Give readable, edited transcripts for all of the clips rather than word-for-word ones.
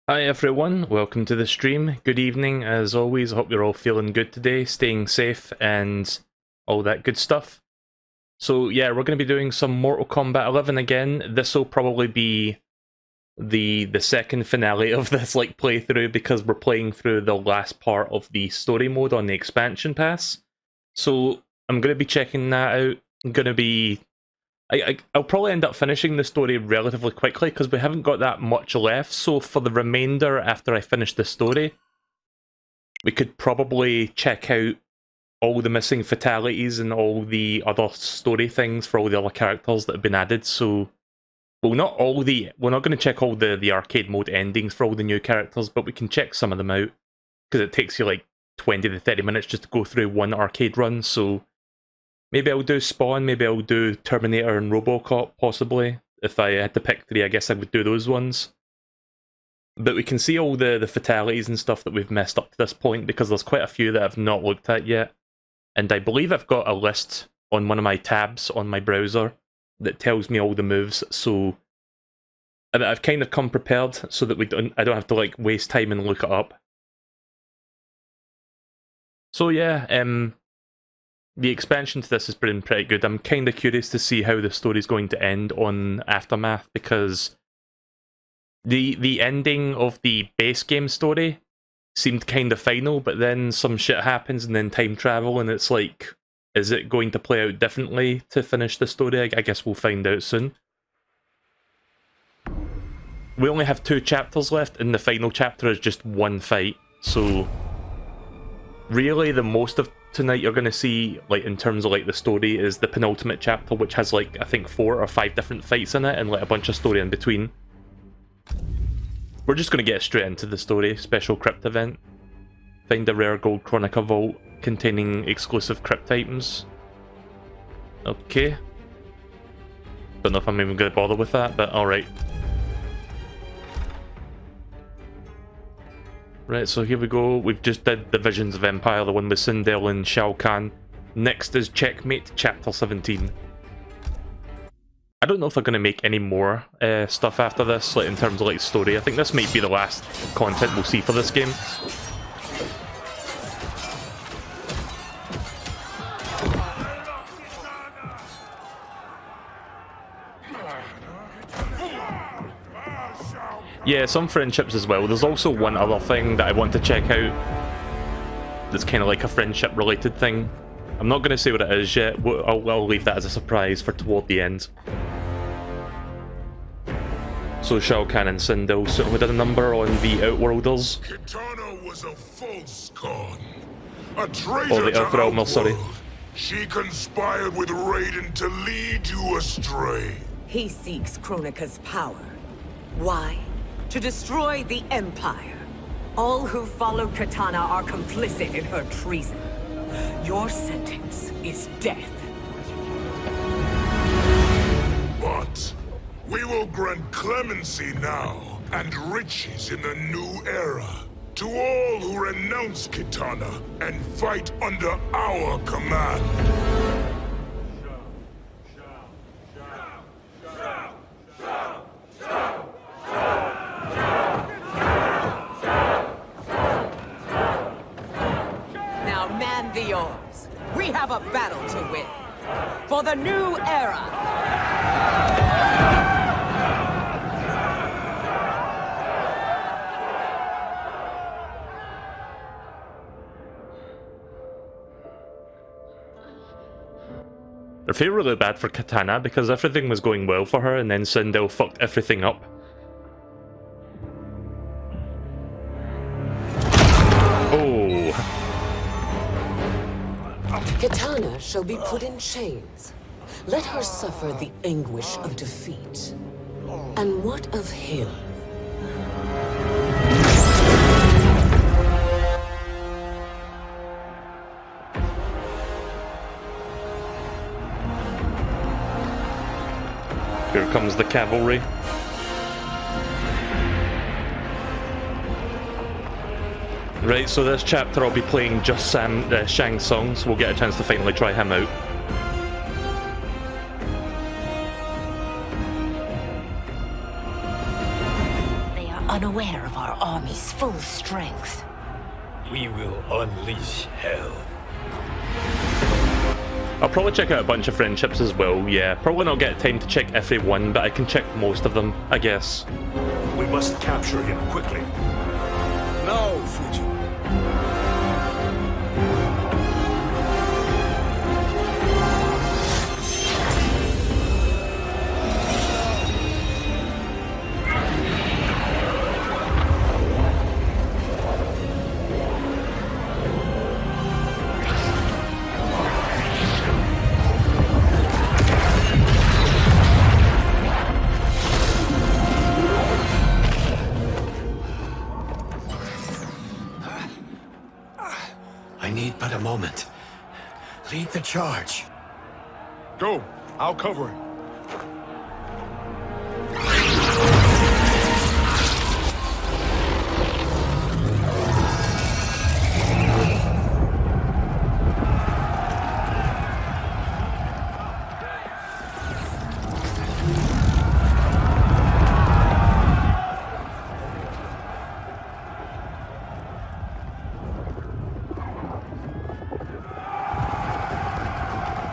Hi everyone, welcome to the stream. Good evening as always. I hope you're all feeling good today, staying safe and all that good stuff. So yeah, we're going to be doing some Mortal Kombat 11 again. This will probably be the second finale of this playthrough because we're playing through the last part of the story mode on the expansion pass. So I'm going to be checking that out. I'm going to be I'll probably end up finishing the story relatively quickly because we haven't got that much left, so for the remainder after I finish the story, we could probably check out all the missing fatalities and all the other story things for all the other characters that have been added, so... Well, we're not going to check all the arcade mode endings for all the new characters, but we can check some of them out, because it takes you like 20 to 30 minutes just to go through one arcade run, so... Maybe I'll do Spawn, maybe I'll do Terminator and Robocop, possibly. If I had to pick three, I guess I would do those ones. But we can see all the fatalities and stuff that we've messed up to this point, because there's quite a few that I've not looked at yet. And I believe I've got a list on one of my tabs on my browser that tells me all the moves, so... I've kind of come prepared, so that I don't have to waste time and look it up. So yeah, the expansion to this has been pretty good. I'm kind of curious to see how the story's going to end on Aftermath, because the ending of the base game story seemed kind of final, but then some shit happens and then time travel, and it's like, is it going to play out differently to finish the story? I guess we'll find out soon. We only have 2 chapters left, and the final chapter is just one fight, so really the most of tonight you're going to see, in terms of the story, is the penultimate chapter, which has I think 4 or 5 different fights in it and a bunch of story in between. We're just going to get straight into the story. Special crypt event. Find a rare gold Chronica vault containing exclusive crypt items. Okay. Don't know if I'm even going to bother with that, but alright. Right, so here we go. We've just did the Visions of Empire, the one with Sindel and Shao Kahn. Next is Checkmate, Chapter 17. I don't know if I'm going to make any more stuff after this, in terms of story. I think this might be the last content we'll see for this game. Yeah, some friendships as well. There's also one other thing that I want to check out that's kind of like a friendship-related thing. I'm not going to say what it is yet. I'll leave that as a surprise for toward the end. So Shao Kahn and Sindel certainly did a number on the Outworlders. Kitana was a false god, a traitor or the to Outworld, sorry. She conspired with Raiden to lead you astray. He seeks Chronica's power. Why? To destroy the Empire. All who follow Kitana are complicit in her treason. Your sentence is death. But we will grant clemency now and riches in the new era to all who renounce Kitana and fight under our command. We have a battle to win. For the new era! I feel really bad for Kitana because everything was going well for her and then Sindel fucked everything up. Oh. Kitana shall be put in chains. Let her suffer the anguish of defeat. And what of him? Here comes the cavalry. Right, so this chapter I'll be playing just Shang Tsung, so we'll get a chance to finally try him out. They are unaware of our army's full strength. We will unleash hell. I'll probably check out a bunch of friendships as well, yeah. Probably not get time to check every one, but I can check most of them, I guess. We must capture him quickly. No, Fujin. I need but a moment. Lead the charge. Go. I'll cover him.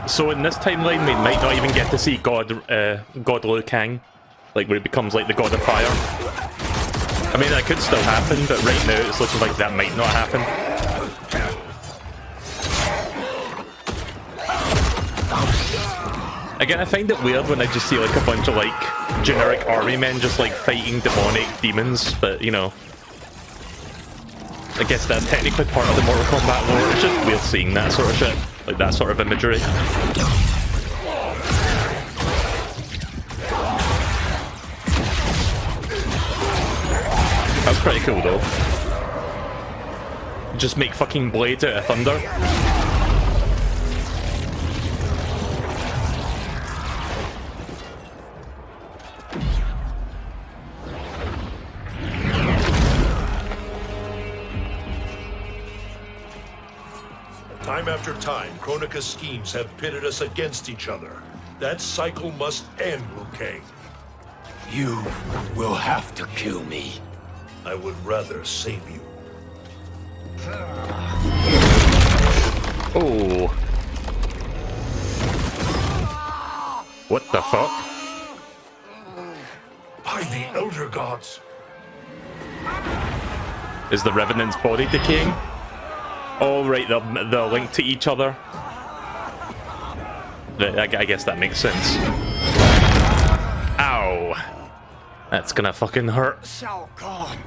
So in this timeline, we might not even get to see God Liu Kang, like where he becomes like the God of Fire. I mean, that could still happen, but right now it's looking like that might not happen. Again, I find it weird when I just see like a bunch of like generic army men just like fighting demonic demons, but you know, I guess that's technically part of the Mortal Kombat lore. It's just weird seeing that sort of shit. Like that sort of imagery. That's pretty cool though. Just make fucking blades out of thunder. Time after time, Kronika's schemes have pitted us against each other. That cycle must end, Liu Kang. You will have to kill me. I would rather save you. Oh. What the fuck? By the Elder Gods. Is the Revenant's body decaying? Oh, right, they're linked to each other. I guess that makes sense. Ow. That's gonna fucking hurt. Shao Kahn.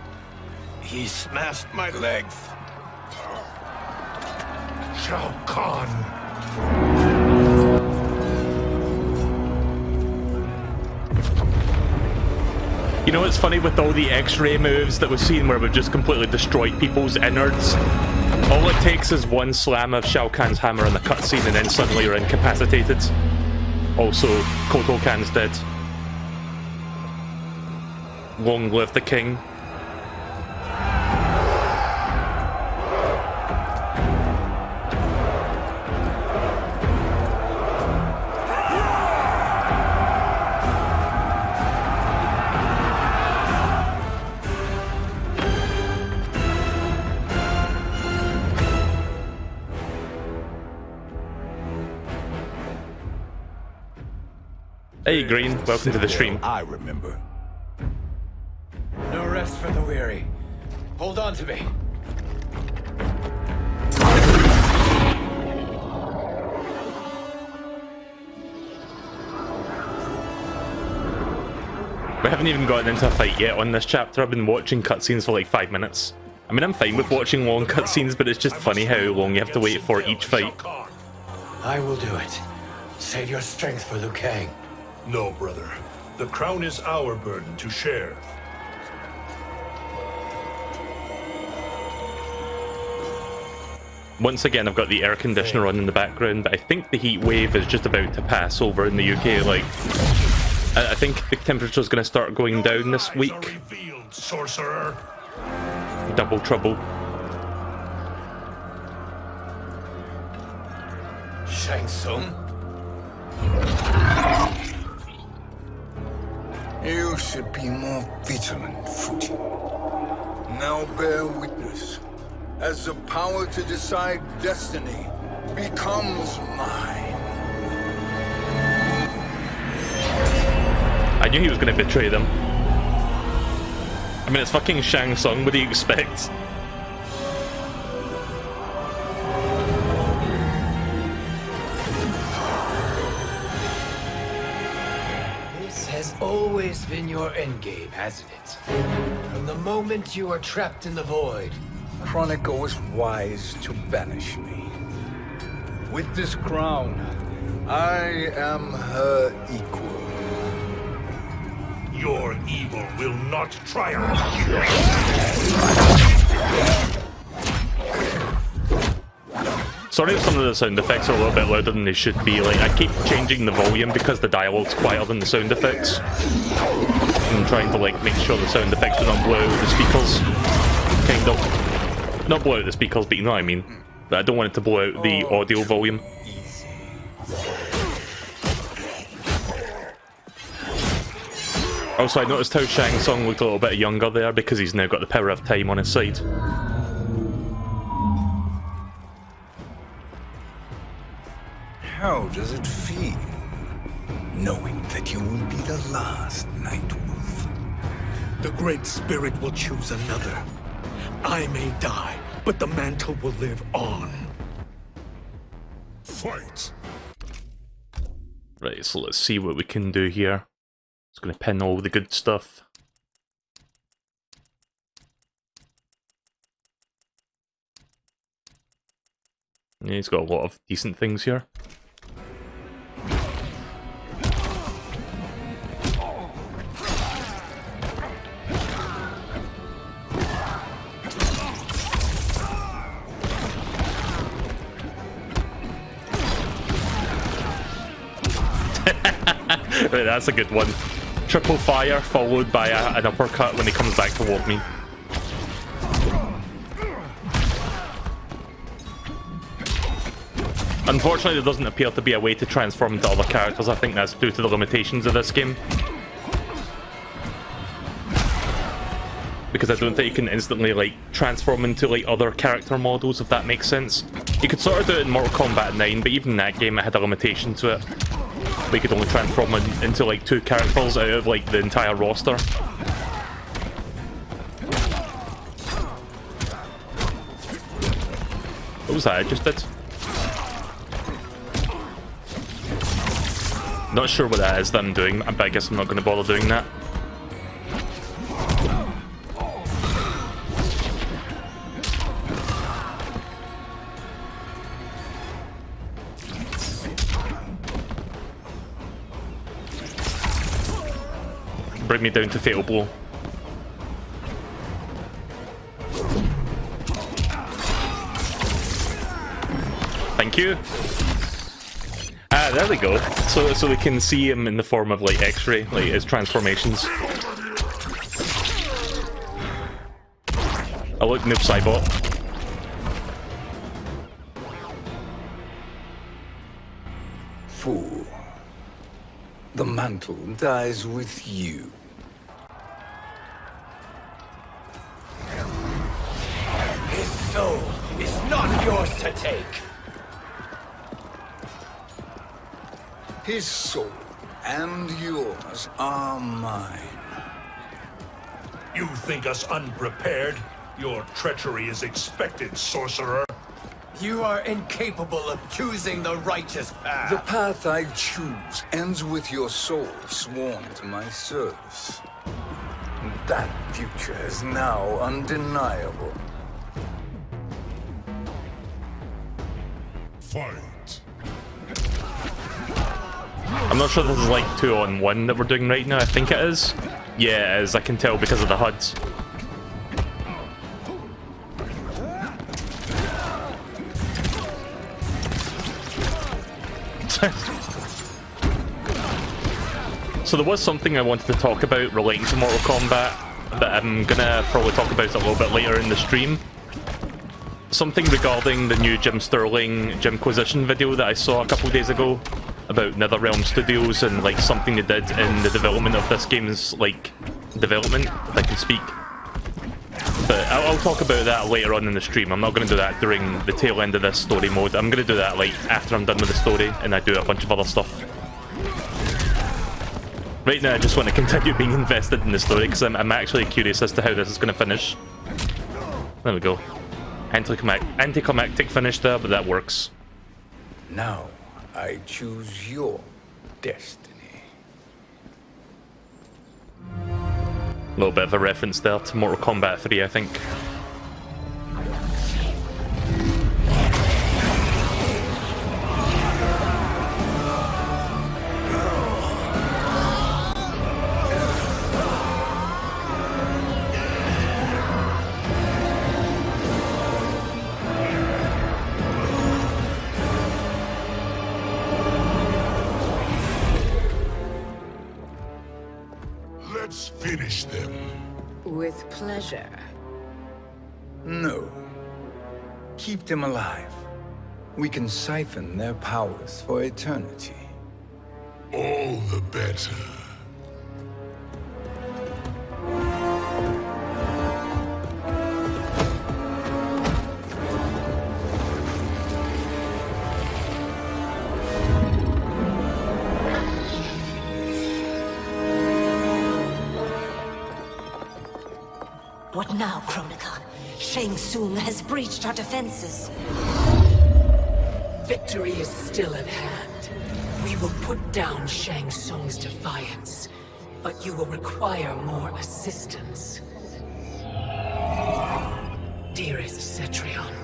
He smashed my legs. Shao Kahn. You know what's funny with all the X-ray moves that we've seen where we've just completely destroyed people's innards? All it takes is one slam of Shao Kahn's hammer in the cutscene and then suddenly you're incapacitated. Also, Kotal Kahn's dead. Long live the king. Hey Green, welcome to the stream. I remember. No rest for the weary. Hold on to me. We haven't even gotten into a fight yet on this chapter. I've been watching cutscenes for like 5 minutes. I mean, I'm fine with watching long cutscenes, but it's just funny how long you have to wait for each fight. I will do it. Save your strength for Liu Kang. No, brother. The crown is our burden to share. Once again, I've got the air conditioner on in the background, but I think the heat wave is just about to pass over in the UK. Like, I think the temperature's going to start going down this week. Revealed, sorcerer. Double trouble. Shang Tsung? You should be more vigilant, Fujin. Now bear witness, as the power to decide destiny becomes mine. I knew he was going to betray them. I mean, it's fucking Shang Tsung, what do you expect? This has always been your endgame, hasn't it? From the moment you were trapped in the void. Kronika was wise to banish me. With this crown, I am her equal. Your evil will not triumph. Sorry if some of the sound effects are a little bit louder than they should be. Like, I keep changing the volume because the dialogue's quieter than the sound effects. I'm trying to, like, make sure the sound effects do not blow out the speakers. Kind of. Not blow out the speakers, but you know what I mean. But I don't want it to blow out the audio volume. Also, I noticed how Shang Tsung looked a little bit younger there because he's now got the power of time on his side. How does it feel, knowing that you will be the last Nightwolf? The Great Spirit will choose another. I may die, but the mantle will live on. Fight! Right, so let's see what we can do here. Just gonna pin all the good stuff. Yeah, he's got a lot of decent things here. Right, that's a good one. Triple fire followed by an uppercut when he comes back to walk me. Unfortunately, there doesn't appear to be a way to transform into other characters. I think that's due to the limitations of this game. Because I don't think you can instantly, like, transform into, like, other character models, if that makes sense. You could sort of do it in Mortal Kombat 9, but even in that game it had a limitation to it. We could only transform into, like, 2 characters out of, like, the entire roster. What was that I just did? Not sure what that is that I'm doing, but I guess I'm not going to bother doing that. Bring me down to Fatal Blow. Thank you. Ah, there we go. So we can see him in the form of, like, X-ray, like his transformations. Oh look, Noob Saibot. Fool. The mantle dies with you. His soul is not yours to take. His soul and yours are mine. You think us unprepared? Your treachery is expected, sorcerer. You are incapable of choosing the righteous path. The path I choose ends with your soul sworn to my service. That future is now undeniable. Fight! I'm not sure this is like 2-on-1 that we're doing right now. I think it is. Yeah, it is. I can tell because of the HUDs. So there was something I wanted to talk about relating to Mortal Kombat that I'm gonna probably talk about a little bit later in the stream. Something regarding the new Jim Sterling Jimquisition video that I saw a couple days ago. about NetherRealm Studios and like something they did in the development of this game's like development, if I can speak. But I'll talk about that later on in the stream. I'm not going to do that during the tail end of this story mode. I'm going to do that like after I'm done with the story and I do a bunch of other stuff. Right now I just want to continue being invested in the story because I'm actually curious as to how this is going to finish. There we go. Anticlimactic finish there, but that works. Now I choose your destiny. A little bit of a reference there to Mortal Kombat 3, I think. Let's finish them. With pleasure. No. Keep them alive. We can siphon their powers for eternity. All the better. What now, Kronika? Shang Tsung has breached our defenses. Victory is still at hand. We will put down Shang Tsung's defiance, but you will require more assistance. Dearest Cetrion,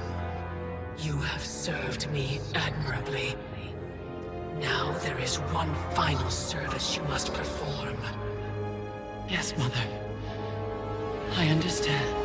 you have served me admirably. Now there is one final service you must perform. Yes, Mother. I understand.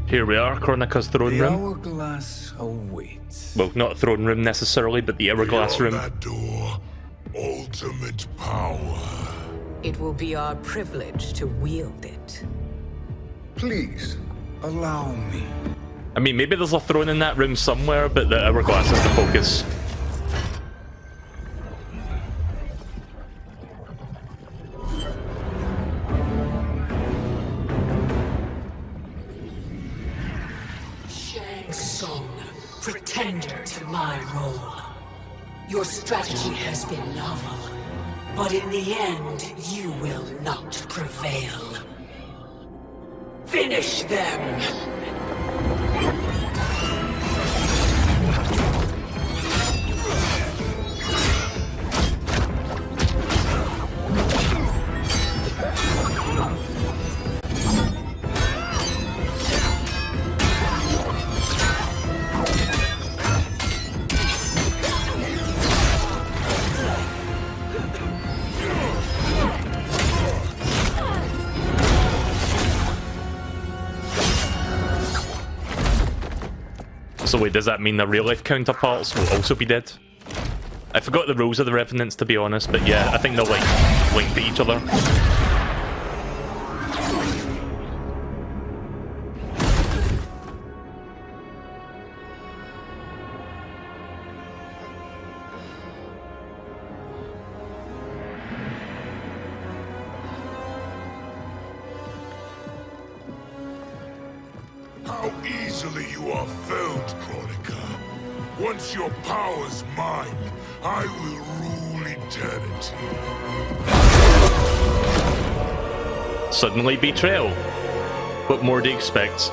Here we are, Kronika's throne The room. hourglass awaits. Well, not throne room necessarily, but the hourglass Beyond room. that door, ultimate power. It will be our privilege to wield it. Please, allow me. I mean, maybe there's a throne in that room somewhere, but the hourglass is the focus. Shang Tsung, pretender to my role. Your strategy has been novel, but in the end, you will not prevail. Finish them! So wait, does that mean the real-life counterparts will also be dead? I forgot the rules of the Revenants, to be honest, but yeah, I think they're like linked to each other. How easily you are felled, Kronika. Once your power's mine, I will rule eternity. Suddenly betrayal. What more do you expect?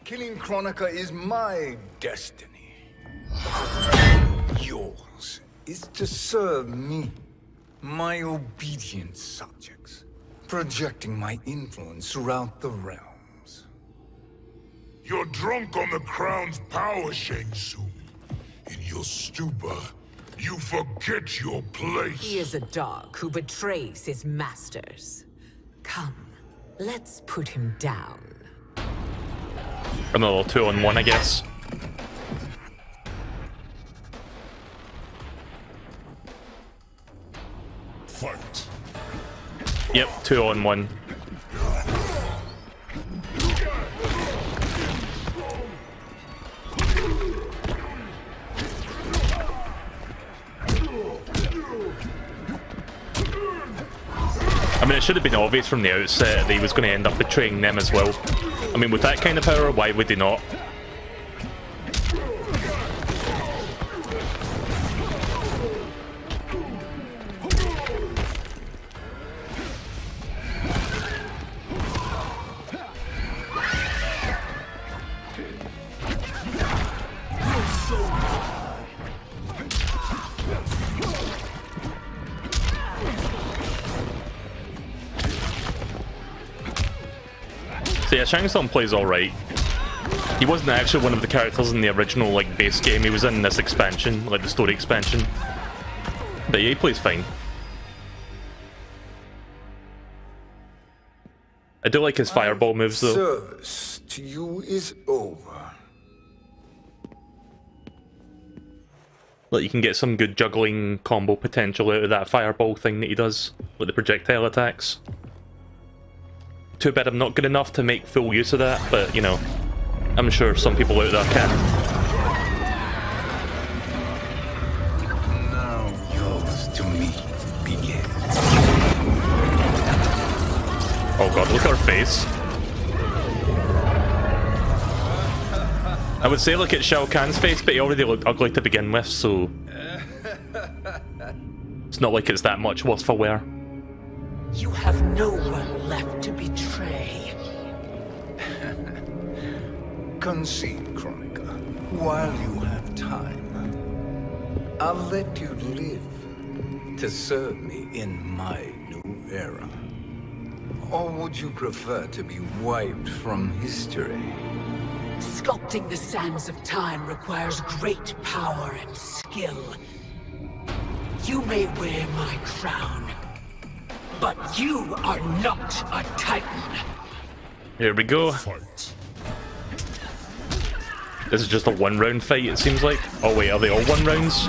Killing Kronika is my destiny. Yours is to serve me, my obedient subjects, projecting my influence throughout the realms. You're drunk on the crown's power, Shang Tsung. In your stupor, you forget your place. He is a dog who betrays his masters. Come, let's put him down. Another 2-on-1, I guess. Fight. Yep, 2-on-1. I mean, it should have been obvious from the outset that he was going to end up betraying them as well. I mean, with that kind of power, why would he not? So yeah, Shang Tsung plays alright. He wasn't actually one of the characters in the original like base game, he was in this expansion, like the story expansion. But yeah, he plays fine. I do like his fireball moves though. Service to you is over. Like you can get some good juggling combo potential out of that fireball thing that he does with the projectile attacks. Too bad I'm not good enough to make full use of that, but you know, I'm sure some people out there can. Now yours to me begins. Oh god, look at her face. I would say look at Shao Kahn's face, but he already looked ugly to begin with, so it's not like it's that much worse for wear. You have no one left to betray. Concede, Chronica, while you have time. I'll let you live to serve me in my new era. Or would you prefer to be wiped from history? Sculpting the sands of time requires great power and skill. You may wear my crown, but you are not a Titan. Here we go. Fight. This is just a 1-round fight, it seems like. Oh wait, are they all 1 rounds?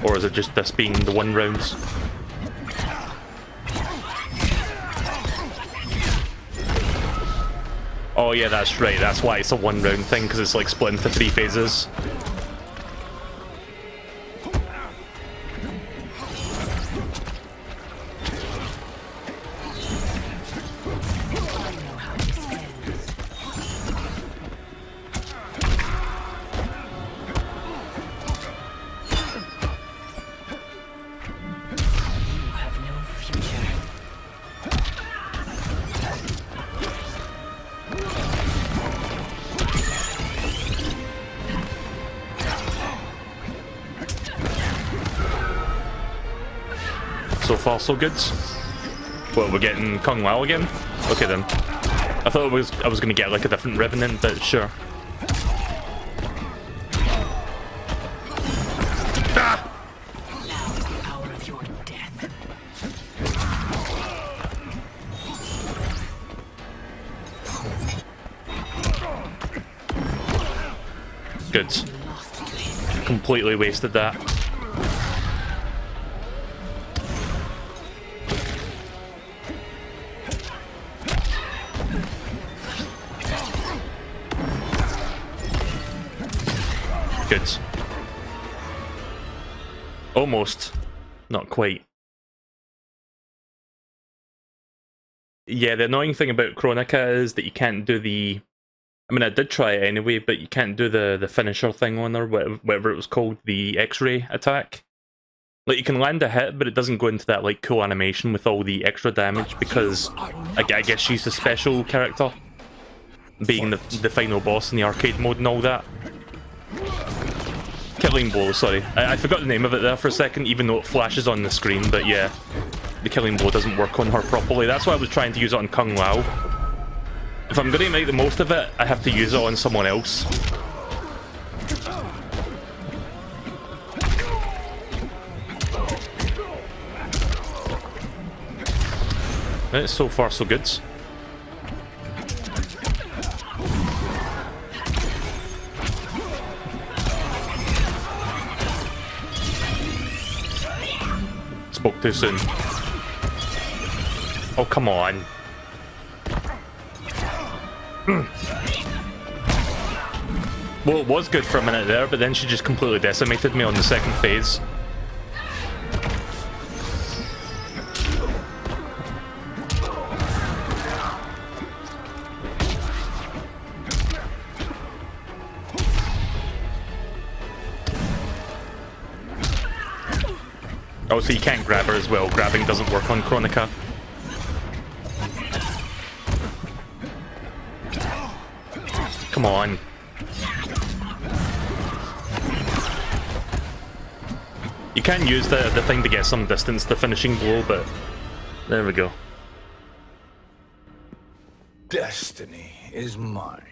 Or is it just this being the 1 rounds? Oh yeah, that's right, that's why it's a 1-round thing, because it's like split into 3 phases. So far, so good. Well, we're getting Kung Lao again? Okay then. I thought I was gonna get like a different Revenant, but sure. Ah! Now the hour of your death. Good. Completely wasted that. Good. Almost. Not quite. Yeah, the annoying thing about Chronica is that you can't do the... I mean, I did try it anyway, but you can't do the finisher thing on her, whatever it was called, the X-ray attack. Like, you can land a hit, but it doesn't go into that, like, cool animation with all the extra damage, because I guess she's the special character, being the final boss in the arcade mode and all that. killing blow, sorry. I forgot the name of it there for a second, even though it flashes on the screen, but yeah. The killing blow doesn't work on her properly. That's why I was trying to use it on Kung Lao. If I'm going to make the most of it, I have to use it on someone else. Right, so far so good. Spoke too soon. Oh, come on. Well, it was good for a minute there, but then she just completely decimated me on the second phase. Oh, so you can't grab her as well. Grabbing doesn't work on Kronika. Come on. You can use the thing to get some distance, the finishing blow, but there we go. Destiny is mine.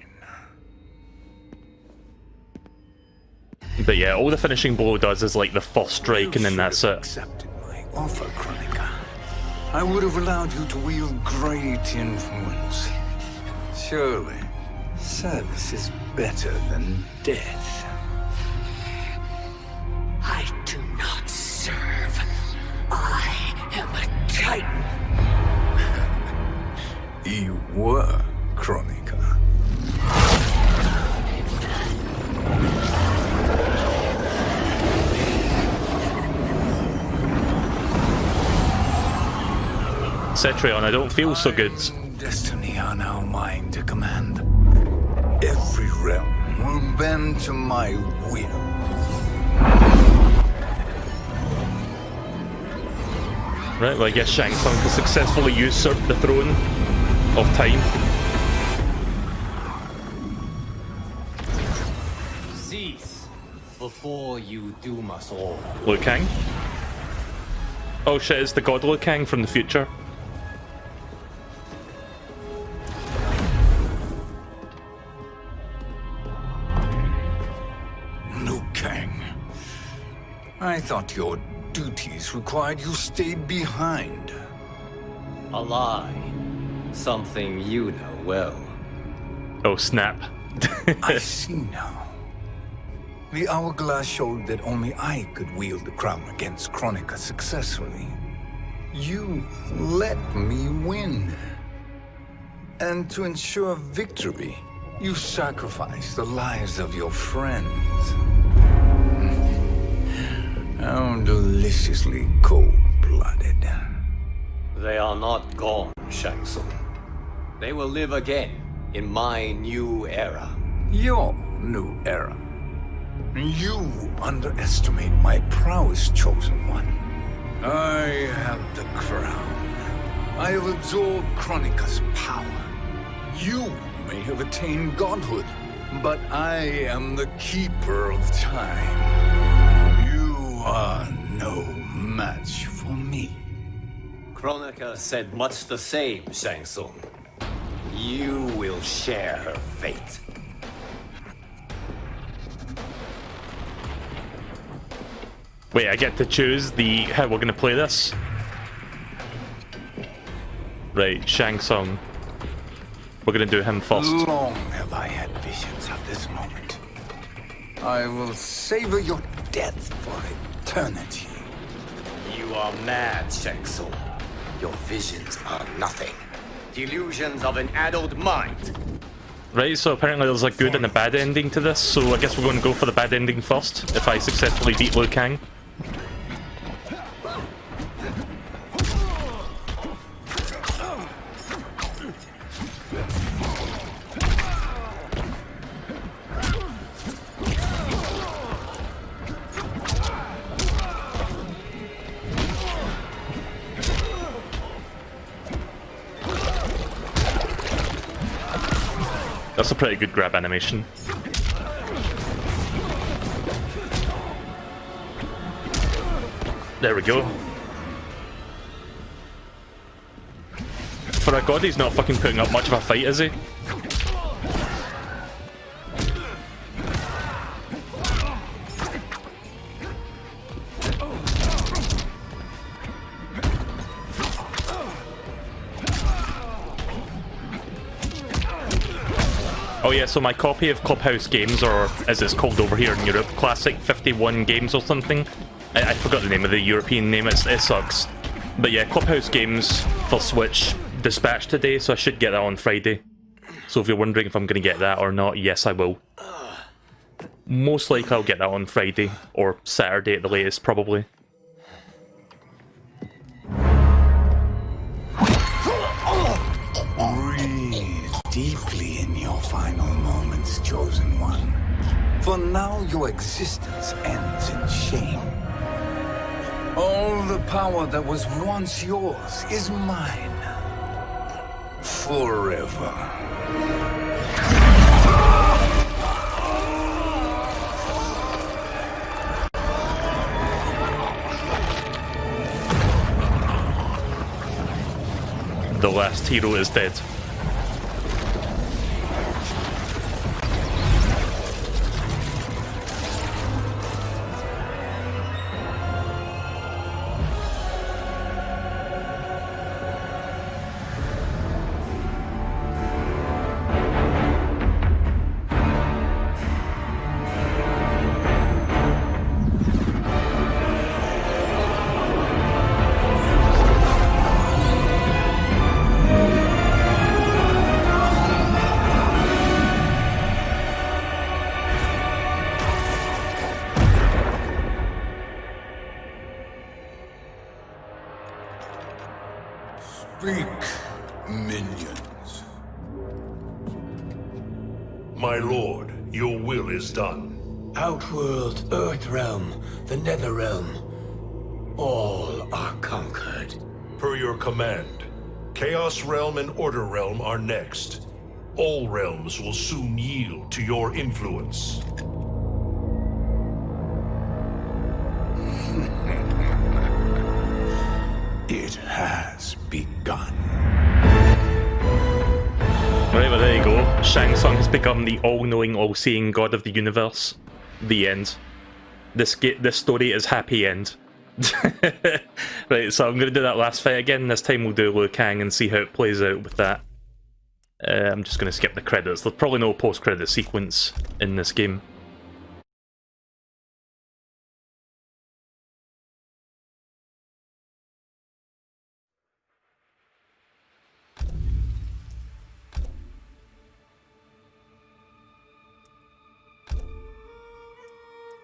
But yeah, all the finishing blow does is like the first strike and then that's it. Accepted my offer, Kronika. I would have allowed you to wield great influence. Surely, service is better than death. I do not serve. I am a Titan. You were, Kronika. Cetrion, I don't feel so good. Destiny are now mine to command. Every realm will bend to my will. Right, well I guess Shang Tsung has successfully usurped the throne of time. Cease before you doom us all. Liu Kang? Oh shit, it's the god Liu Kang from the future. Liu Kang. I thought your duties required you stayed behind. A lie. Something you know well. Oh snap. I see now. The hourglass showed that only I could wield the crown against Kronika successfully. You let me win. And to ensure victory, you sacrificed the lives of your friends. How deliciously cold-blooded. They are not gone, Shang Tsung. They will live again in my new era. Your new era. You underestimate my prowess, Chosen One. I have the crown. I have absorbed Kronika's power. You may have attained godhood, but I am the keeper of time. You are no match for me. Kronika said much the same, Shang Tsung. You will share her fate. Wait, I get to choose how we're gonna play this? Right, Shang Tsung. We're gonna do him first. Long have I had visions of this moment. I will savor your death for eternity. You are mad, Shang Tsung. Your visions are nothing. Delusions of an addled mind. Right, so apparently there's a good and a bad ending to this, so I guess we're going to go for the bad ending first, if I successfully beat Liu Kang. That's a pretty good grab animation. There we go. For a god, he's not fucking putting up much of a fight, is he? Oh yeah, so my copy of Clubhouse Games, or as it's called over here in Europe, Classic 51 Games or something. I forgot the name of the European name, it sucks. But yeah, Clubhouse Games for Switch dispatched today, so I should get that on Friday. So if you're wondering if I'm going to get that or not, yes I will. Most likely I'll get that on Friday, or Saturday at the latest, probably. Breathe deeply in your final moments, Chosen One. For now your existence ends in shame. All the power that was once yours is mine. Forever. The last hero is dead. Speak, minions. My lord, your will is done. Outworld, Earthrealm, the Netherrealm. All are conquered. Per your command, Chaos Realm and Order Realm are next. All realms will soon yield to your influence. It has begun. Right, well there you go. Shang Tsung has become the all-knowing, all-seeing god of the universe. The end. This story is happy end. Right, so I'm going to do that last fight again. This time we'll do Liu Kang and see how it plays out with that. I'm just going to skip the credits. There's probably no post-credit sequence in this game.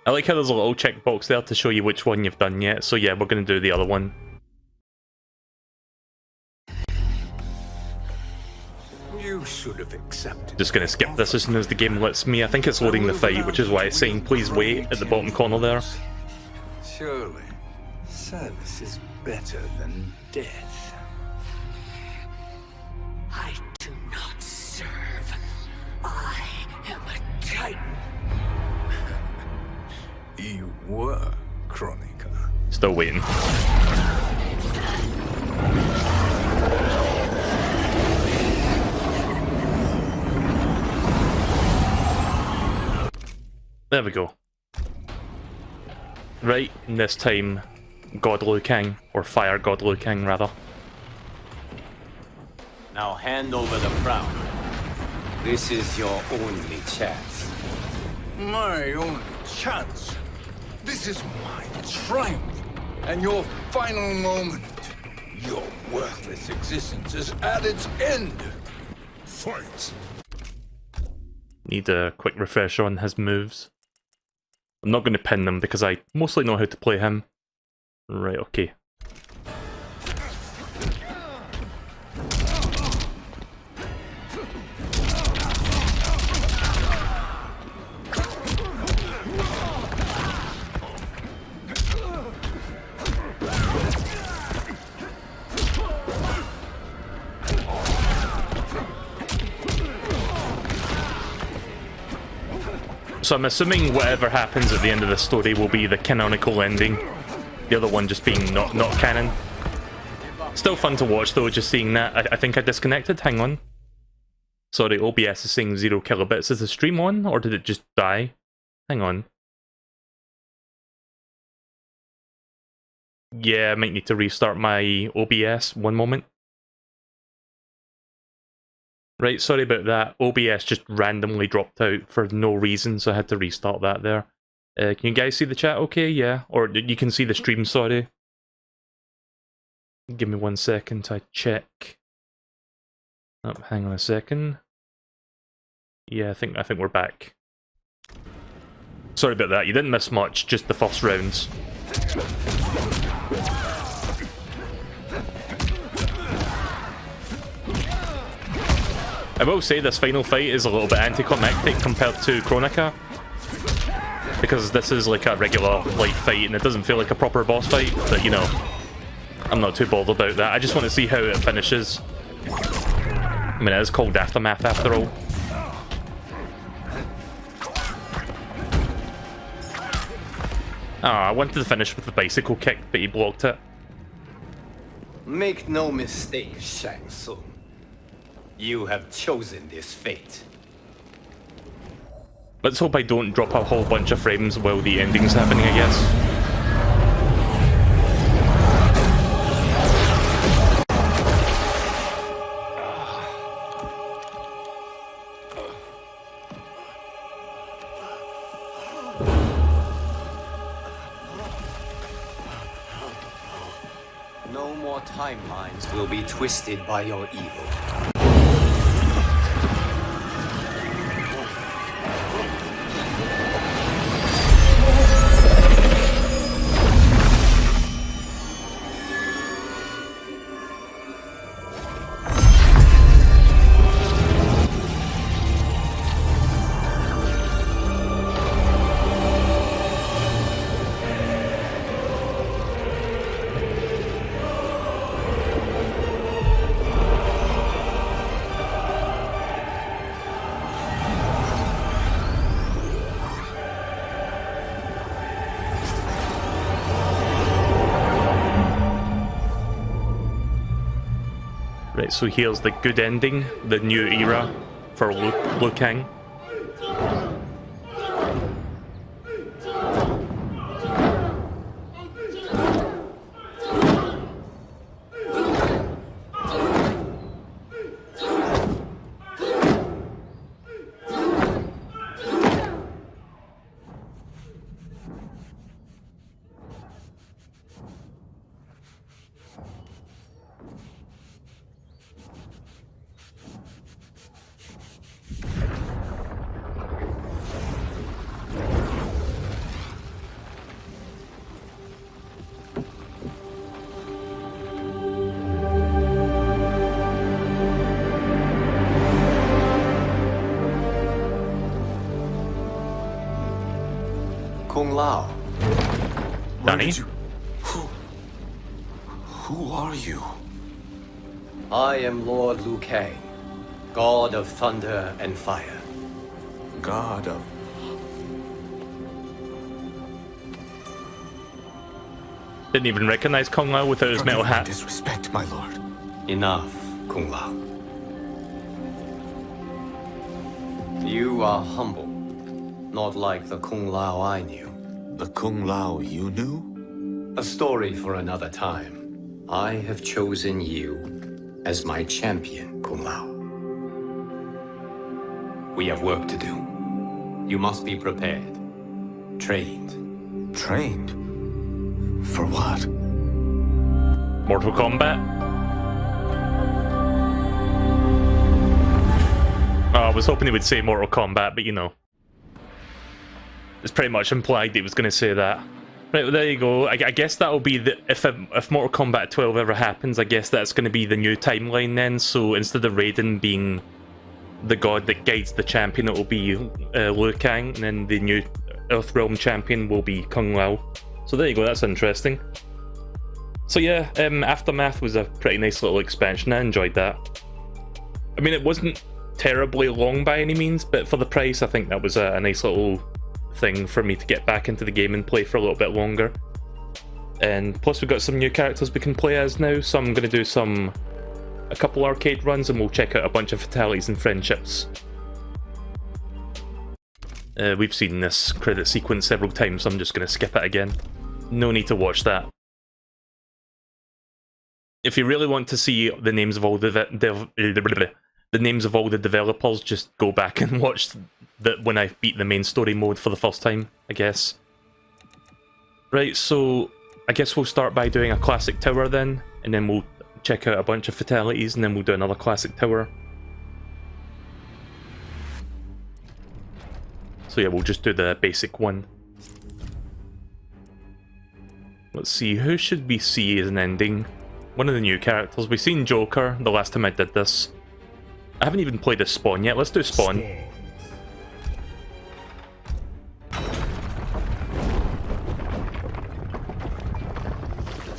I like how there's a little checkbox there to show you which one you've done yet, so yeah, we're going to do the other one. You should have accepted. Just going to skip this as soon as the game lets me. I think it's loading the fight, which is why it's saying please wait at the bottom corner there. Surely, service is better than death. I do not serve. I am a Titan. You were, Kronika. Still waiting. There we go. Right, and this time, God Liu Kang, or Fire God Liu Kang rather. Now hand over the crown. This is your only chance. My only chance. This is my triumph, and your final moment. Your worthless existence is at its end. Fight! Need a quick refresher on his moves. I'm not going to pin them because I mostly know how to play him. Right, okay. So I'm assuming whatever happens at the end of the story will be the canonical ending. The other one just being not canon. Still fun to watch though, just seeing that. I think I disconnected, hang on. Sorry, OBS is saying 0 kilobits. Is the stream on, or did it just die? Hang on. Yeah, I might need to restart my OBS. One moment. Right, sorry about that. OBS just randomly dropped out for no reason, so I had to restart that there. Can you guys see the chat okay? Yeah. Or you can see the stream, sorry. Give me 1 second to check. Oh, hang on a second. Yeah, I think we're back. Sorry about that. You didn't miss much, just the first rounds. I will say this final fight is a little bit anticlimactic compared to Kronika, because this is like a regular light fight and it doesn't feel like a proper boss fight, but you know, I'm not too bothered about that. I just want to see how it finishes. I mean, it is called Aftermath after all. I wanted to finish with the bicycle kick, but he blocked it. Make no mistake, Shang Tsung. You have chosen this fate. Let's hope I don't drop a whole bunch of frames while the ending's happening, I guess. No more timelines will be twisted by your evil. Right, so here's the good ending, the new era for Liu Kang. Kung Lao. Danny? Who are you? I am Lord Liu Kang, God of Thunder and Fire. God of... Didn't even recognize Kung Lao without his metal hat. Disrespect, my lord. Enough, Kung Lao. You are humble, not like the Kung Lao I knew. The Kung Lao you knew? A story for another time. I have chosen you as my champion, Kung Lao. We have work to do. You must be prepared. Trained. Trained? For what? Mortal Kombat? Oh, I was hoping he would say Mortal Kombat, but you know. It's pretty much implied he was going to say that. Right, well, there you go. I guess that'll be the... If Mortal Kombat 12 ever happens, I guess that's going to be the new timeline then. So instead of Raiden being the god that guides the champion, it will be Liu Kang, and then the new Earthrealm champion will be Kung Lao. So there you go, that's interesting. So yeah, Aftermath was a pretty nice little expansion. I enjoyed that. I mean, it wasn't terribly long by any means, but for the price, I think that was a nice little thing for me to get back into the game and play for a little bit longer. And plus we've got some new characters we can play as now, so I'm going to do a couple arcade runs and we'll check out a bunch of fatalities and friendships. We've seen this credit sequence several times, so I'm just going to skip it again. No need to watch that. If you really want to see the names of all the names of all the developers, just go back and watch when I beat the main story mode for the first time, I guess. Right, so I guess we'll start by doing a classic tower then, and then we'll check out a bunch of fatalities, and then we'll do another classic tower. So yeah, we'll just do the basic one. Let's see, who should we see as an ending? One of the new characters. We've seen Joker the last time I did this. I haven't even played as Spawn yet. Let's do Spawn.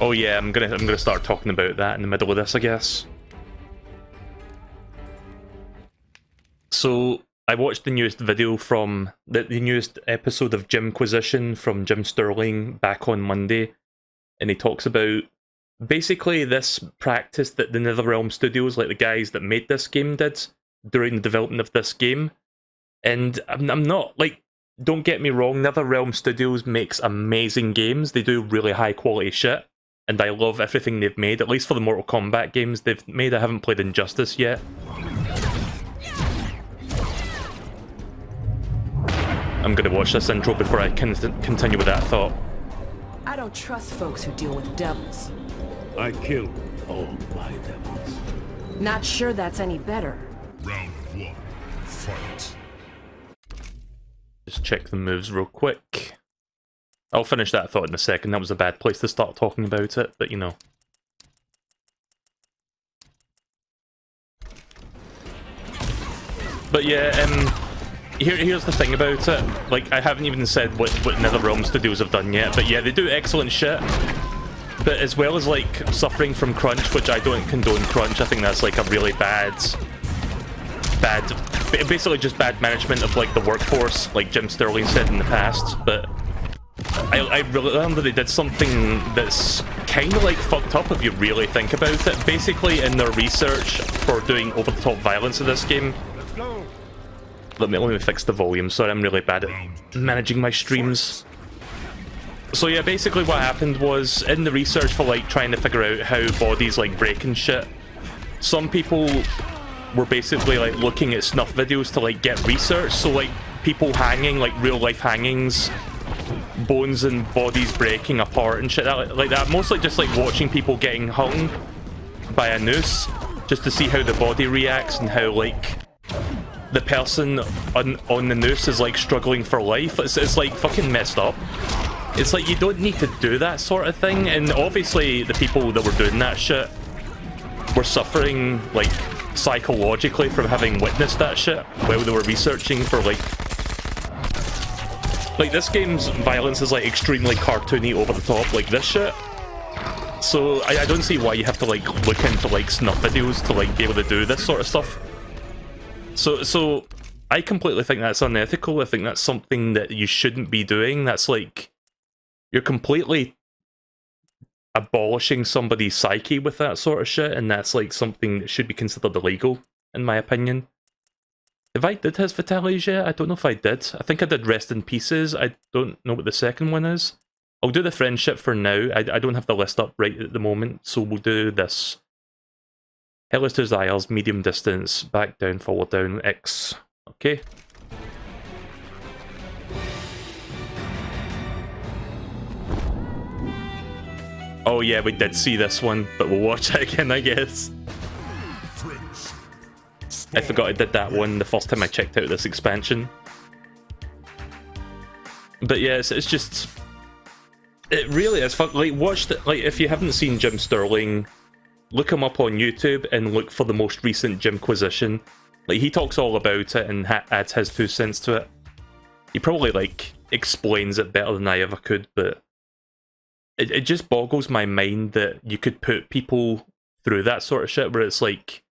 Oh yeah, I'm gonna start talking about that in the middle of this, I guess. So I watched the newest video from the newest episode of Jimquisition from Jim Sterling back on Monday, and he talks about basically this practice that the NetherRealm Studios, like the guys that made this game, did during the development of this game. And I'm not, like, don't get me wrong, NetherRealm Studios makes amazing games. They do really high quality shit, and I love everything they've made, at least for the Mortal Kombat games they've made. I haven't played Injustice yet. I'm gonna watch this intro before I continue with that thought. I don't trust folks who deal with devils. I kill all my devils. Not sure that's any better. Round one, fight. Just check the moves real quick. I'll finish that thought in a second. That was a bad place to start talking about it, but you know. But yeah, here's the thing about it. Like, I haven't even said what NetherRealm Studios have done yet, but yeah, they do excellent shit. But as well as, like, suffering from crunch, which I don't condone crunch, I think that's, like, a really basically just bad management of, like, the workforce, like Jim Sterling said in the past. But I really learned that they did something that's kind of, like, fucked up if you really think about it. Basically, in their research for doing over-the-top violence in this game... Let me fix the volume. Sorry, I'm really bad at managing my streams. So yeah, basically what happened was, in the research for, like, trying to figure out how bodies, like, break and shit, some people were basically, like, looking at snuff videos to, like, get research. So, like, people hanging, like, real-life hangings, bones and bodies breaking apart and shit like that. Mostly just, like, watching people getting hung by a noose, just to see how the body reacts and how, like, the person on the noose is, like, struggling for life. It's like, fucking messed up. It's like, you don't need to do that sort of thing, and obviously the people that were doing that shit were suffering, like, psychologically from having witnessed that shit while they were researching for, like, this game's violence is, like, extremely cartoony, over the top, like this shit. So I don't see why you have to, like, look into, like, snuff videos to, like, be able to do this sort of stuff. So I completely think that's unethical. I think that's something that you shouldn't be doing. That's, like, you're completely abolishing somebody's psyche with that sort of shit, and that's, like, something that should be considered illegal, in my opinion. If I did his fatalities yet? I don't know if I did. I think I did Rest in Pieces. I don't know what the second one is. I'll do the friendship for now. I don't have the list up right at the moment, so we'll do this. Hellish Desires, medium distance, back down, forward down, X. Okay. Oh yeah, we did see this one, but we'll watch it again, I guess. I forgot I did that one the first time I checked out this expansion. But yeah, it's just... It really is fun. Like, watch it. Like, if you haven't seen Jim Sterling, look him up on YouTube and look for the most recent Jimquisition. Like, he talks all about it and adds his 2 cents to it. He probably, like, explains it better than I ever could, but it just boggles my mind that you could put people through that sort of shit where it's like,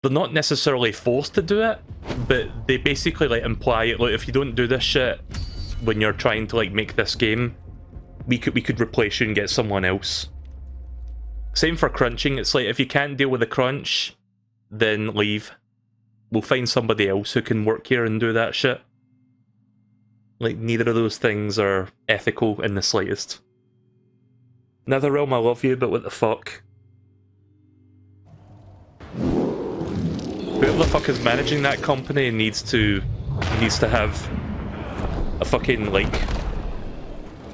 they're not necessarily forced to do it, but they basically, like, imply it, like, if you don't do this shit when you're trying to, like, make this game, we could replace you and get someone else. Same for crunching. It's like, if you can't deal with the crunch, then leave. We'll find somebody else who can work here and do that shit. Like, neither of those things are ethical in the slightest. Netherrealm, I love you, but what the fuck? Whoever the fuck is managing that company needs to have a fucking, like,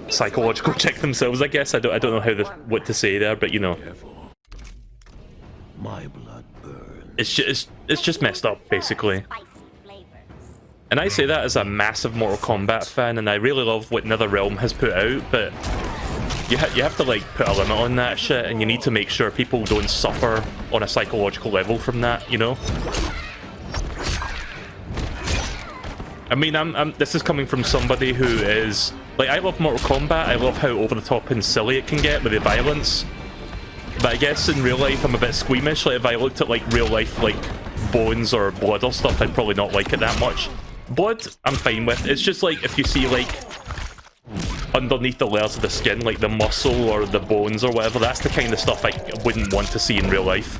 psychological check themselves, I guess. I don't know what to say there, but you know. My blood burns. It's just messed up, basically. And I say that as a massive Mortal Kombat fan, and I really love what NetherRealm has put out, but you have to, like, put a limit on that shit, and you need to make sure people don't suffer on a psychological level from that, you know? I mean, this is coming from somebody who is... Like, I love Mortal Kombat, I love how over-the-top and silly it can get with the violence. But I guess in real life I'm a bit squeamish. Like, if I looked at, like, real life, like, bones or blood or stuff, I'd probably not like it that much. Blood, I'm fine with. It's just like, if you see, like, underneath the layers of the skin, like the muscle or the bones or whatever, that's the kind of stuff I wouldn't want to see in real life.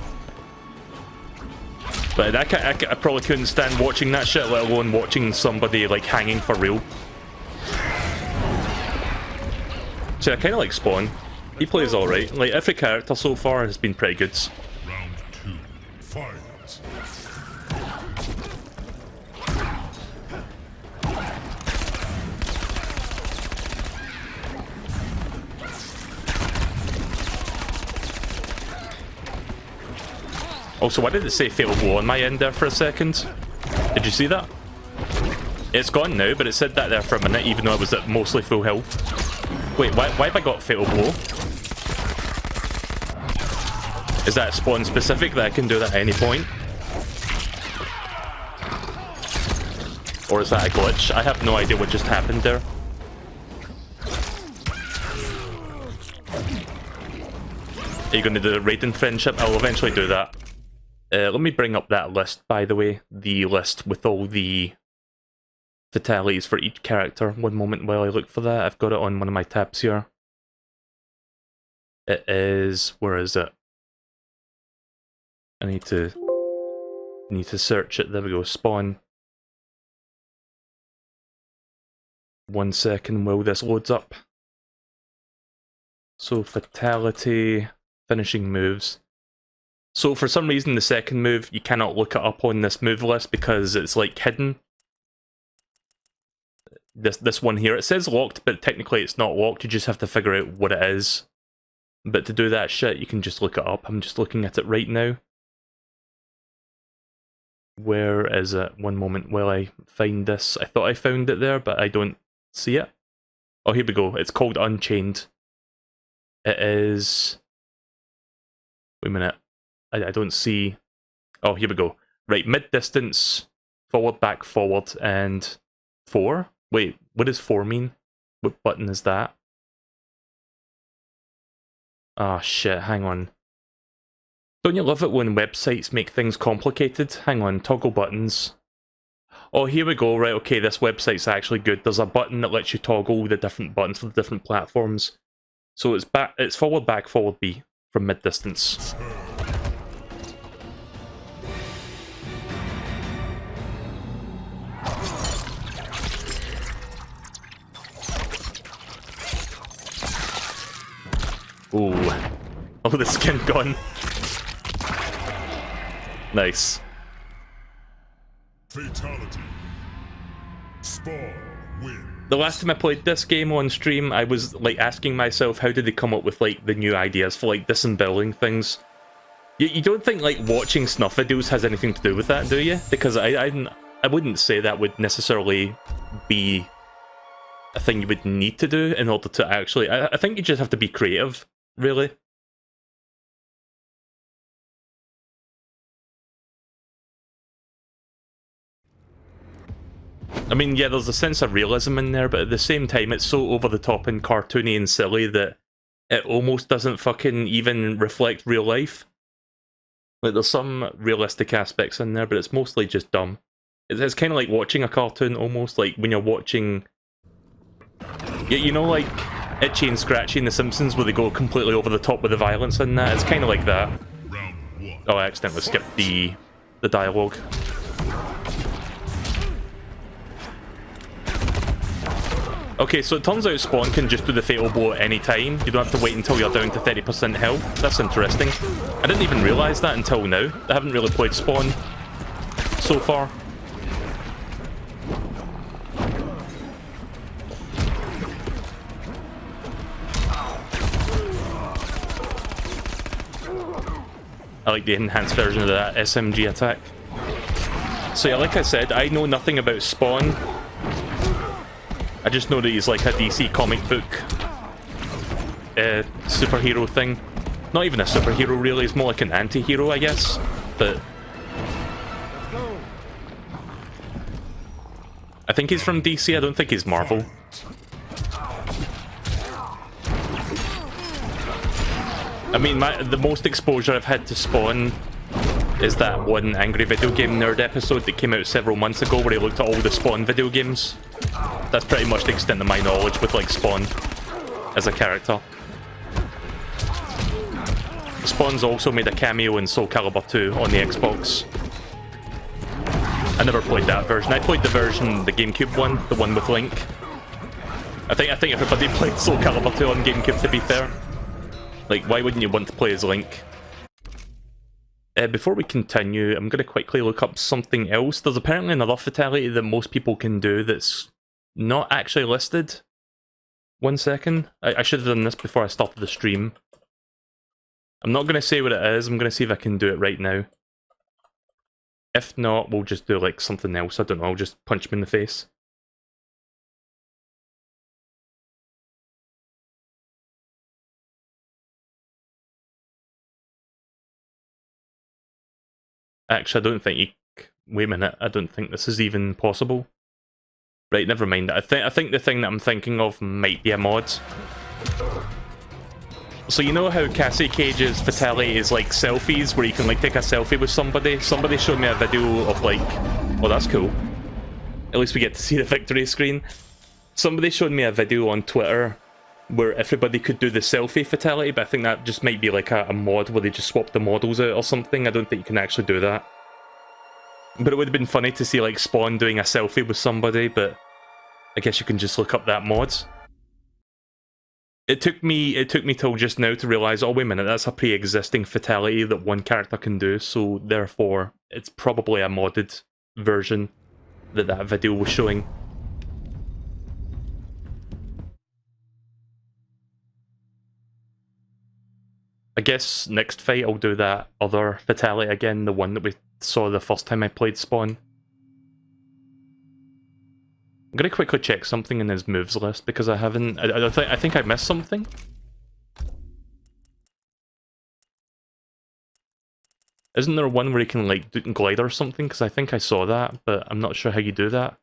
But I probably couldn't stand watching that shit, let alone watching somebody, like, hanging for real. So I kind of like Spawn. He plays alright. Like, every character so far has been pretty good. Round 2, fight. Also, why did it say Fatal Blow on my end there for a second? Did you see that? It's gone now, but it said that there for a minute, even though I was at mostly full health. Wait, why have I got Fatal Blow? Is that Spawn specific that I can do that at any point? Or is that a glitch? I have no idea what just happened there. Are you going to do the Raiden friendship? I'll eventually do that. Let me bring up that list, by the way. The list with all the fatalities for each character. One moment while I look for that. I've got it on one of my tabs here. It is... where is it? I need to search it. There we go. Spawn. 1 second while this loads up. So, Fatality, finishing moves. So, for some reason, the second move, you cannot look it up on this move list because it's, like, hidden. This one here, it says locked, but technically it's not locked. You just have to figure out what it is. But to do that shit, you can just look it up. I'm just looking at it right now. Where is it? One moment while I find this. I thought I found it there, but I don't see it. Oh, here we go. It's called Unchained. It is... wait a minute. I don't see... oh, here we go. Right, mid-distance, forward, back, forward, and 4? Wait, what does 4 mean? What button is that? Ah, shit, hang on. Don't you love it when websites make things complicated? Hang on, toggle buttons. Oh, here we go, right, okay, this website's actually good. There's a button that lets you toggle the different buttons for the different platforms. So it's forward, back, forward, B, from mid-distance. Ooh. Oh, the skin gone. Nice. Fatality. Spawn win. The last time I played this game on stream, I was like asking myself, how did they come up with like the new ideas for like disemboweling things? You don't think like watching snuff videos has anything to do with that, do you? Because I wouldn't say that would necessarily be a thing you would need to do in order to actually... I think you just have to be creative, really. I mean, yeah, there's a sense of realism in there, but at the same time, it's so over-the-top and cartoony and silly that it almost doesn't fucking even reflect real life. Like, there's some realistic aspects in there, but it's mostly just dumb. It's kind of like watching a cartoon, almost, like when you're watching... You know, like, Itchy and Scratchy in The Simpsons where they go completely over the top with the violence in that. It's kind of like that. Oh, I accidentally skipped the dialogue. Okay, so it turns out Spawn can just do the Fatal Blow at any time. You don't have to wait until you're down to 30% health. That's interesting. I didn't even realise that until now. I haven't really played Spawn so far. I like the enhanced version of that SMG attack. So yeah, like I said, I know nothing about Spawn. I just know that he's like a DC comic book superhero thing. Not even a superhero really, it's more like an anti-hero, I guess. But I think he's from DC, I don't think he's Marvel. I mean, the most exposure I've had to Spawn is that one Angry Video Game Nerd episode that came out several months ago where he looked at all the Spawn video games. That's pretty much the extent of my knowledge with, like, Spawn as a character. Spawn's also made a cameo in Soul Calibur 2 on the Xbox. I never played that version. I played the GameCube one, the one with Link. I think everybody played Soul Calibur 2 on GameCube, to be fair. Like, why wouldn't you want to play as Link? Before we continue, I'm going to quickly look up something else. There's apparently another fatality that most people can do that's not actually listed. 1 second. I should have done this before I started the stream. I'm not going to say what it is. I'm going to see if I can do it right now. If not, we'll just do like something else. I don't know. I'll just punch him in the face. Actually, I don't think you... Wait a minute, I don't think this is even possible. Right, never mind. I think the thing that I'm thinking of might be a mod. So you know how Cassie Cage's fatality is like selfies, where you can like take a selfie with somebody? Somebody showed me a video of like... Oh, that's cool. At least we get to see the victory screen. Somebody showed me a video on Twitter where everybody could do the selfie fatality, but I think that just might be like a mod where they just swap the models out or something. I don't think you can actually do that. But it would have been funny to see like Spawn doing a selfie with somebody, but I guess you can just look up that mod. It took me till just now to realise, oh wait a minute, that's a pre-existing fatality that one character can do, so therefore it's probably a modded version that video was showing. I guess next fight I'll do that other fatality again, the one that we saw the first time I played Spawn. I'm gonna quickly check something in his moves list because I haven't... I think I missed something. Isn't there one where you can like glide or something? Because I think I saw that, but I'm not sure how you do that.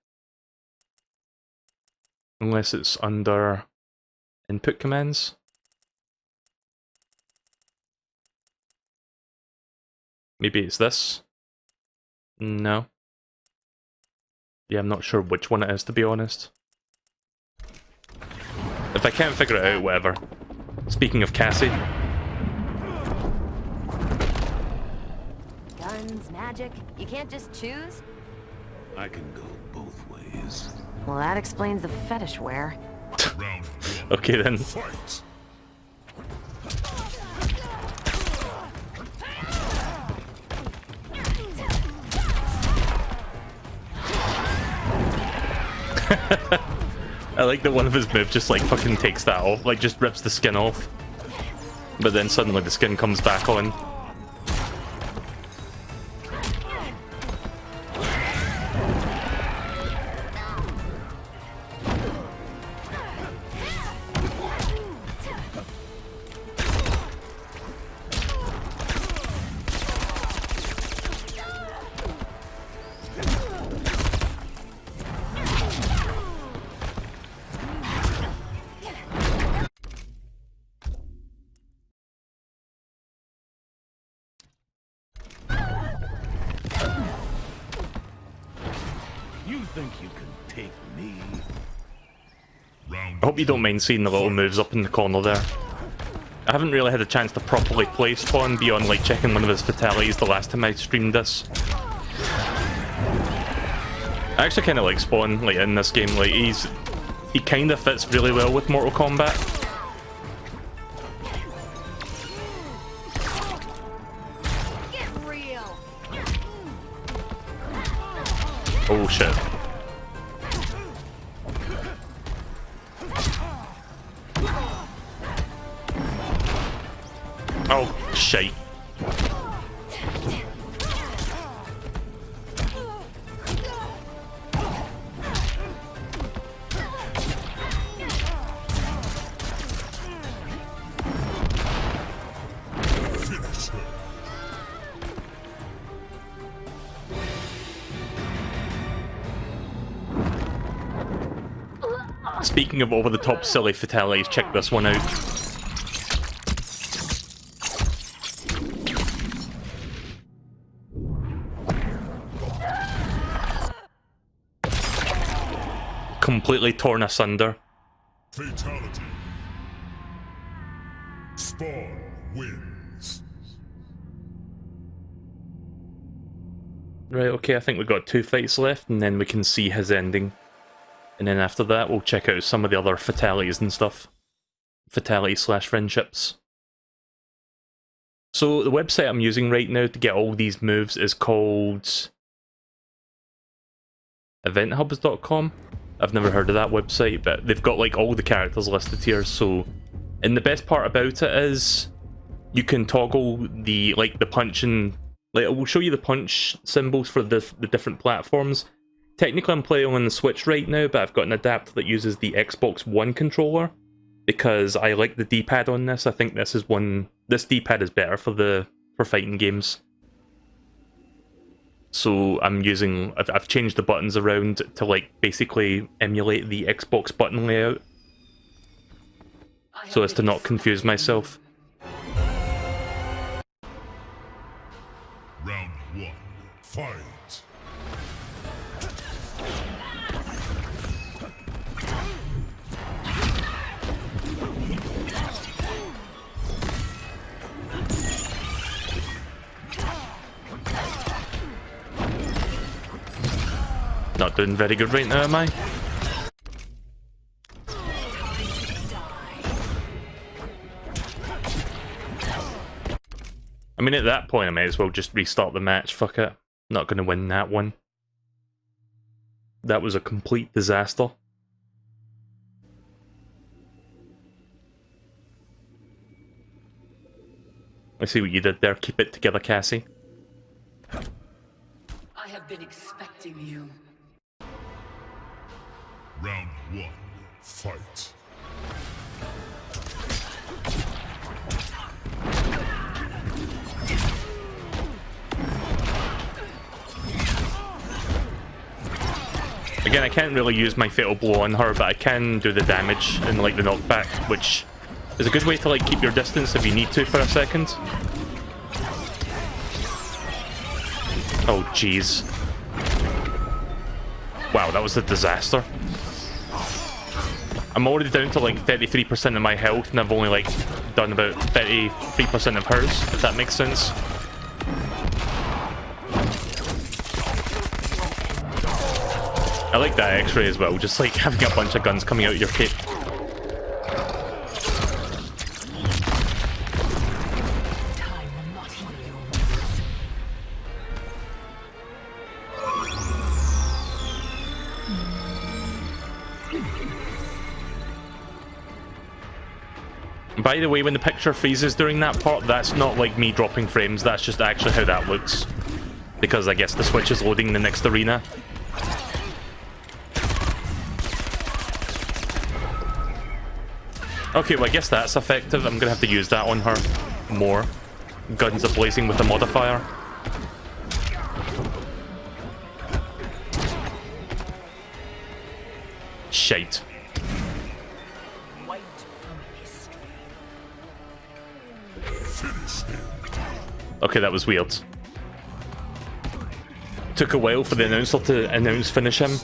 Unless it's under input commands. Maybe it's this? No. Yeah, I'm not sure which one it is, to be honest. If I can't figure it out, whatever. Speaking of Cassie. Guns, magic, you can't just choose? I can go both ways. Well, that explains the fetish wear. Okay then. I like that one of his moves just like fucking takes that off, like just rips the skin off. But then suddenly the skin comes back on. You think you can take me? I hope you don't mind seeing the little moves up in the corner there. I haven't really had a chance to properly play Spawn beyond like checking one of his fatalities the last time I streamed this. I actually kind of like Spawn like in this game. Like he kind of fits really well with Mortal Kombat. Get real. Oh shit. Oh shit. Speaking of over-the-top silly fatalities, check this one out. Completely torn asunder. Fatality. Spawn wins. Right, okay, I think we've got 2 fights left, and then we can see his ending. And then after that, we'll check out some of the other fatalities and stuff. Fatality/friendships. So the website I'm using right now to get all these moves is called eventhubs.com. I've never heard of that website, but they've got like all the characters listed here. So, and the best part about it is you can toggle the punch and like it will show you the punch symbols for the different platforms. Technically, I'm playing on the Switch right now, but I've got an adapter that uses the Xbox One controller because I like the D-pad on this. I think this D-pad is better for fighting games. So I've changed the buttons around to like basically emulate the Xbox button layout, so as to not confuse myself. Round 1, fight. Not doing very good right now, am I? I mean, at that point, I may as well just restart the match. Fuck it. Not gonna win that one. That was a complete disaster. I see what you did there. Keep it together, Cassie. I have been expecting you. Round 1, fight. Again, I can't really use my fatal blow on her, but I can do the damage and like the knockback, which is a good way to like keep your distance if you need to for a second. Oh jeez. Wow, that was a disaster. I'm already down to like 33% of my health, and I've only like done about 33% of hers, if that makes sense. I like that X-ray as well, just like having a bunch of guns coming out of your cape. By the way, when the picture freezes during that part, that's not like me dropping frames, that's just actually how that looks. Because I guess the Switch is loading the next arena. Okay, well I guess that's effective. I'm gonna have to use that on her more. Guns are blazing with a modifier. Shite. Okay, that was weird. Took a while for the announcer to finish him.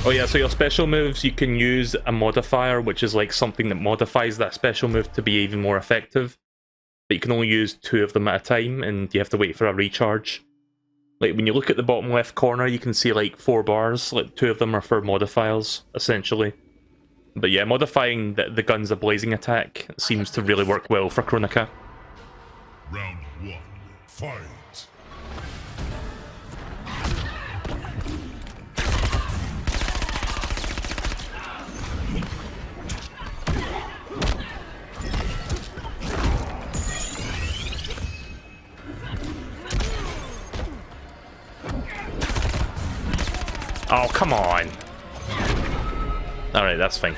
Oh yeah, so your special moves, you can use a modifier, which is like something that modifies that special move to be even more effective. But you can only use 2 of them at a time, and you have to wait for a recharge. Like, when you look at the bottom left corner, you can see like 4 bars, like 2 of them are for modifiers, essentially. But yeah, modifying the gun's a blazing attack seems to really work well for Kronika. Round 1, fight! Oh, come on! Alright, that's fine.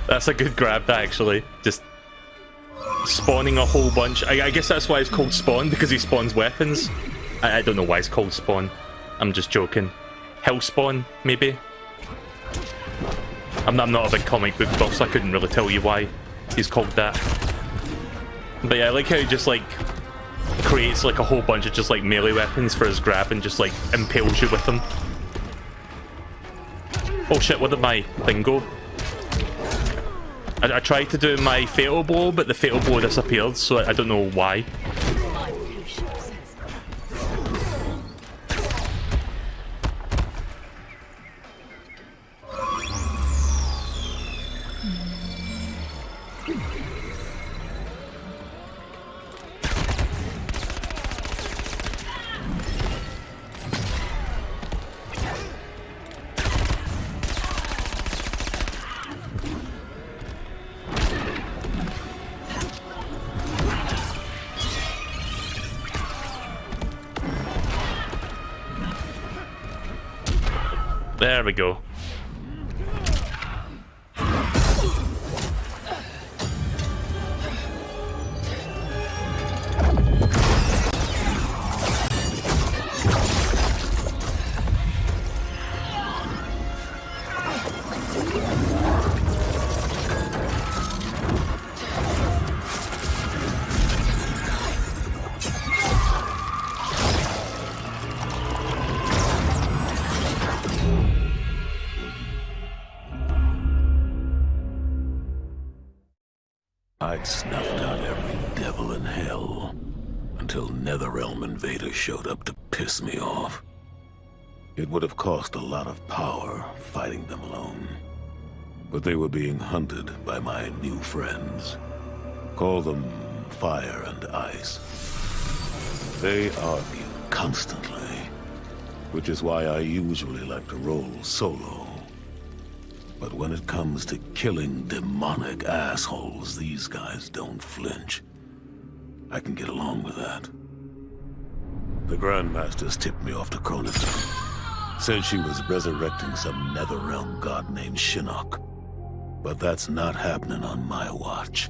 That's a good grab, that actually. Just spawning a whole bunch. I guess that's why it's called Spawn, because he spawns weapons. I don't know why it's called Spawn. I'm just joking. Hell Spawn, maybe? I'm not a big comic book buff, so I couldn't really tell you why he's called that. But yeah, I like how he just like creates like a whole bunch of just like melee weapons for his grab and just like impales you with them. Oh shit, where did my thing go? I tried to do my Fatal Blow, but the Fatal Blow disappeared, so I don't know why. There we go. I'd snuffed out every devil in hell until Netherrealm invaders showed up to piss me off. It would have cost a lot of power fighting them alone. But they were being hunted by my new friends. Call them Fire and Ice. They argue constantly, which is why I usually like to roll solo. But when it comes to killing demonic assholes, these guys don't flinch. I can get along with that. The Grandmasters tipped me off to Kronika. Said she was resurrecting some Netherrealm god named Shinnok. But that's not happening on my watch.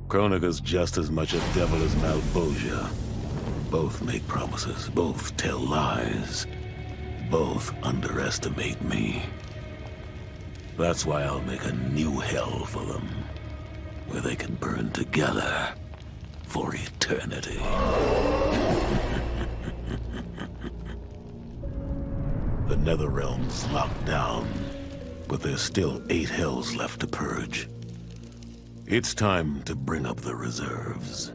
Kronika's just as much a devil as Malbosia. Both make promises, both tell lies. Both underestimate me. That's why I'll make a new hell for them, where they can burn together for eternity. The Netherrealm's locked down, but there's still 8 hells left to purge. It's time to bring up the reserves.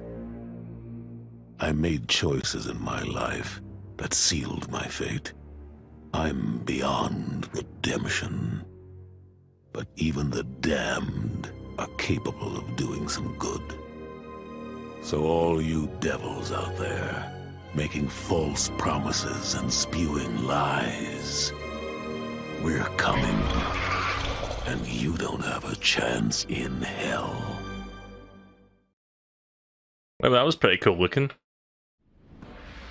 I made choices in my life that sealed my fate. I'm beyond redemption. But even the damned are capable of doing some good. So all you devils out there, making false promises and spewing lies, we're coming. And you don't have a chance in hell. Well, that was pretty cool looking.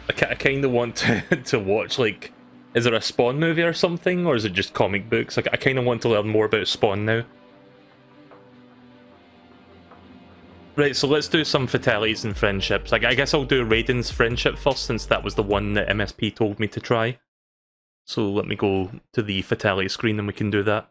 I kind of want to watch, like, is there a Spawn movie or something, or is it just comic books? Like, I kind of want to learn more about Spawn now. Right, so let's do some fatalities and friendships. Like, I guess I'll do Raiden's friendship first, since that was the one that MSP told me to try. So let me go to the fatality screen and we can do that.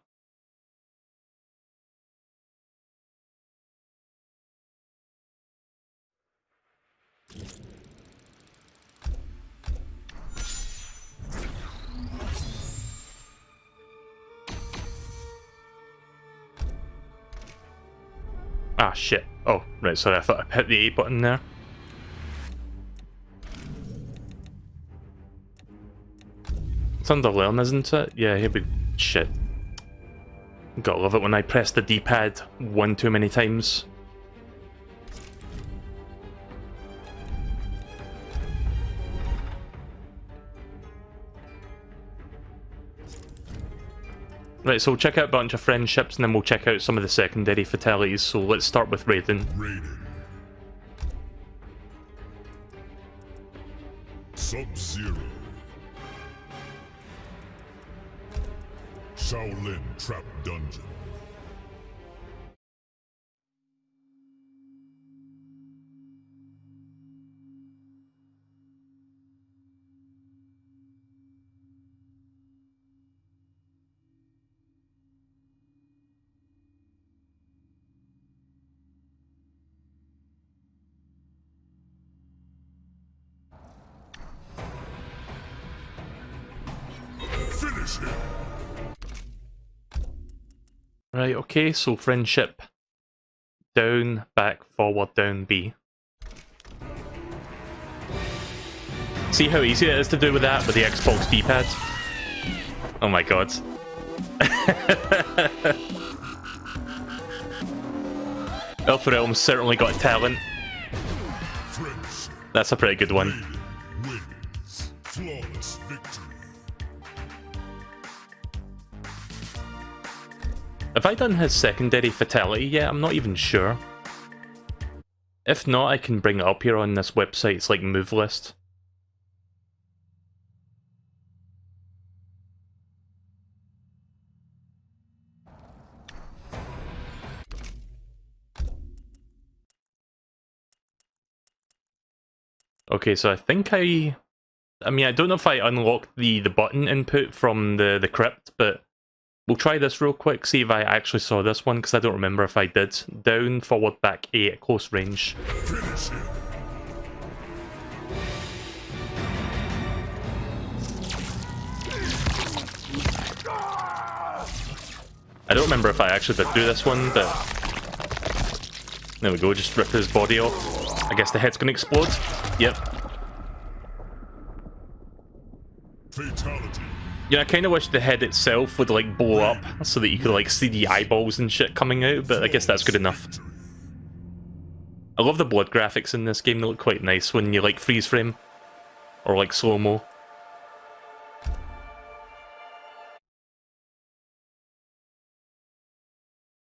Ah, shit. Oh, right, sorry, I thought I hit the A button there. It's under learn, isn't it? Yeah, here we... Shit. Gotta love it when I press the D-pad one too many times. Right, so we'll check out a bunch of friendships and then we'll check out some of the secondary fatalities. So let's start with Raiden. Subzero. Shaolin Trap Dungeon. Finish him. Right, okay, so friendship. Down, back, forward, down, B. See how easy it is to do with that, with the Xbox D-pad? Oh my god. Elf Realm's certainly got talent. That's a pretty good one. Flawless victory. Have I done his secondary fatality yet? I'm not even sure. If not, I can bring it up here on this website. It's like move list. Okay, so I think I mean, I don't know if I unlocked the button input from the crypt, but we'll try this real quick, see if I actually saw this one, because I don't remember if I did. Down, forward, back, A at close range. Finish him. I don't remember if I actually did do this one, but... There we go, just rip his body off. I guess the head's gonna explode. Yep. Fatality. Yeah, I kind of wish the head itself would like blow up so that you could like see the eyeballs and shit coming out, but I guess that's good enough. I love the blood graphics in this game, they look quite nice when you like freeze frame or like slow-mo.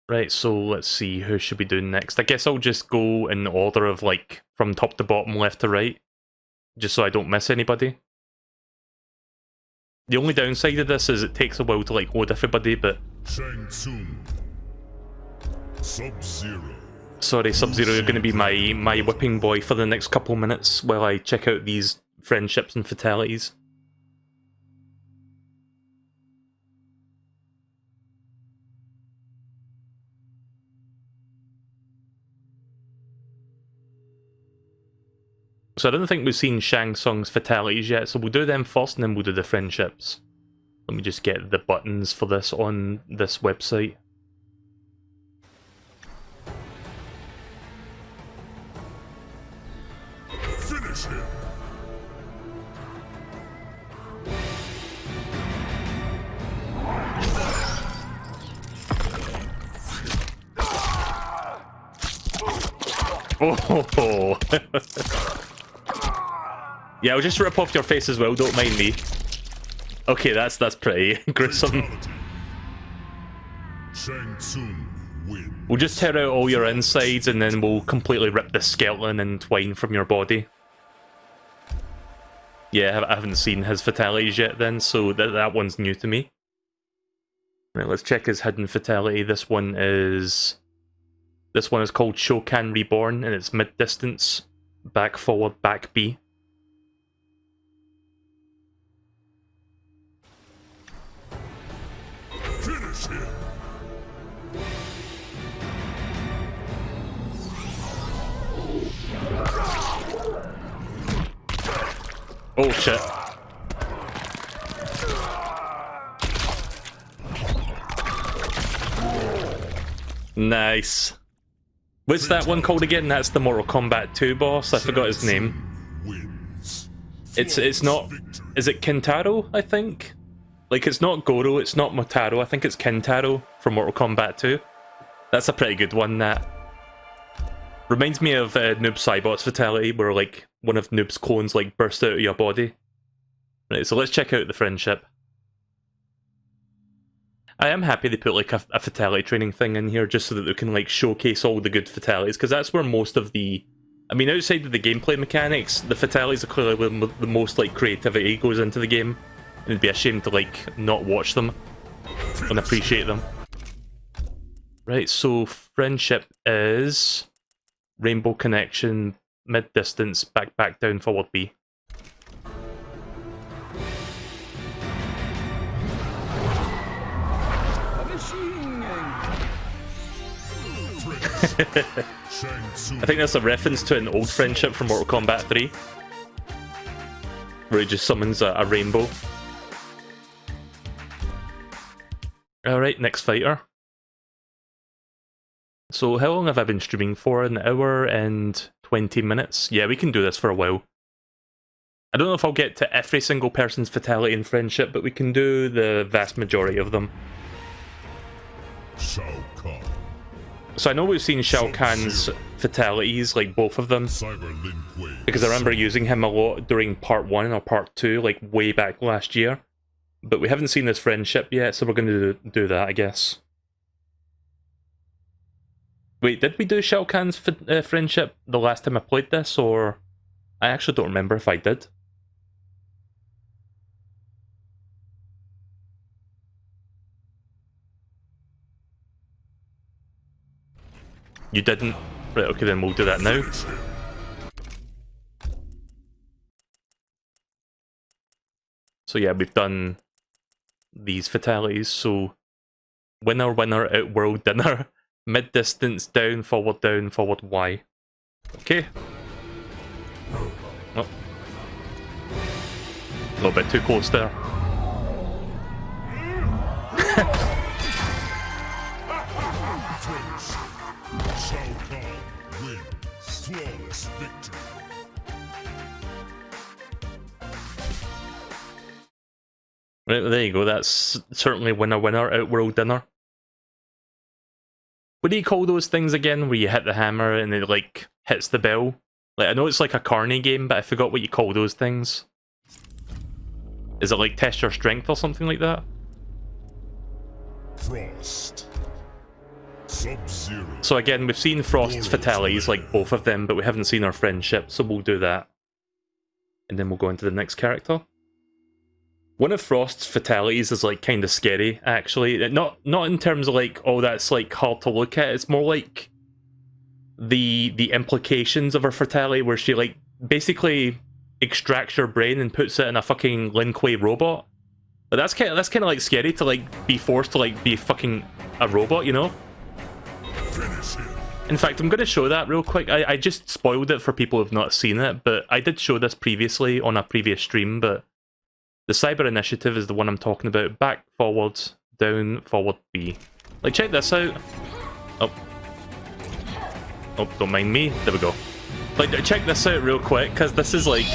Right, so let's see, who should we do next? I guess I'll just go in order of like from top to bottom, left to right, just so I don't miss anybody. The only downside of this is it takes a while to like load everybody, but... Shang Tsung. Subzero. Sorry, Subzero, you're going to be my whipping boy for the next couple minutes while I check out these friendships and fatalities. So I don't think we've seen Shang Tsung's fatalities yet, so we'll do them first and then we'll do the friendships. Let me just get the buttons for this on this website. Finish him. Oh! Yeah, I'll just rip off your face as well, don't mind me. Okay, that's pretty gruesome. Shang Tsung wins. We'll just tear out all your insides and then we'll completely rip the skeleton and twine from your body. Yeah, I haven't seen his fatalities yet then, so that one's new to me. Right, let's check his hidden fatality. This one is called Shokan Reborn, and it's mid-distance. Back, forward, back, B. Finish him. Oh shit. Nice. What's that one called again? That's the Mortal Kombat 2 boss. I forgot his name. It's not... Is it Kintaro, I think? Like, it's not Goro, it's not Motaro. I think it's Kintaro from Mortal Kombat 2. That's a pretty good one, that. Reminds me of Noob Saibot's Fatality, where, like, one of Noob's clones, like, bursts out of your body. Right, so let's check out the friendship. I am happy they put, like, a Fatality training thing in here, just so that they can, like, showcase all the good Fatalities, because that's where most of the... I mean, outside of the gameplay mechanics, the Fatalities are clearly where the most, like, creativity goes into the game. And it'd be a shame to, like, not watch them and appreciate them. Right, so friendship is... Rainbow connection, mid-distance, back, down, forward, B. I think that's a reference to an old friendship from Mortal Kombat 3. Where he just summons a rainbow. Alright, next fighter. So how long have I been streaming for? An hour and 20 minutes? Yeah, we can do this for a while. I don't know if I'll get to every single person's fatality in friendship, but we can do the vast majority of them. Shao Kahn. So I know we've seen Shao Kahn's fatalities, like both of them, because I remember using him a lot during part 1 or part 2, like way back last year. But we haven't seen his friendship yet, so we're going to do that, I guess. Wait, did we do Shao Kahn's friendship the last time I played this, or... I actually don't remember if I did. You didn't? Right, okay, then we'll do that now. So yeah, we've done these fatalities, so... Winner, outworld, dinner. Mid-distance, down, forward, Y. Okay. Oh. A little bit too close there. Right, there you go, that's certainly winner, outworld, dinner. What do you call those things again, where you hit the hammer and it, like, hits the bell? Like, I know it's like a carny game, but I forgot what you call those things. Is it like test your strength or something like that? Frost. Subzero. So again, we've seen Frost's fatalities, like both of them, but we haven't seen our friendship, so we'll do that. And then we'll go into the next character. One of Frost's fatalities is like kind of scary, actually. Not in terms of like, oh, that's like hard to look at. It's more like the implications of her fatality, where she like basically extracts your brain and puts it in a fucking Lin Kuei robot. But that's kind of like scary to like be forced to like be fucking a robot, you know? In fact, I'm going to show that real quick. I just spoiled it for people who've not seen it, but I did show this previously on a previous stream, but the Cyber Initiative is the one I'm talking about. Back, forward, down, forward, B. Like, check this out. Oh. Oh, don't mind me. There we go. Like, check this out real quick, because this is like...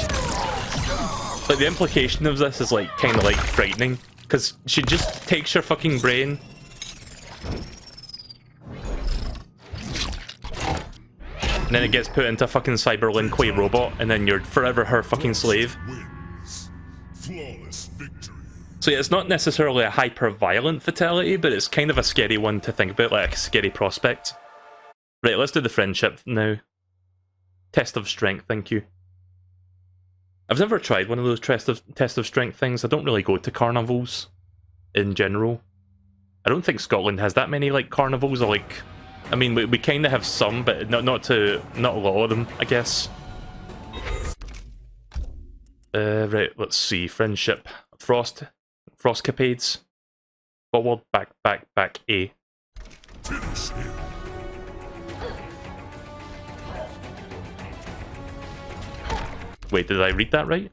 Like, the implication of this is, like, kind of, like, frightening. Because she just takes your fucking brain... And then it gets put into a fucking Cyber Lin Kuei robot, and then you're forever her fucking slave. So yeah, it's not necessarily a hyper-violent fatality, but it's kind of a scary one to think about, like a scary prospect. Right, let's do the friendship now. Test of strength, thank you. I've never tried one of those test of strength things. I don't really go to carnivals in general. I don't think Scotland has that many like carnivals, or like... I mean, we kind of have some, but not a lot of them, I guess. Right, let's see. Friendship. Frostcapades. Forward, back, A. Wait, did I read that right?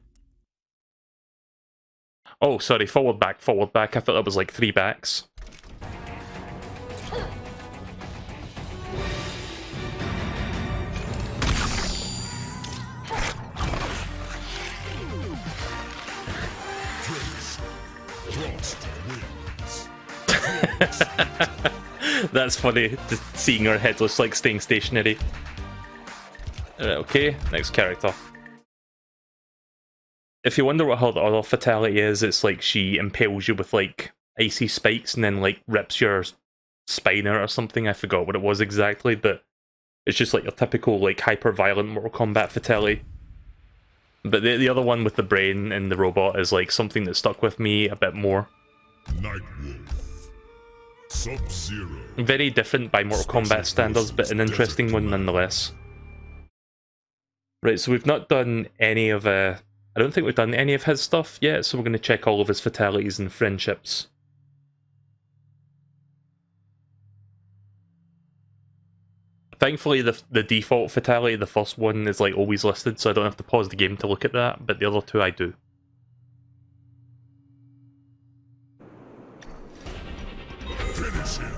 Oh, sorry, forward, back. I thought that was like 3 backs. That's funny, just seeing her headless like staying stationary. Okay, next character. If you wonder what her other fatality is, it's like she impales you with like icy spikes and then like rips your spine out or something. I forgot what it was exactly, but it's just like your typical like hyper-violent Mortal Kombat fatality. But the other one with the brain and the robot is like something that stuck with me a bit more. Nightwolf. Subzero. Very different by Mortal Kombat standards, but an interesting one nonetheless. Right, so we've not done any of I don't think we've done any of his stuff yet, so we're going to check all of his fatalities and friendships. Thankfully, the default fatality, the first one, is like always listed, so I don't have to pause the game to look at that, but the other two I do. Finish him.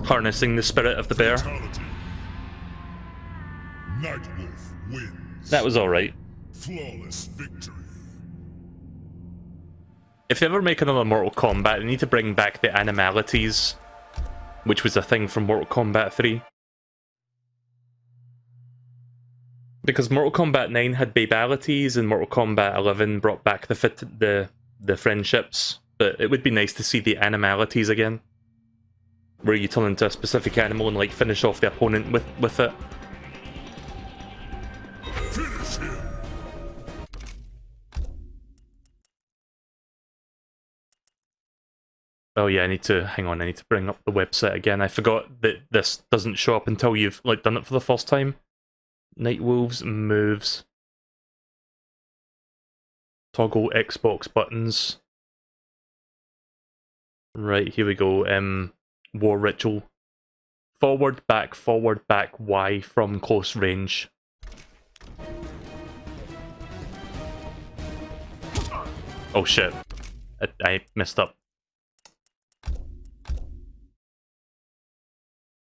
Harnessing the spirit of the bear. Fatality. Nightwolf wins. That was alright. Flawless victory. If they ever make another Mortal Kombat, they need to bring back the animalities, which was a thing from Mortal Kombat 3. Because Mortal Kombat 9 had babalities, and Mortal Kombat 11 brought back the friendships, but it would be nice to see the animalities again, where you turn into a specific animal and like finish off the opponent with it. Finish him. Oh yeah, I need to bring up the website again. I forgot that this doesn't show up until you've like done it for the first time. Nightwolves moves. Toggle Xbox buttons. Right, here we go. War ritual. Forward, back, Y from close range. Oh shit. I messed up.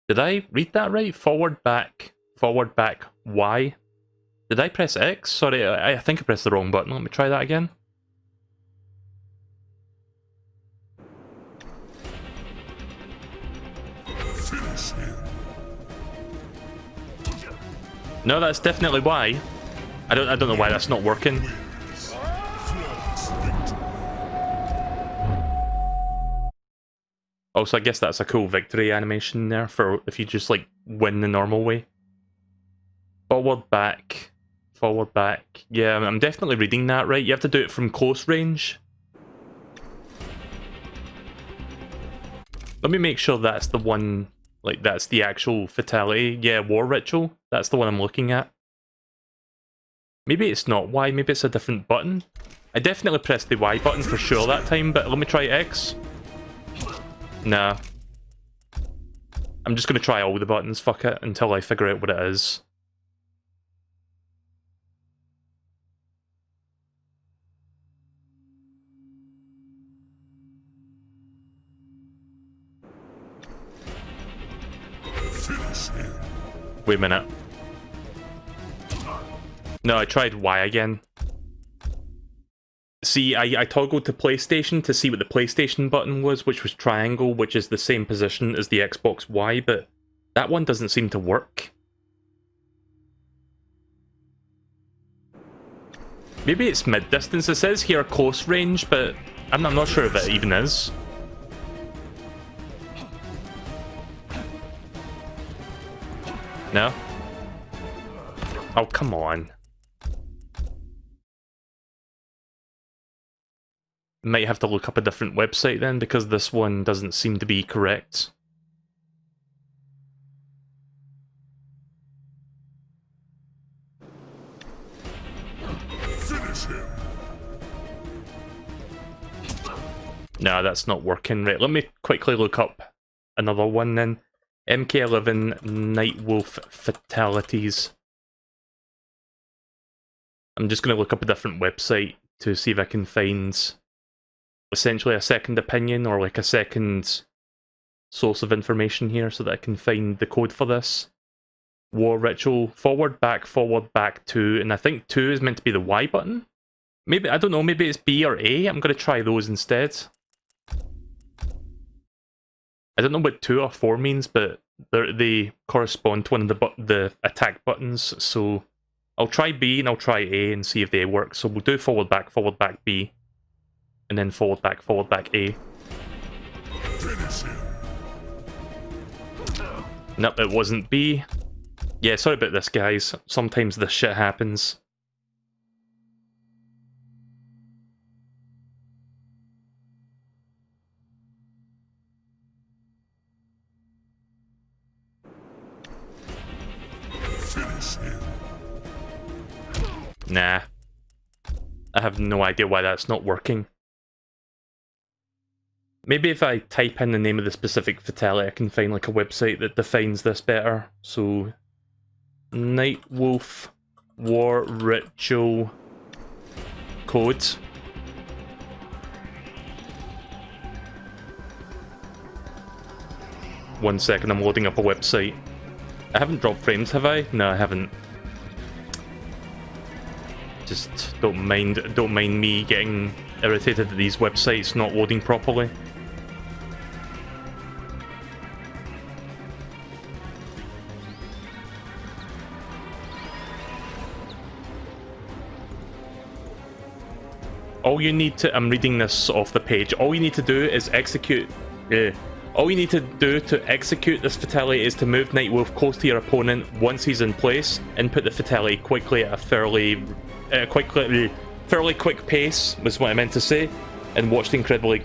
Did I read that right? Forward, back, Y. Did I press X? Sorry, I think I pressed the wrong button. Let me try that again. Finish him. No, that's definitely Y. I don't know why that's not working. Flawless victory. Also, I guess that's a cool victory animation there for if you just like win the normal way. Forward, back. Yeah, I'm definitely reading that right. You have to do it from close range. Let me make sure that's the one, like that's the actual fatality. Yeah, war ritual. That's the one I'm looking at. Maybe it's not Y, maybe it's a different button. I definitely pressed the Y button for sure that time, but let me try X. Nah. I'm just gonna try all the buttons, fuck it, until I figure out what it is. Finish him. Wait a minute. No, I tried Y again. See, I toggled to PlayStation to see what the PlayStation button was, which was triangle, which is the same position as the Xbox Y, but that one doesn't seem to work. Maybe it's mid-distance. It says here close range, but I'm not sure if it even is. No? Oh, come on. Might have to look up a different website then, because this one doesn't seem to be correct. Finish him. No, that's not working. Right, let me quickly look up another one then. MK11 Nightwolf Fatalities. I'm just going to look up a different website to see if I can find essentially a second opinion or like a second source of information here so that I can find the code for this. War ritual, forward, back, 2, and I think 2 is meant to be the Y button? Maybe, I don't know, maybe it's B or A. I'm going to try those instead. I don't know what 2 or 4 means, but they correspond to one of the attack buttons, so I'll try B and I'll try A and see if they work. So we'll do forward, back, B, and then forward, back, A. Nope, it wasn't B. Yeah, sorry about this, guys. Sometimes this shit happens. Nah. I have no idea why that's not working. Maybe if I type in the name of the specific fatality, I can find like a website that defines this better. So, Nightwolf War Ritual Code. One second, I'm loading up a website. I haven't dropped frames, have I? No, I haven't. Just don't mind me getting irritated at these websites not loading properly. All you need to, I'm reading this off the page, all you need to do is execute, all you need to do to execute this fatality is to move Nightwolf close to your opponent once he's in place, input the fatality quickly at a fairly quick pace, was what I meant to say, and watch the incredibly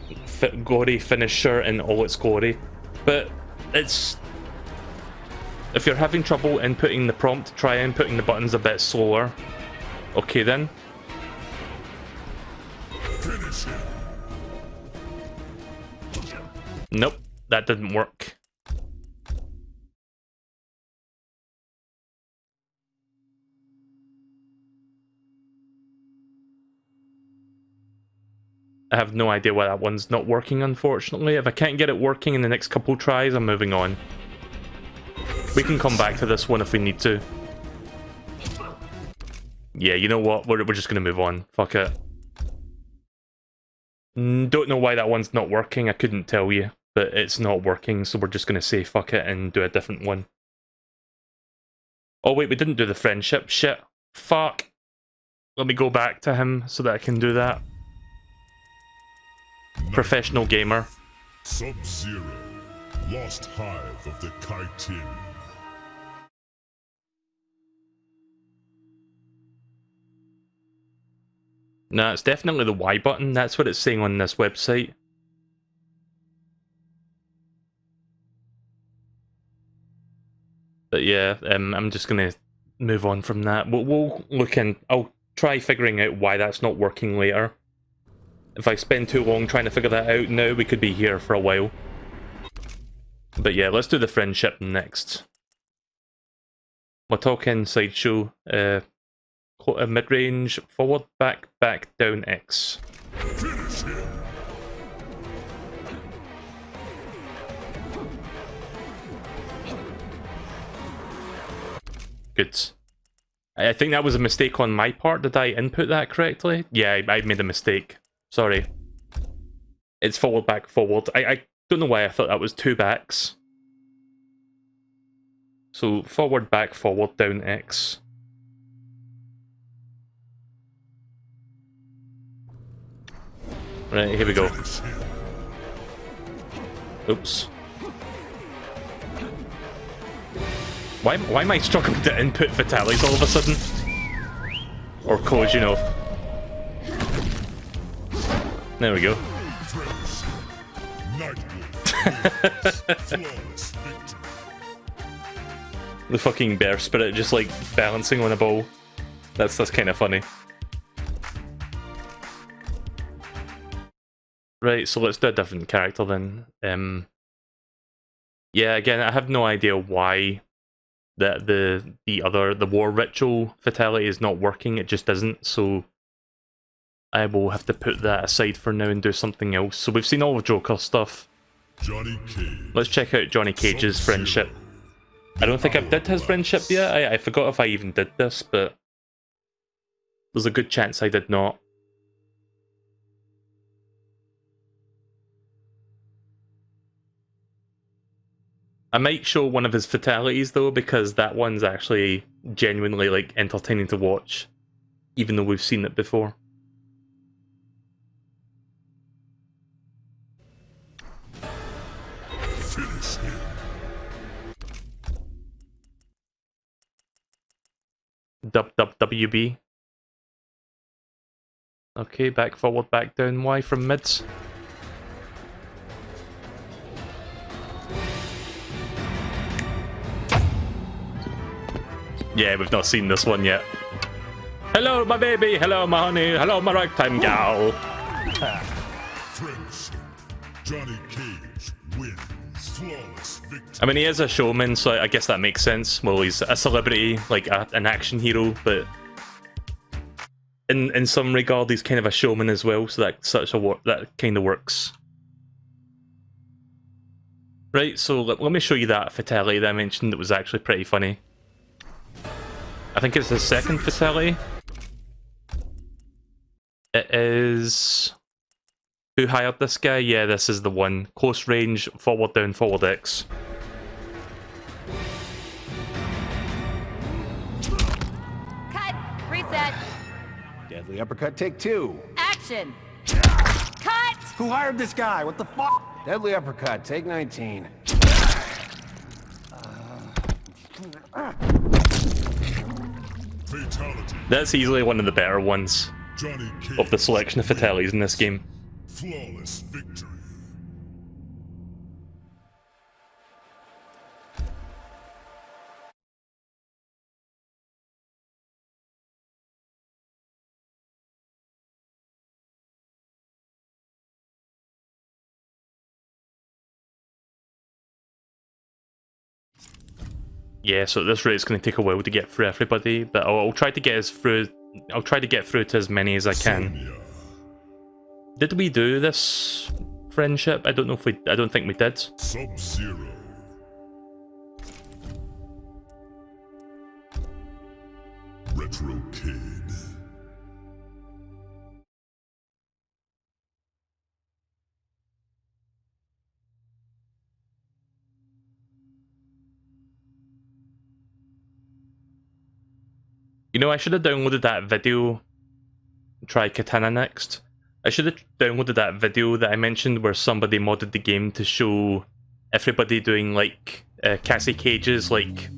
gory finisher in all its glory. But it's... if you're having trouble inputting the prompt, try inputting the buttons a bit slower. Okay then. Nope, that didn't work. I have no idea why that one's not working, unfortunately. If I can't get it working in the next couple tries, I'm moving on. We can come back to this one if we need to. Yeah, you know what? We're just going to move on. Fuck it. Don't know why that one's not working. I couldn't tell you. But it's not working, so we're just going to say fuck it and do a different one. Oh wait, we didn't do the friendship. Shit. Fuck. Let me go back to him so that I can do that. Professional gamer. Subzero, Lost Hive of the Kaitin. No, it's definitely the Y button. That's what it's saying on this website. But yeah, I'm just gonna move on from that. We'll look in. I'll try figuring out why that's not working later. If I spend too long trying to figure that out now, we could be here for a while. But yeah, let's do the friendship next. We're talking sideshow, mid-range, forward, back, down, X. Good. I think that was a mistake on my part. Did I input that correctly? Yeah, I made a mistake. Sorry. It's forward, back, forward. I don't know why I thought that was 2 backs. So forward, down, X. Right, here we go. Oops. Why am I struggling to input fatalities all of a sudden? Or codes, you know. There we go. The fucking bear spirit just like balancing on a ball. That's kind of funny. Right, so let's do a different character then. Yeah, again, I have no idea why that the war ritual fatality is not working. It just isn't. So I will have to put that aside for now and do something else. So we've seen all of Joker stuff. Johnny Cage. Let's check out Johnny Cage's friendship. I don't think I've did his friendship yet. I forgot if I even did this, but there's a good chance I did not. I might show one of his fatalities though, because that one's actually genuinely like entertaining to watch, even though we've seen it before. Finish him. WB. Okay, back forward, back down. Y from mids. Yeah, we've not seen this one yet. Hello, my baby. Hello, my honey. Hello, my ragtime gal. Friendship. Johnny Cage wins. Flawless victory. I mean, he is a showman, so I guess that makes sense. Well, he's a celebrity, like an action hero, but in some regard, he's kind of a showman as well. So that kind of works. Right. So let me show you that fatality that I mentioned. That was actually pretty funny. I think it's the second fatality. It is... Who hired this guy? Yeah, this is the one. Close range, forward down, forward X. Cut. Reset. Deadly uppercut, take two. Action. Cut. Who hired this guy? What the fuck? Deadly uppercut, take 19. Fatality. That's easily one of the better ones Johnny Cage of the selection of fatalities in this game. Flawless victory. Yeah, so at this rate it's going to take a while to get through everybody, but I'll try to get us through. I'll try to get through to as many as I can. Sonya. Did we do this friendship? I don't know if we. I don't think we did. Subzero. Retro Kid. You know, I should have downloaded that video. Try Katana next. I should have downloaded that video that I mentioned where somebody modded the game to show everybody doing like Cassie Cage's like,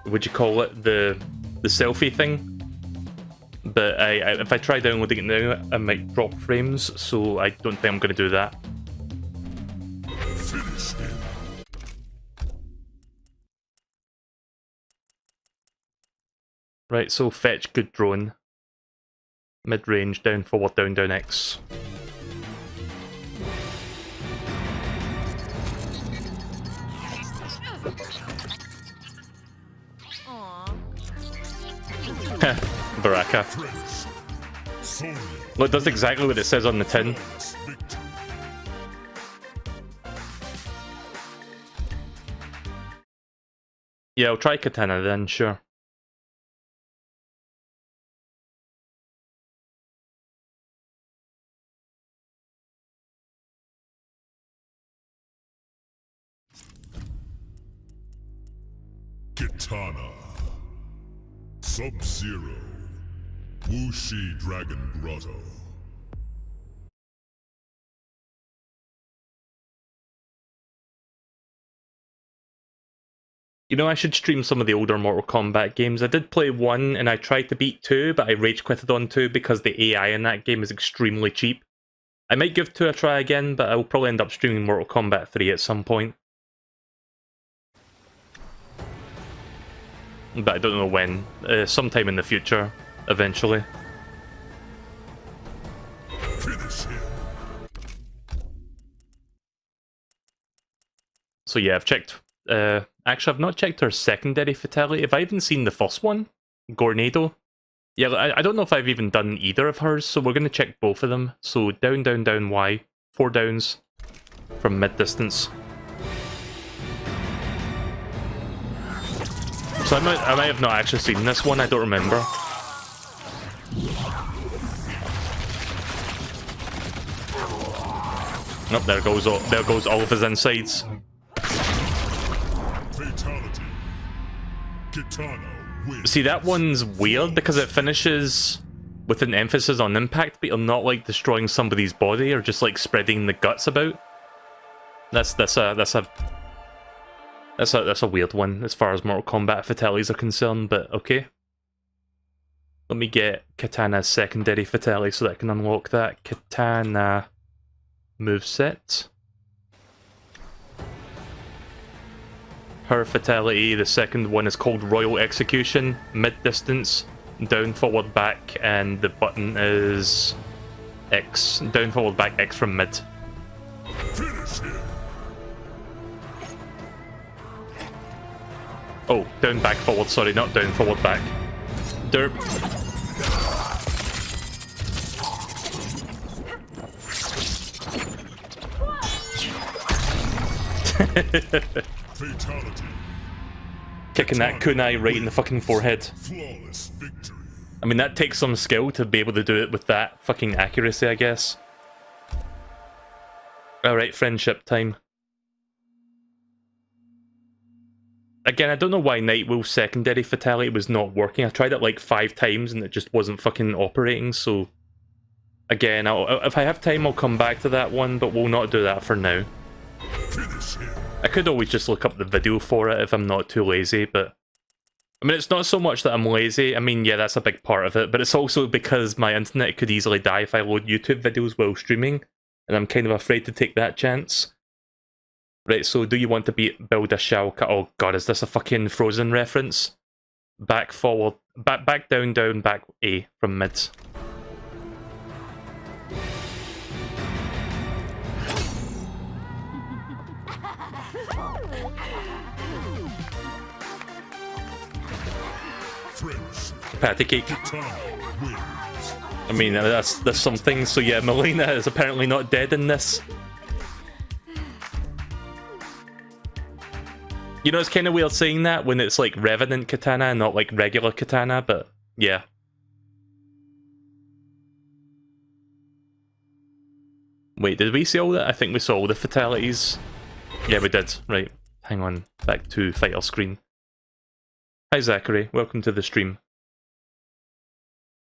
what'd you call it, the selfie thing. But if I try downloading it now, I might drop frames, so I don't think I'm going to do that. Finish him. Right, so fetch, good drone. Mid-range, down, forward, down, down, X. Baraka. Well, it does exactly what it says on the tin. Yeah, I'll try Katana then, sure. Kitana. Subzero. Wuxi Dragon Grotto. You know, I should stream some of the older Mortal Kombat games. I did play 1 and I tried to beat 2, but I rage quitted on 2 because the AI in that game is extremely cheap. I might give 2 a try again, but I will probably end up streaming Mortal Kombat 3 at some point. But I don't know when. Sometime in the future, eventually. Finish him. So yeah, I've checked. Actually, I've not checked her secondary fatality. Have I even seen the first one? Gornado? Yeah, I don't know if I've even done either of hers, so we're going to check both of them. So down, down, down, Y. 4 downs from mid-distance. So I might have not actually seen this one, I don't remember. Oh, there goes all of his insides. Fatality. Kitana wins. See, that one's weird because it finishes with an emphasis on impact, but you're not like destroying somebody's body or just like spreading the guts about. That's a weird one as far as Mortal Kombat fatalities are concerned, but okay. Let me get Kitana's secondary fatality so that I can unlock that. Kitana moveset. Her fatality, the second one is called Royal Execution, mid-distance, down, forward, back, and the button is X. Down, forward, back, X from mid. Finish him. Oh, down, back, forward, sorry, not down, forward, back. Derp. Fatality. Kicking that kunai right in the fucking forehead. Flawless victory. I mean, that takes some skill to be able to do it with that fucking accuracy, I guess. Alright, friendship time. Again, I don't know why Nightwolf's secondary fatality was not working. I tried it like 5 times and it just wasn't fucking operating, so... Again, if I have time, I'll come back to that one, but we'll not do that for now. Finish him. I could always just look up the video for it if I'm not too lazy, but... I mean, it's not so much that I'm lazy. I mean, yeah, that's a big part of it, but it's also because my internet could easily die if I load YouTube videos while streaming, and I'm kind of afraid to take that chance. Right, so do you want to build a Shao Kahn? Oh god, is this a fucking Frozen reference? Back, forward, back, down, down, back, A from mid. Patty cake. I mean, that's something. So yeah, Melina is apparently not dead in this. You know, it's kind of weird saying that when it's like Revenant Katana, not like regular Katana, but yeah. Wait, did we see all that? I think we saw all the fatalities. Yeah, we did. Right, hang on. Back to fighter screen. Hi Zachary, welcome to the stream.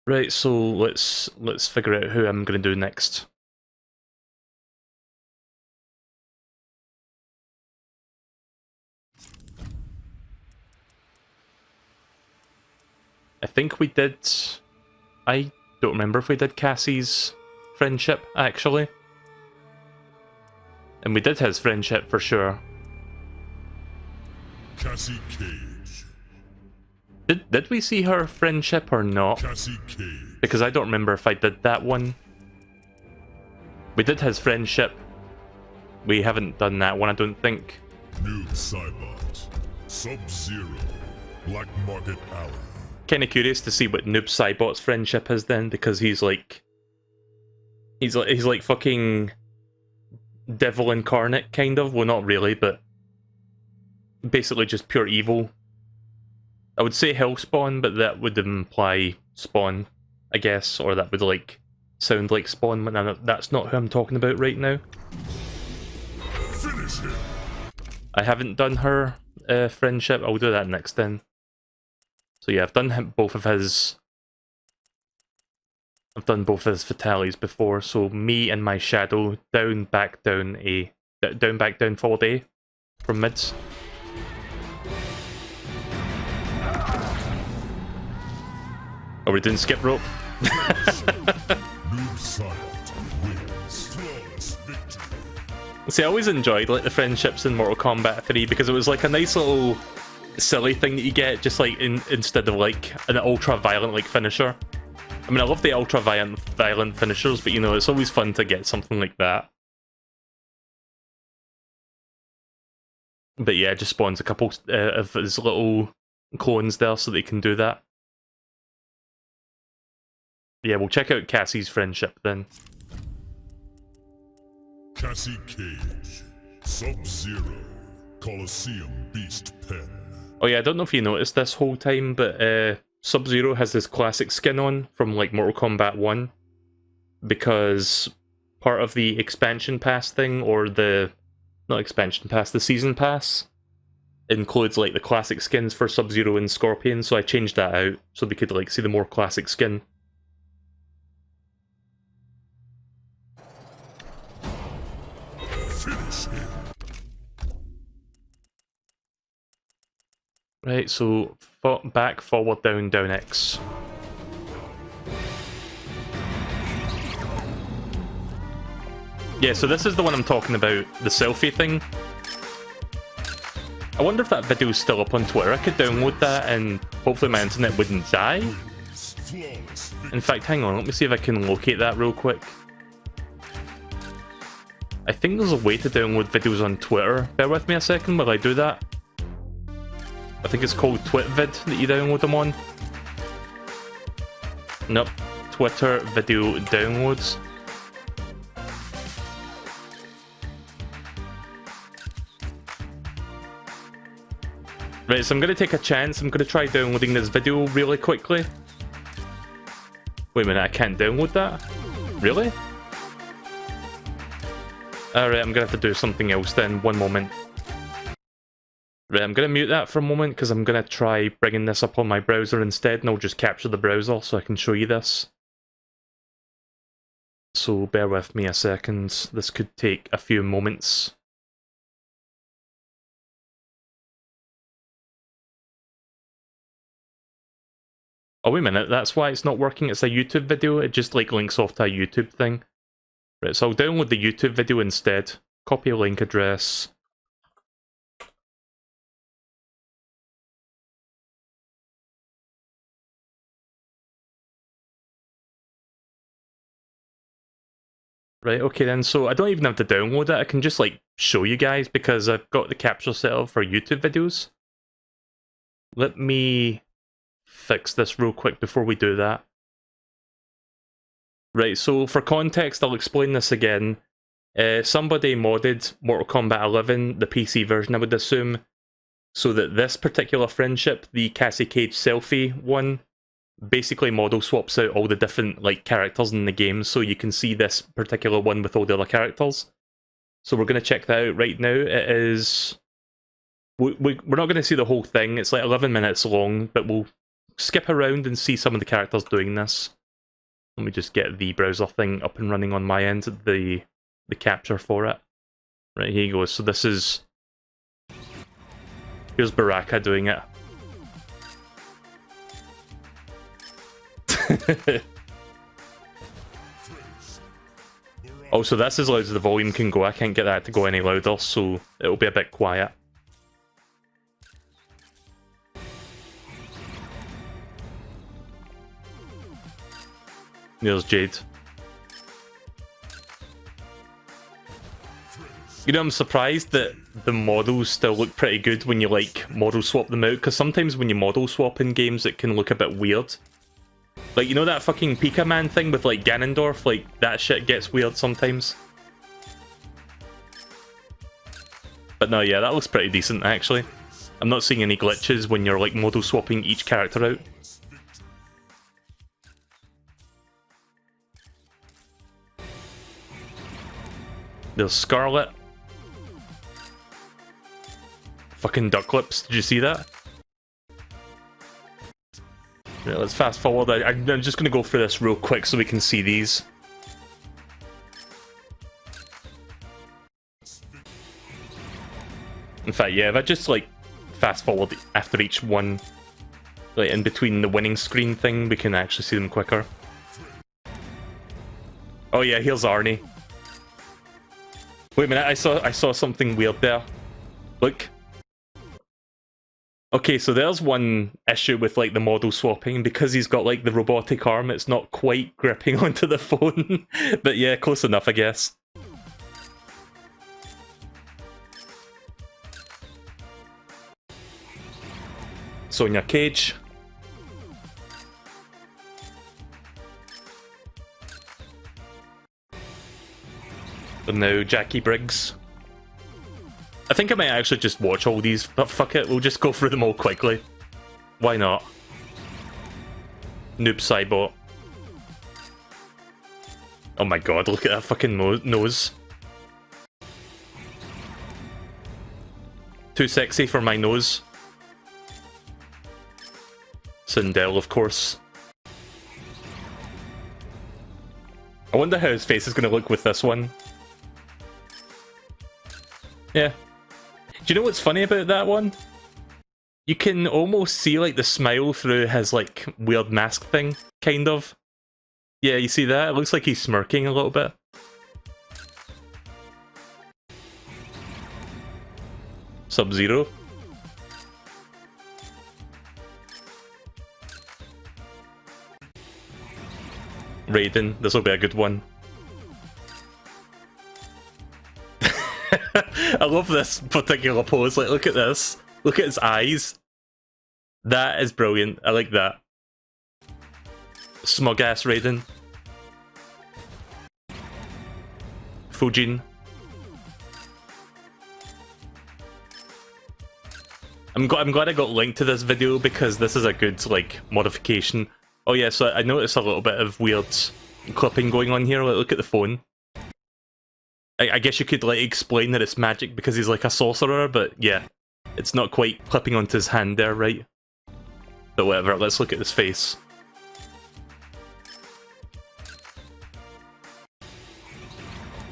Right, so let's figure out who I'm gonna do next. I think we did... I don't remember if we did Cassie's friendship, actually. And we did his friendship for sure. Cassie Cage. Did we see her friendship or not? Cassie Cage. Because I don't remember if I did that one. We did his friendship. We haven't done that one, I don't think. Noob Saibot. Subzero. Black Market Alley. Kinda curious to see what Noob Saibot's friendship is then, because he's like fucking devil incarnate, kind of. Well, not really, but basically just pure evil. I would say Hellspawn, but that would imply Spawn, I guess, or that would like sound like Spawn, but that's not who I'm talking about right now. Finish him. I haven't done her friendship. I'll do that next then. So yeah, I've done both of his fatalities before. So me and my shadow, down, back, down, A, down, back, down, forward, A, from mids. Are we doing skip rope? See, I always enjoyed like the friendships in Mortal Kombat 3 because it was like a nice little silly thing that you get, just like instead of like an ultra violent like finisher. I mean, I love the ultra violent finishers, but you know, it's always fun to get something like that. But yeah, it just spawns a couple of his little clones there so they can do that. yeah, we'll check out Cassie's friendship then. Cassie Cage, Subzero, Coliseum Beast Pen. Oh yeah, I don't know if you noticed this whole time, but Subzero has this classic skin on from like Mortal Kombat 1. Because part of the expansion pass thing, or the... not expansion pass, the season pass, includes like the classic skins for Sub-Zero and Scorpion, so I changed that out so we could like see the more classic skin. Finish him. Right, so back, forward, down, down X. Yeah, so this is the one I'm talking about, the selfie thing. I wonder if that video's still up on Twitter. I could download that and hopefully my internet wouldn't die. In fact, hang on, let me see if I can locate that real quick. I think there's a way to download videos on Twitter. Bear with me a second while I do that. I think it's called TwitVid that you download them on. Nope. Twitter video downloads. Right, so I'm going to take a chance. I'm going to try downloading this video really quickly. Wait a minute, I can't download that? Really? Alright, I'm going to have to do something else then. One moment. Right, I'm going to mute that for a moment because I'm going to try bringing this up on my browser instead, and I'll just capture the browser so I can show you this. So bear with me a second. This could take a few moments. Oh, wait a minute, that's why it's not working. It's a YouTube video. It just like links off to a YouTube thing. Right, so I'll download the YouTube video instead. Copy a link address. Right, okay then, so I don't even have to download it. I can just like show you guys because I've got the capture set up for YouTube videos. Let me fix this real quick before we do that. Right, so for context, I'll explain this again. Somebody modded Mortal Kombat 11, the PC version I would assume, so that this particular friendship, the Cassie Cage selfie one, basically model swaps out all the different like characters in the game, so you can see this particular one with all the other characters. So we're going to check that out right now. It is... we're not going to see the whole thing, it's like 11 minutes long, but we'll skip around and see some of the characters doing this. Let me just get the browser thing up and running on my end, the capture for it. Right, here you go. So this is... here's Baraka doing it. Oh, so that's as loud as the volume can go. I can't get that to go any louder, so it'll be a bit quiet. There's Jade. You know, I'm surprised that the models still look pretty good when you, like, model swap them out, because sometimes when you model swap in games, it can look a bit weird. Like, you know that fucking Pika Man thing with, like, Ganondorf? Like, that shit gets weird sometimes. But no, yeah, that looks pretty decent, actually. I'm not seeing any glitches when you're, like, model swapping each character out. There's Scarlet. Fucking duck lips, did you see that? Right, let's fast forward. I'm just going to go through this real quick so we can see these. In fact, yeah, if I just like fast forward after each one, like in between the winning screen thing, we can actually see them quicker. Oh yeah, here's Arnie. Wait a minute, I saw something weird there. Look. Okay, so there's one issue with like the model swapping. Because he's got like the robotic arm, it's not quite gripping onto the phone. But yeah, close enough, I guess. Sonya Cage. And now Jackie Briggs. I think I might actually just watch all these, but fuck it, we'll just go through them all quickly. Why not? Noob Saibot. Oh my god, look at that fucking nose. Too sexy for my nose. Sindel, of course. I wonder how his face is going to look with this one. Yeah. Do you know what's funny about that one? You can almost see like the smile through his like weird mask thing, kind of. Yeah, you see that? It looks like he's smirking a little bit. Subzero. Raiden, this will be a good one. I love this particular pose, like look at this. Look at his eyes. That is brilliant, I like that. Smug ass Raiden. Fujin. I'm glad I got linked to this video because this is a good like modification. Oh yeah, so I noticed a little bit of weird clipping going on here. Like, look at the phone. I guess you could like explain that it's magic because he's like a sorcerer, but yeah, it's not quite clipping onto his hand there, right? But whatever, let's look at his face.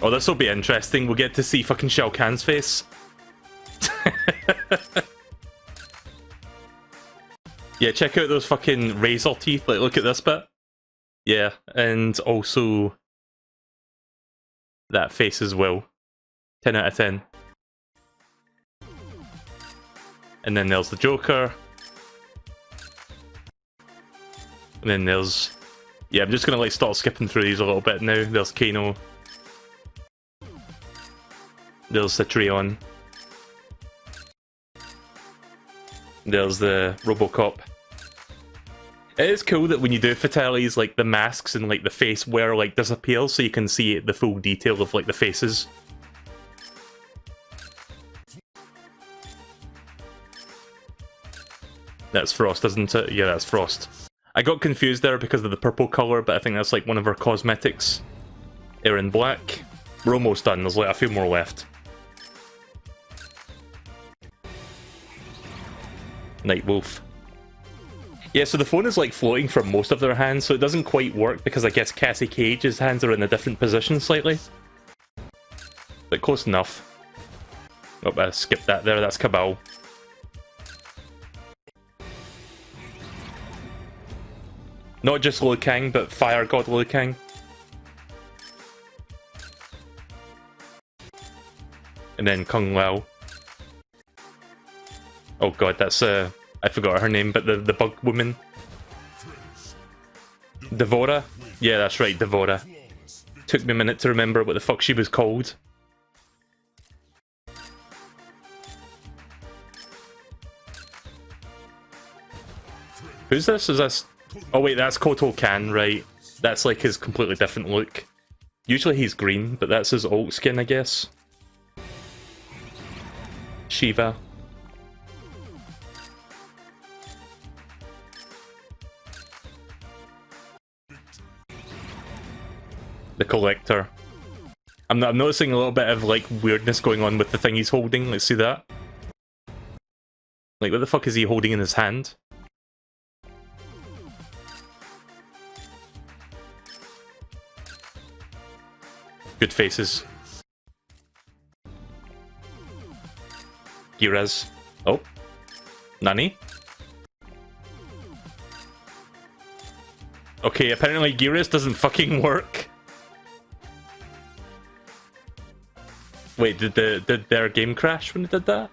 Oh, this will be interesting. We'll get to see fucking Shao Kahn's face. Yeah, check out those fucking razor teeth. Like, look at this bit. Yeah, and also that face as well. 10 out of 10. And then there's the Joker. And then there's... Yeah, I'm just gonna like start skipping through these a little bit now. There's Kano. There's Citrion. There's the Robocop. It is cool that when you do fatalities, like the masks and like the face wear like disappear, so you can see the full detail of like the faces. That's Frost, isn't it? Yeah, that's Frost. I got confused there because of the purple colour, but I think that's like one of her cosmetics. Aaron Black. We're almost done, there's like a few more left. Nightwolf. Yeah, so the phone is like floating from most of their hands, so it doesn't quite work because I guess Cassie Cage's hands are in a different position slightly. But close enough. Oh, I skipped that there, that's Cabal. Not just Liu Kang, but Fire God Liu Kang. And then Kung Lao. Oh god, that's I forgot her name, but the bug woman. Devora? Yeah, that's right, Devora. Took me a minute to remember what the fuck she was called. Who's this? Is this... Oh wait, that's Kotal Kahn, right. That's like his completely different look. Usually he's green, but that's his alt skin, I guess. Shiva. The Collector. I'm noticing a little bit of like weirdness going on with the thing he's holding. Let's see that. Like, what the fuck is he holding in his hand? Good faces. Giraz. Oh. Nani? Okay, apparently Giraz doesn't fucking work. Wait, did their game crash when it did that?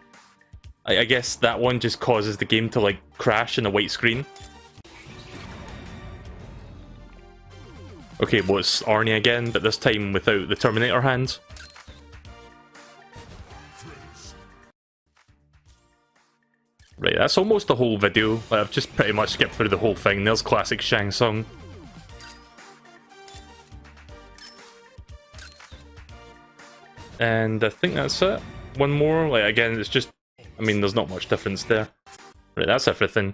I guess that one just causes the game to like crash in a white screen. Okay, well it's Arnie again, but this time without the Terminator hand. Right, that's almost the whole video. Like, I've just pretty much skipped through the whole thing. There's classic Shang Tsung. And I think that's it. One more, like again, it's just, I mean, there's not much difference there. Right, that's everything.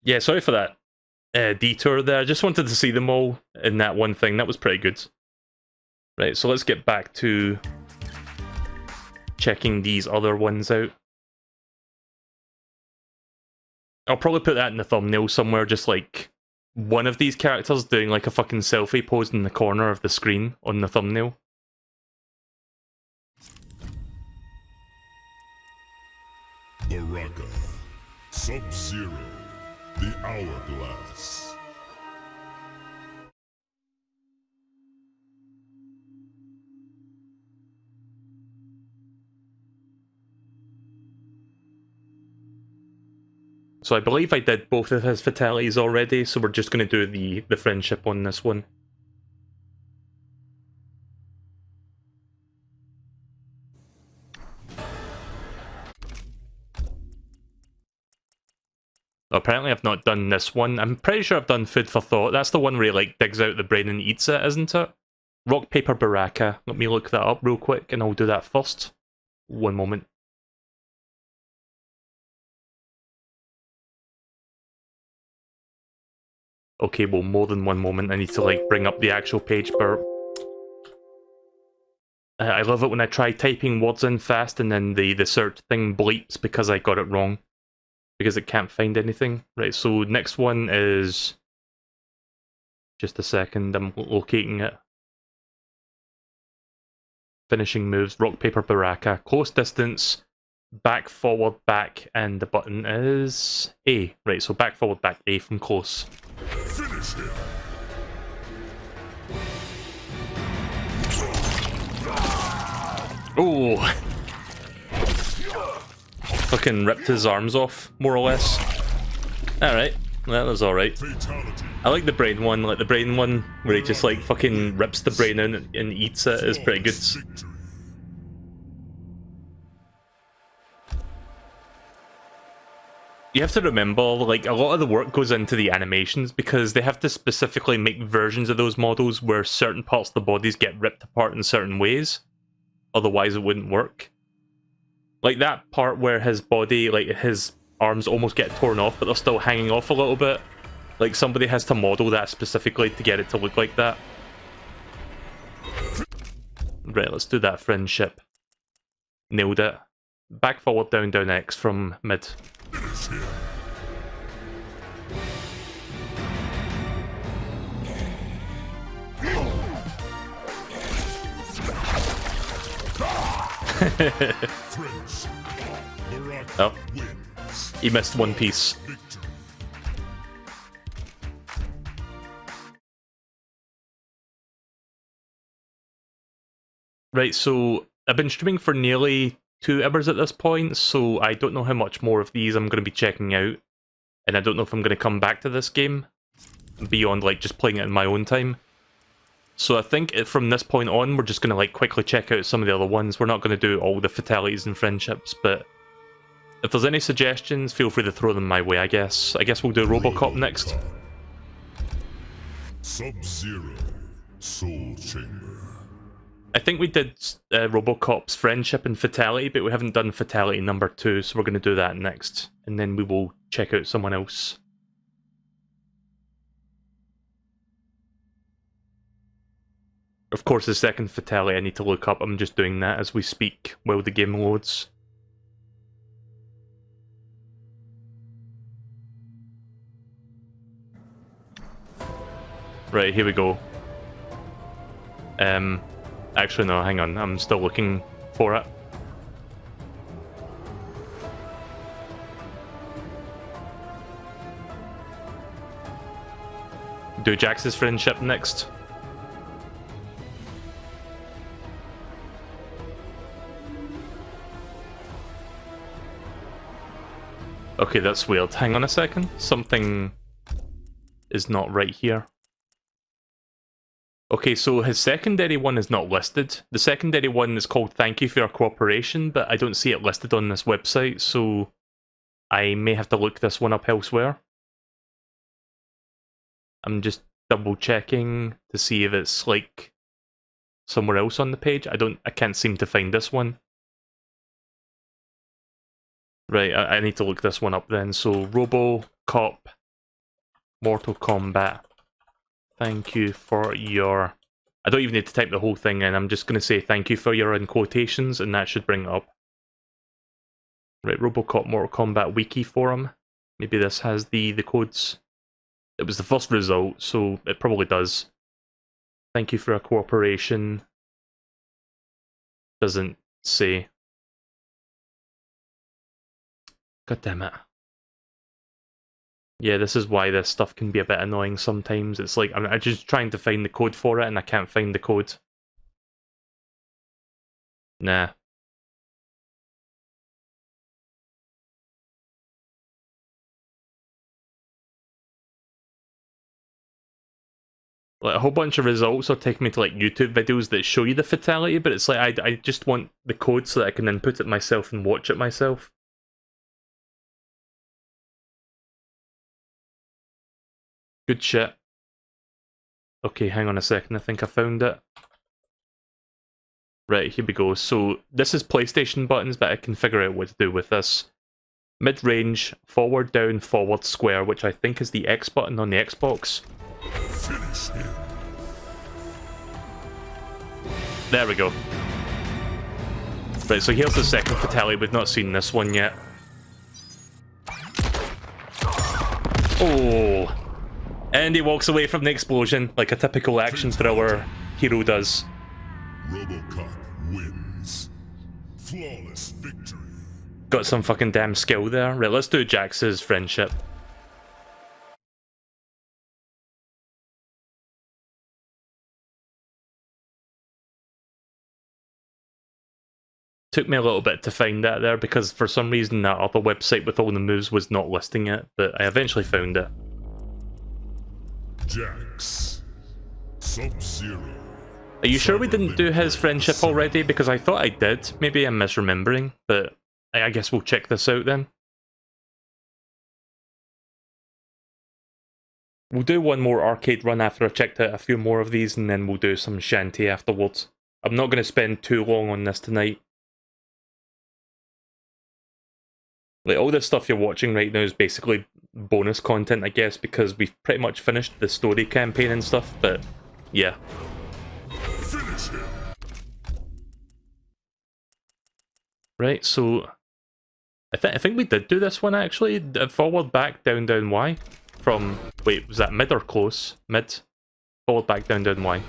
Yeah, sorry for that detour there. I just wanted to see them all in that one thing. That was pretty good. Right, so let's get back to checking these other ones out. I'll probably put that in the thumbnail somewhere, just like one of these characters doing like a fucking selfie pose in the corner of the screen on the thumbnail. Baraka, Subzero, the Hourglass. So I believe I did both of his fatalities already, so we're just going to do the friendship on this one. Apparently I've not done this one. I'm pretty sure I've done Food for Thought. That's the one where he like digs out the brain and eats it, isn't it? Rock, Paper, Baraka. Let me look that up real quick and I'll do that first. One moment. Okay, well, more than one moment. I need to like bring up the actual page, but I love it when I try typing words in fast and then the search thing bleeps because I got it wrong. Because it can't find anything. Right, so next one is... Just a second, I'm locating it. Finishing moves, rock, paper, baraka. Close distance, back, forward, back, and the button is A. Right, so back, forward, back, A from close. Finish him. Oh! Fucking ripped his arms off, more or less. Alright, that was alright. I like the brain one, like the brain one where he just like fucking rips the brain out and eats it is pretty good. You have to remember, like, a lot of the work goes into the animations because they have to specifically make versions of those models where certain parts of the bodies get ripped apart in certain ways. Otherwise it wouldn't work. Like that part where his body, like his arms almost get torn off, but they're still hanging off a little bit. Like somebody has to model that specifically to get it to look like that. Right, let's do that friendship. Nailed it. Back, forward, down, down, X from mid. Oh, he missed one piece. Right, so I've been streaming for nearly 2 hours at this point, so I don't know how much more of these I'm going to be checking out, and I don't know if I'm going to come back to this game beyond like just playing it in my own time. So I think from this point on, we're just going to like quickly check out some of the other ones. We're not going to do all the fatalities and friendships, but if there's any suggestions, feel free to throw them my way, I guess. I guess we'll do Robocop next. Subzero, Soul Chamber. I think we did Robocop's friendship and fatality, but we haven't done fatality number 2, so we're going to do that next. And then we will check out someone else. Of course, the second fatality I need to look up. I'm just doing that as we speak while the game loads. Right, here we go. Actually, no, hang on. I'm still looking for it. Do Jax's friendship next. Okay, that's weird. Hang on a second. Something is not right here. Okay, so his secondary one is not listed. The secondary one is called Thank You for Your Cooperation, but I don't see it listed on this website, so I may have to look this one up elsewhere. I'm just double checking to see if it's like somewhere else on the page. I can't seem to find this one. Right, I need to look this one up then. So, Robocop, Mortal Kombat. Thank you for your... I don't even need to type the whole thing in. I'm just going to say thank you for your in quotations, and that should bring it up. Right, Robocop Mortal Kombat Wiki forum. Maybe this has the codes. It was the first result, so it probably does. Thank you for your cooperation. Doesn't say. God damn it. Yeah, this is why this stuff can be a bit annoying sometimes. It's like, I'm just trying to find the code for it and I can't find the code. Nah. Like, a whole bunch of results are taking me to like YouTube videos that show you the fatality, but it's like, I just want the code so that I can input it myself and watch it myself. Good shit. Okay, hang on a second, I think I found it. Right, here we go. So, this is PlayStation buttons, but I can figure out what to do with this. Mid-range, forward, down, forward, square, which I think is the X button on the Xbox. There we go. Right, so here's the second fatality. We've not seen this one yet. Oh! And he walks away from the explosion, like a typical action thriller hero does. Robocop wins. Flawless victory. Got some fucking damn skill there. Right, let's do Jax's friendship. Took me a little bit to find that there because for some reason that other website with all the moves was not listing it, but I eventually found it. Jax. Subzero. Are you sure we didn't do his friendship already? Because I thought I did. Maybe I'm misremembering, but I guess we'll check this out then. We'll do one more arcade run after I've checked out a few more of these, and then we'll do some shanty afterwards. I'm not going to spend too long on this tonight. Like, all this stuff you're watching right now is basically bonus content, I guess, because we've pretty much finished the story campaign and stuff, but yeah. Finish him. Right, so I think we did do this one actually. Forward, back, down, down, Y. From, wait, was that mid or close? Mid. Forward, back, down, down, Y.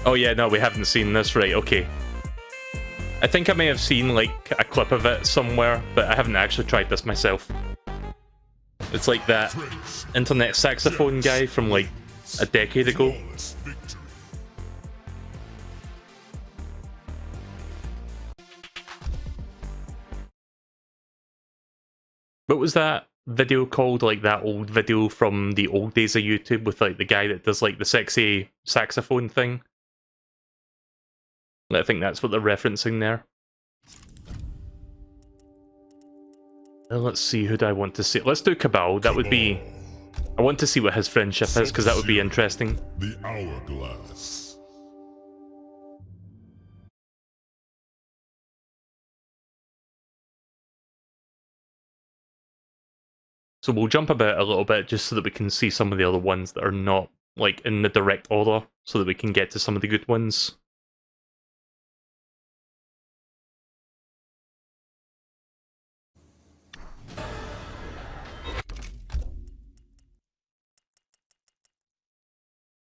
Oh yeah, no, we haven't seen this, right, okay. I think I may have seen, like, a clip of it somewhere, but I haven't actually tried this myself. It's like that internet saxophone guy from, like, a decade ago. What was that video called? Like, that old video from the old days of YouTube with, like, the guy that does, like, the sexy saxophone thing? I think that's what they're referencing there. Let's see, who do I want to see? Let's do Cabal. That would be... I want to see what his friendship is, because that would be interesting. The Hourglass. So we'll jump about a little bit just so that we can see some of the other ones that are not, like, in the direct order, so that we can get to some of the good ones.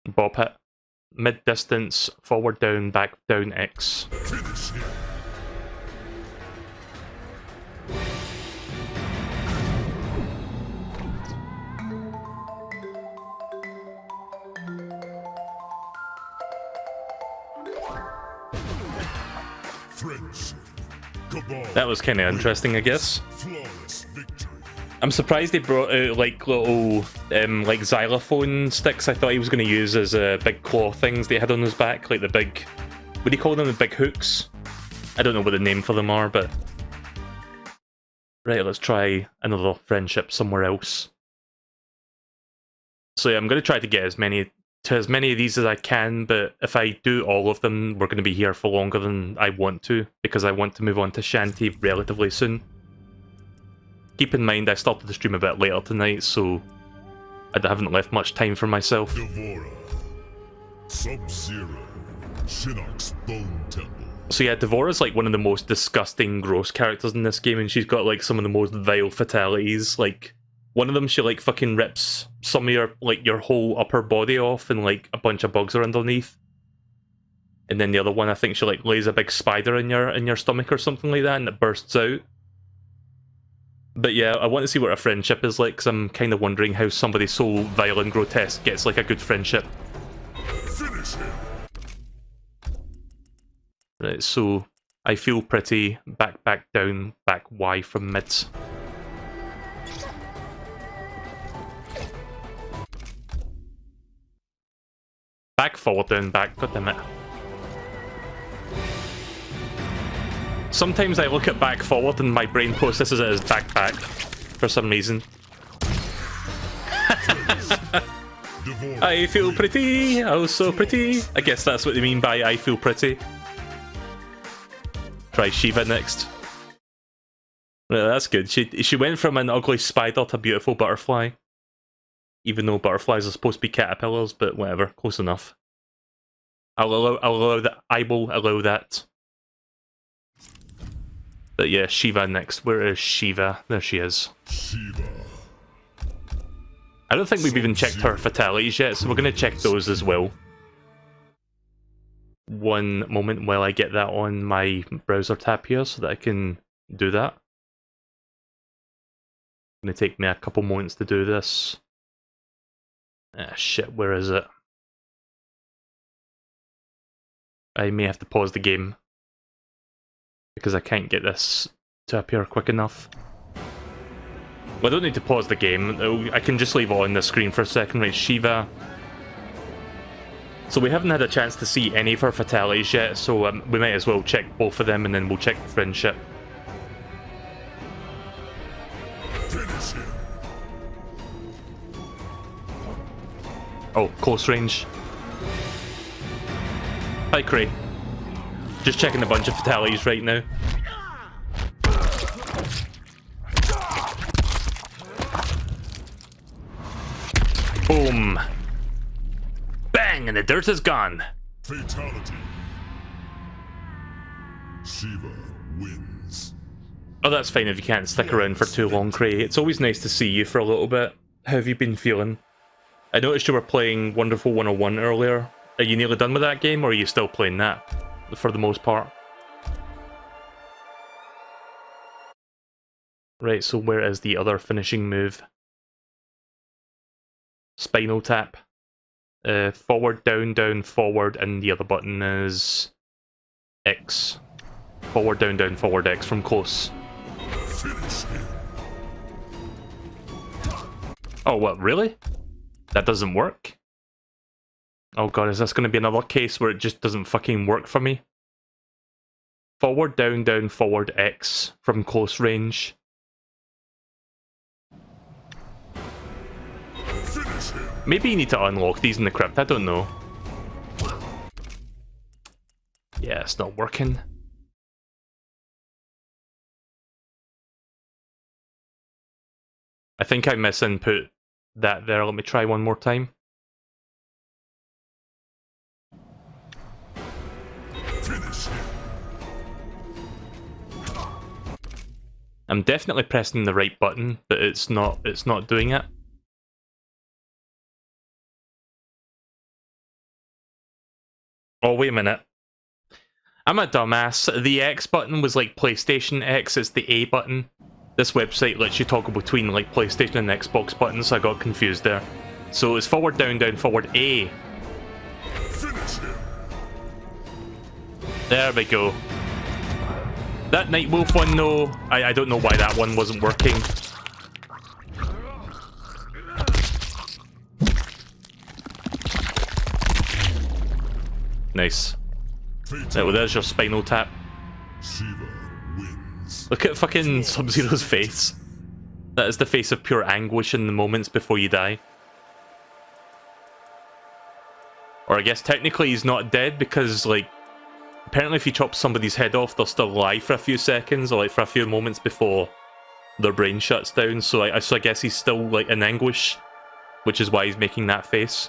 Bop it. Mid-distance, forward down, back down, X. Finish him. That was kind of interesting, I guess. Flawless victory. I'm surprised they brought out, like, little, like, xylophone sticks. I thought he was going to use as big claw things they had on his back, like the big... What do you call them? The big hooks? I don't know what the name for them are, but... Right, let's try another friendship somewhere else. So yeah, I'm going to try to get as many of these as I can, but if I do all of them, we're going to be here for longer than I want to, because I want to move on to Shanty relatively soon. Keep in mind, I started the stream a bit later tonight, so I haven't left much time for myself. Devora, Subzero, Shinnok's Bone Temple. So yeah, Devora's like one of the most disgusting, gross characters in this game, and she's got like some of the most vile fatalities. Like, one of them, she like fucking rips some of your whole upper body off, and like a bunch of bugs are underneath. And then the other one, I think she like lays a big spider in your stomach or something like that, and it bursts out. But yeah, I want to see what a friendship is like, because I'm kind of wondering how somebody so vile and grotesque gets like a good friendship. Finish him. Right, so I feel pretty, back down, back Y from mids. Back, forward, down, back, goddammit. Sometimes I look at back, forward, and my brain processes it as back, for some reason. I feel pretty, oh so pretty. I guess that's what they mean by I feel pretty. Try Shiva next. Well, that's good. She went from an ugly spider to a beautiful butterfly. Even though butterflies are supposed to be caterpillars, but whatever, close enough. I'll allow that. I will allow that. But yeah, Shiva next. Where is Shiva? There she is. Shiva. I don't think we've even checked her fatalities yet, so we're going to check those as well. One moment while I get that on my browser tab here so that I can do that. It's going to take me a couple moments to do this. Ah, shit, where is it? I may have to pause the game, because I can't get this to appear quick enough. Well, I don't need to pause the game, I can just leave it on the screen for a second. Right, Shiva. So we haven't had a chance to see any of her fatalities yet, so we might as well check both of them, and then we'll check the friendship. Finish him. Oh, close range. Hi, Cray. Just checking a bunch of fatalities right now. Boom. Bang, and the dirt is gone. Fatality. Shiva wins. Oh, that's fine if you can't stick around for too long, Cray. It's always nice to see you for a little bit. How have you been feeling? I noticed you were playing Wonderful 101 earlier. Are you nearly done with that game, or are you still playing that, for the most part? Right, so where is the other finishing move? Spinal tap. Forward, down, down, forward, and the other button is X. Forward, down, forward, X from close. Oh, what, really? That doesn't work? Oh god, is this going to be another case where it just doesn't fucking work for me? Forward, down, forward, X from close range. Maybe you need to unlock these in the crypt, I don't know. Yeah, it's not working. I think I misinput that there. Let me try one more time. I'm definitely pressing the right button, but it's not doing it. Oh, wait a minute. I'm a dumbass. The X button was like PlayStation X, it's the A button. This website lets you toggle between like PlayStation and Xbox buttons, so I got confused there. So it's forward, down, forward, A. There we go. That Night Wolf one, though, I don't know why that one wasn't working. Nice. Right, well, there's your spinal tap. Shiva wins. Look at fucking Sub-Zero's face. That is the face of pure anguish in the moments before you die. Or I guess technically he's not dead because, like, apparently if you chop somebody's head off, they're still alive for a few seconds or like for a few moments before their brain shuts down. So I guess he's still like in anguish, which is why he's making that face.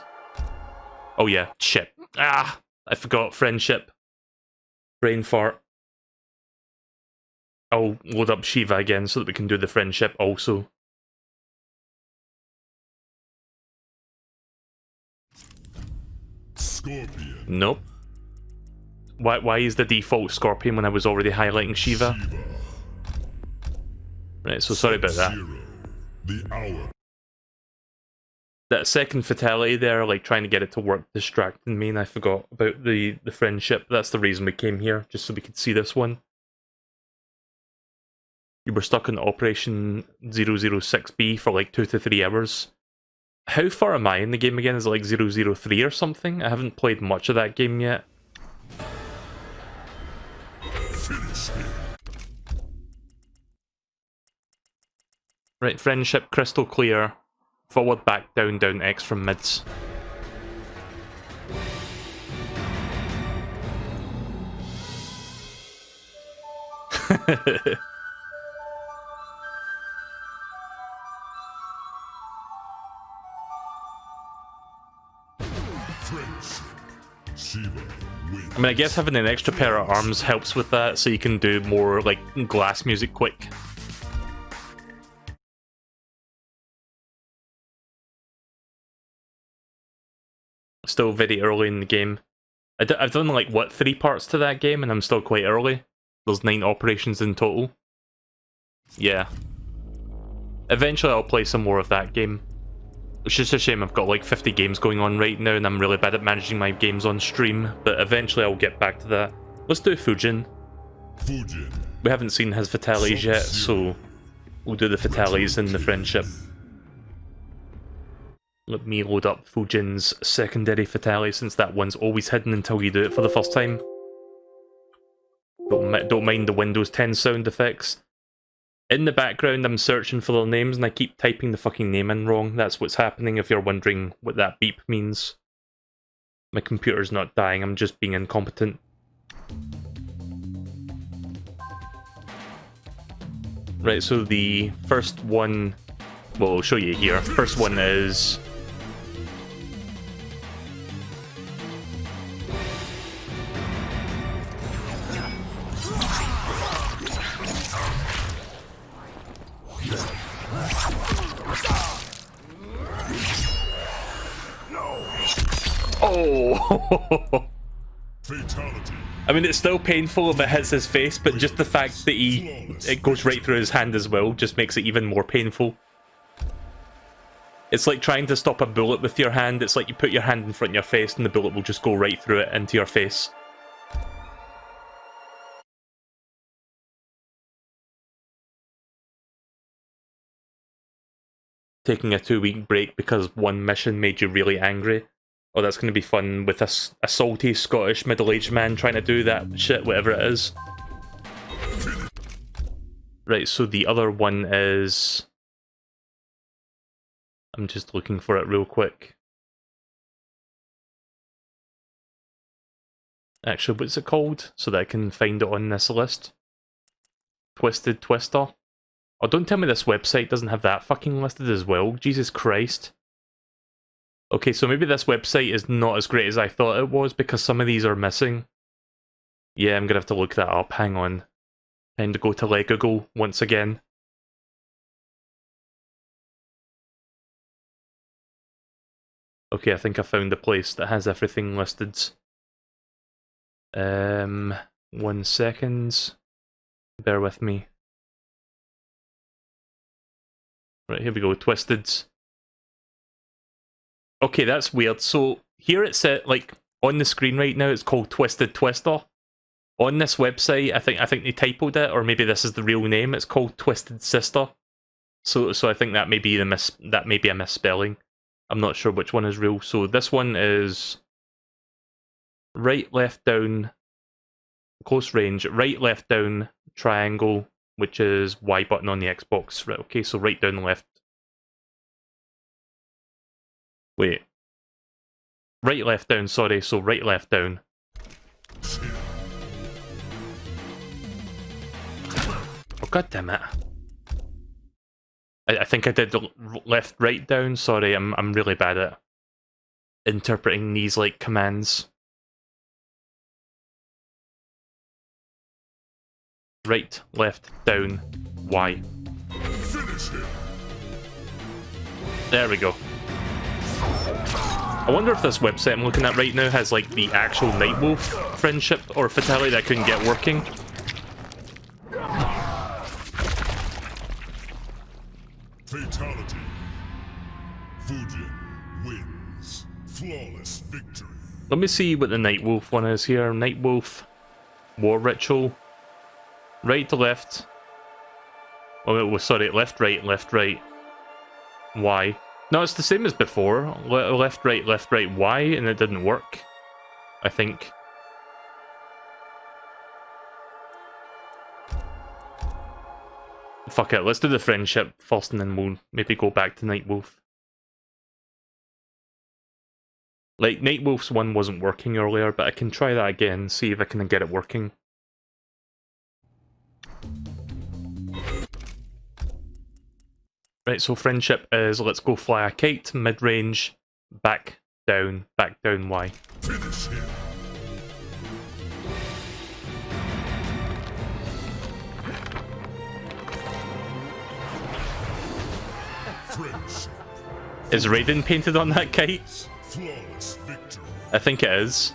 Oh yeah, shit. Ah, I forgot friendship. Brain fart. I'll load up Shiva again so that we can do the friendship also. Scorpion. Nope. Why is the default Scorpion when I was already highlighting Shiva? Right, so sorry about that. The hour. That second fatality there, like trying to get it to work, distracting me, and I forgot about the friendship. That's the reason we came here, just so we could see this one. You were stuck in Operation 006B for like 2 to 3 hours. How far am I in the game again? Is it like 003 or something? I haven't played much of that game yet. Right, friendship crystal clear. Forward, back, down, down, X from mids. I mean, I guess having an extra pair of arms helps with that, so you can do more, like, glass music quick. Still very early in the game. I've done, like, what, 3 parts to that game, and I'm still quite early. There's 9 operations in total. Yeah. Eventually I'll play some more of that game. It's just a shame I've got like 50 games going on right now and I'm really bad at managing my games on stream, but eventually I'll get back to that. Let's do Fujin. We haven't seen his fatalities yet, so we'll do the fatalities in the friendship. Let me load up Fujin's secondary fatality, since that one's always hidden until you do it for the first time. Don't mind the Windows 10 sound effects. In the background, I'm searching for their names and I keep typing the fucking name in wrong. That's what's happening if you're wondering what that beep means. My computer's not dying, I'm just being incompetent. Right, so the first one... well, I'll show you here. First one is... oh! Fatality. I mean, it's still painful if it hits his face, but just the fact that it goes right through his hand as well just makes it even more painful. It's like trying to stop a bullet with your hand. It's like you put your hand in front of your face and the bullet will just go right through it into your face. Taking a 2-week break because one mission made you really angry. Oh, that's going to be fun with a salty Scottish middle-aged man trying to do that shit, whatever it is. Right, so the other one is... I'm just looking for it real quick. Actually, what's it called? So that I can find it on this list. Twisted Twister. Oh, don't tell me this website doesn't have that fucking listed as well. Jesus Christ. Okay, so maybe this website is not as great as I thought it was because some of these are missing. Yeah, I'm gonna have to look that up. Hang on. Time to go to Google once again. Okay, I think I found a place that has everything listed. 1 second. Bear with me. Right, here we go. Twisted. Okay, that's weird. So here it's like on the screen right now. It's called Twisted Twister. On this website, I think they typoed it, or maybe this is the real name. It's called Twisted Sister. So I think that may be a misspelling. I'm not sure which one is real. So this one is right, left, down, close range. Right, left, down, triangle, which is Y button on the Xbox. Right. Okay, so right, down, left. Wait. Right, left, down, sorry, so right, left, down. Oh, god damn it. I think I did left, right, down, sorry, I'm really bad at interpreting these, like, commands. Right, left, down, Y. Finish him. There we go. I wonder if this website I'm looking at right now has like the actual Nightwolf friendship or fatality that I couldn't get working. Fatality. Fujin wins. Flawless victory. Let me see what the Nightwolf one is here. Nightwolf War Ritual. Right to left. Oh, sorry, left, right, Y. No, it's the same as before. Left, right, Y, and it didn't work. I think. Fuck it, let's do the friendship first and then we'll maybe go back to Nightwolf. Like, Nightwolf's one wasn't working earlier, but I can try that again, see if I can get it working. Right, so friendship is let's go fly a kite, mid-range, back, down, Y. Finish him. Friendship. Is Raiden painted on that kite? Flawless victory. I think it is.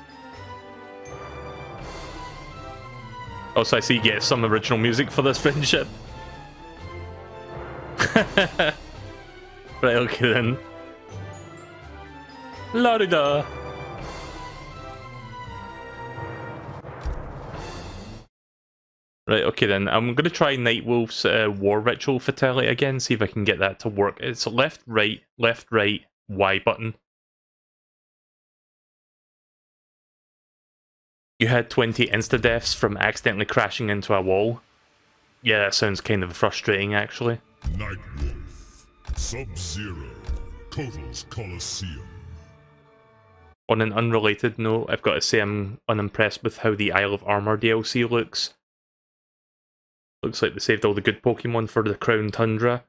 Also, I see you get some original music for this friendship. Right, okay then. La-di-da. Right, okay then. I'm going to try Nightwolf's War Ritual Fatality again, see if I can get that to work. It's left, right, Y button. You had 20 insta-deaths from accidentally crashing into a wall. Yeah, that sounds kind of frustrating, actually. Nightwolf. Subzero. Kotal's Colosseum. On an unrelated note, I've got to say I'm unimpressed with how the Isle of Armor DLC looks. Looks like they saved all the good Pokemon for the Crown Tundra.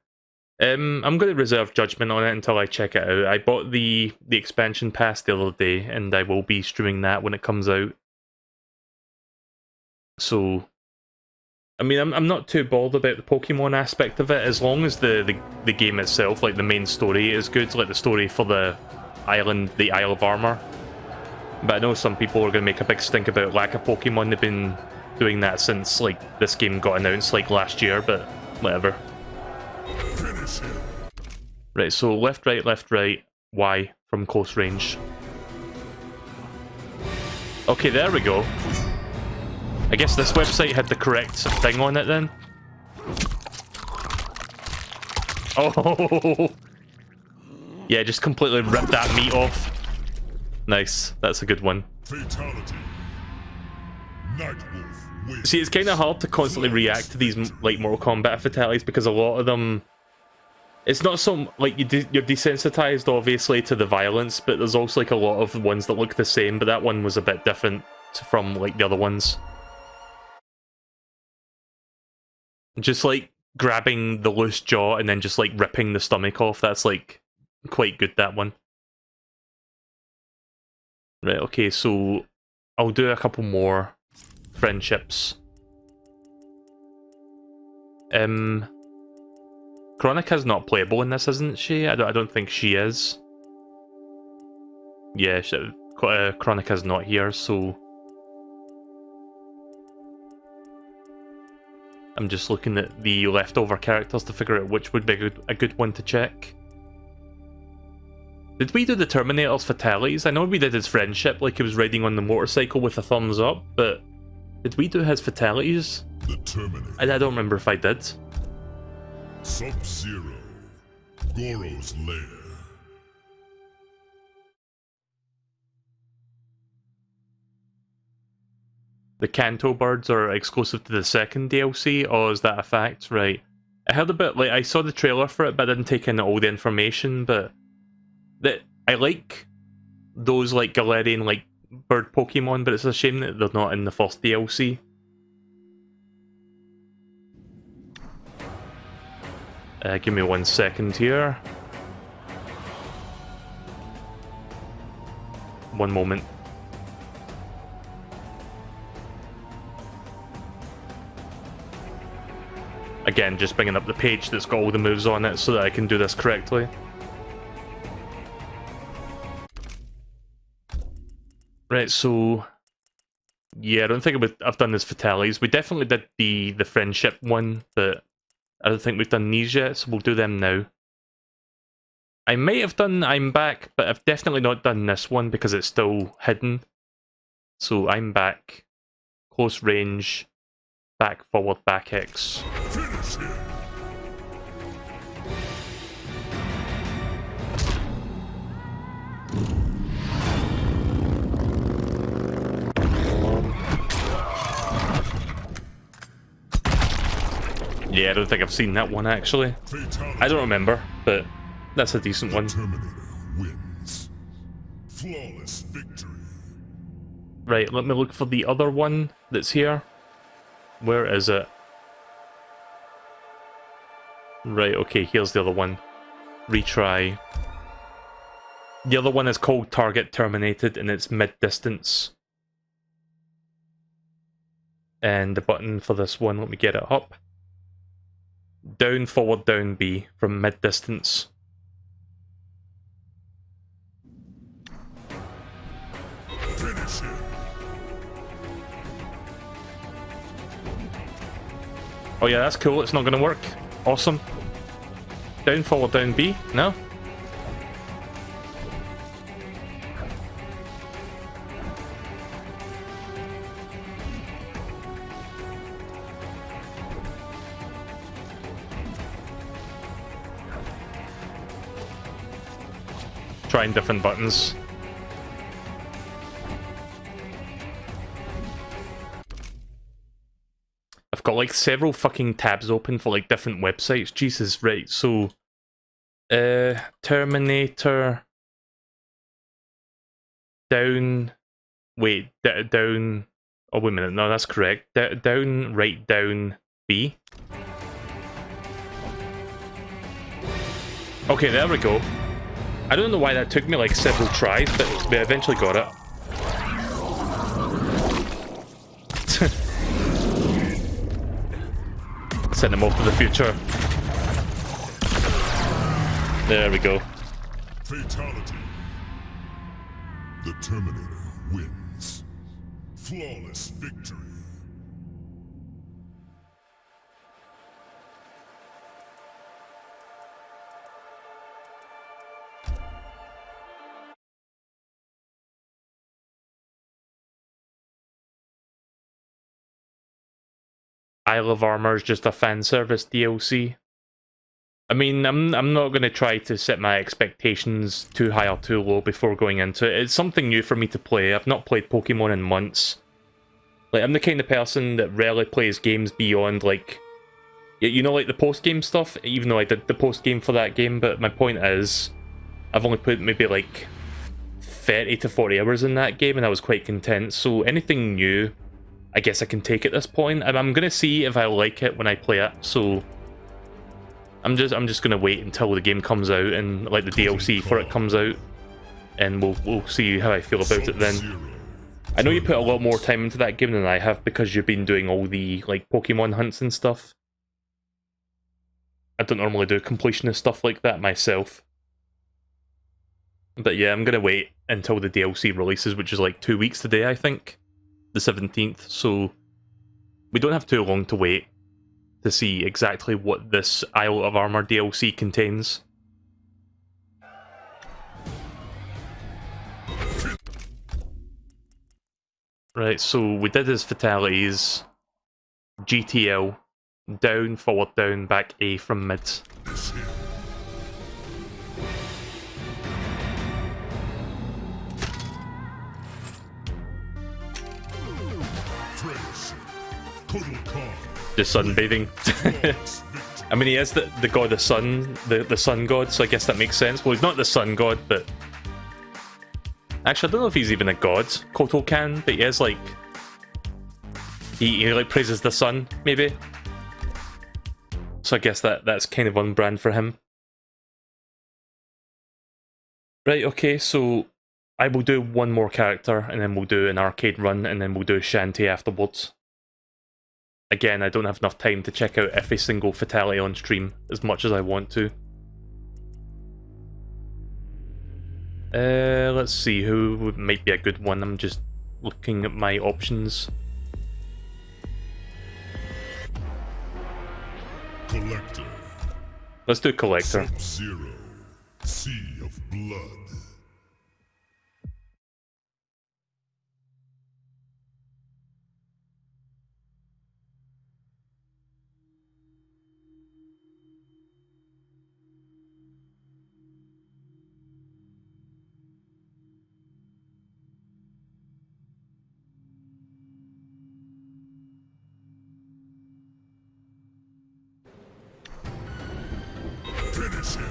I'm going to reserve judgment on it until I check it out. I bought the expansion pass the other day, and I will be streaming that when it comes out. So, I mean, I'm not too bothered about the Pokemon aspect of it, as long as the game itself, like the main story, is good, like the story for the island, the Isle of Armor. But I know some people are going to make a big stink about lack of Pokemon. They've been doing that since, like, this game got announced, like, last year, but whatever. Finish him. Right, so left, right, Y from close range. Okay, there we go. I guess this website had the correct thing on it then. Oh! Yeah, just completely ripped that meat off. Nice, that's a good one. Fatality. Nightwolf wins. See, it's kind of hard to constantly react to these, like, Mortal Kombat fatalities because a lot of them... It's not so, like, you're desensitized, obviously, to the violence, but there's also, like, a lot of ones that look the same, but that one was a bit different from, like, the other ones. Just, like, grabbing the loose jaw and then just, like, ripping the stomach off, that's, like, quite good, that one. Right, okay, so I'll do a couple more friendships. Chronica's not playable in this, isn't she? I don't think she is. Yeah, Chronica's not here, so... I'm just looking at the leftover characters to figure out which would be a good one to check. Did we do the Terminator's fatalities? I know we did his friendship, like he was riding on the motorcycle with a thumbs up, but did we do his fatalities? The Terminator. I don't remember if I did. Subzero. Goro's lair. The Kanto birds are exclusive to the second DLC? Oh, is that a fact? Right. I heard a bit, like, I saw the trailer for it, but I didn't take in all the information, but... I like those like Galarian like bird Pokemon, but it's a shame that they're not in the first DLC. Give me 1 second here. One moment. Again, just bringing up the page that's got all the moves on it so that I can do this correctly. Right, so yeah, I don't think I've done this fatalities. We definitely did the friendship one, but I don't think we've done these yet, so we'll do them now. I might have done I'm Back, but I've definitely not done this one because it's still hidden. So I'm Back, close range, back, forward, back X. Finish him. Yeah, I don't think I've seen that one actually. Fatality. I don't remember, but that's a decent one. Terminator wins. Flawless victory. Right, let me look for the other one that's here. Where is it? Right, okay, here's the other one. Retry. The other one is called Target Terminated and it's mid-distance. And the button for this one, let me get it up. Down, forward, down, B from mid-distance. Finish him. Oh yeah, that's cool, it's not going to work. Awesome. Down, forward, down, B? No? Trying different buttons. I've got like several fucking tabs open for like different websites. Jesus, right, so Terminator down, wait, down, oh wait a minute, no that's correct. Down, right, down, B. Okay, there we go. I don't know why that took me like several tries, but we eventually got it. Send him off to the future. There we go. Fatality. The Terminator wins. Flawless victory. Isle of Armor is just a fan service DLC. I mean, I'm not going to try to set my expectations too high or too low before going into it. It's something new for me to play. I've not played Pokemon in months. Like, I'm the kind of person that rarely plays games beyond, like, you know, like the post-game stuff, even though I did the post-game for that game, but my point is, I've only put maybe, like, 30 to 40 hours in that game, and I was quite content, so anything new, I guess I can take at this point, and I'm gonna see if I like it when I play it. So I'm just gonna wait until the game comes out and like the DLC for it comes out, and we'll see how I feel about it then. I know you put a lot more time into that game than I have because you've been doing all the like Pokemon hunts and stuff. I don't normally do completionist stuff like that myself. But yeah, I'm gonna wait until the DLC releases, which is like 2 weeks today, I think. The 17th, so we don't have too long to wait to see exactly what this Isle of Armor DLC contains. Right, so we did his fatalities. GTL, down, forward, down, back A from mid. Just sunbathing. I mean, he is the god of sun, the sun god, so I guess that makes sense. Well, he's not the sun god, but Actually, I don't know if he's even a god, Koto can, but he is like... He like praises the sun, maybe. So I guess that's kind of on brand for him. Right, okay, so I will do one more character, and then we'll do an arcade run, and then we'll do Shantae afterwards. Again, I don't have enough time to check out every single Fatality on stream as much as I want to. Let's see who might be a good one. I'm just looking at my options. Collector. Let's do Collector. Subzero, Sea of Blood. Finish him.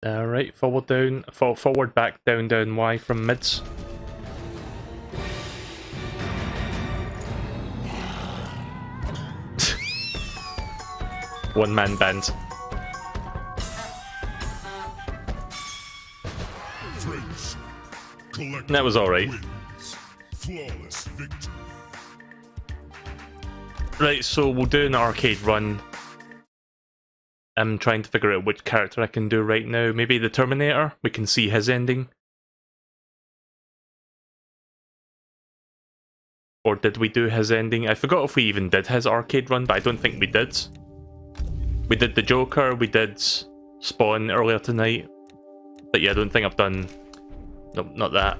Alright, forward down, forward back down down Y from mids. One man band. Friends, Collector That was alright. wins. Flawless victory. Right, so we'll do an arcade run. I'm trying to figure out which character I can do right now. Maybe the Terminator? We can see his ending. Or did we do his ending? I forgot if we even did his arcade run, but I don't think we did. We did the Joker, we did Spawn earlier tonight. But yeah, I don't think I've done... Nope, not that.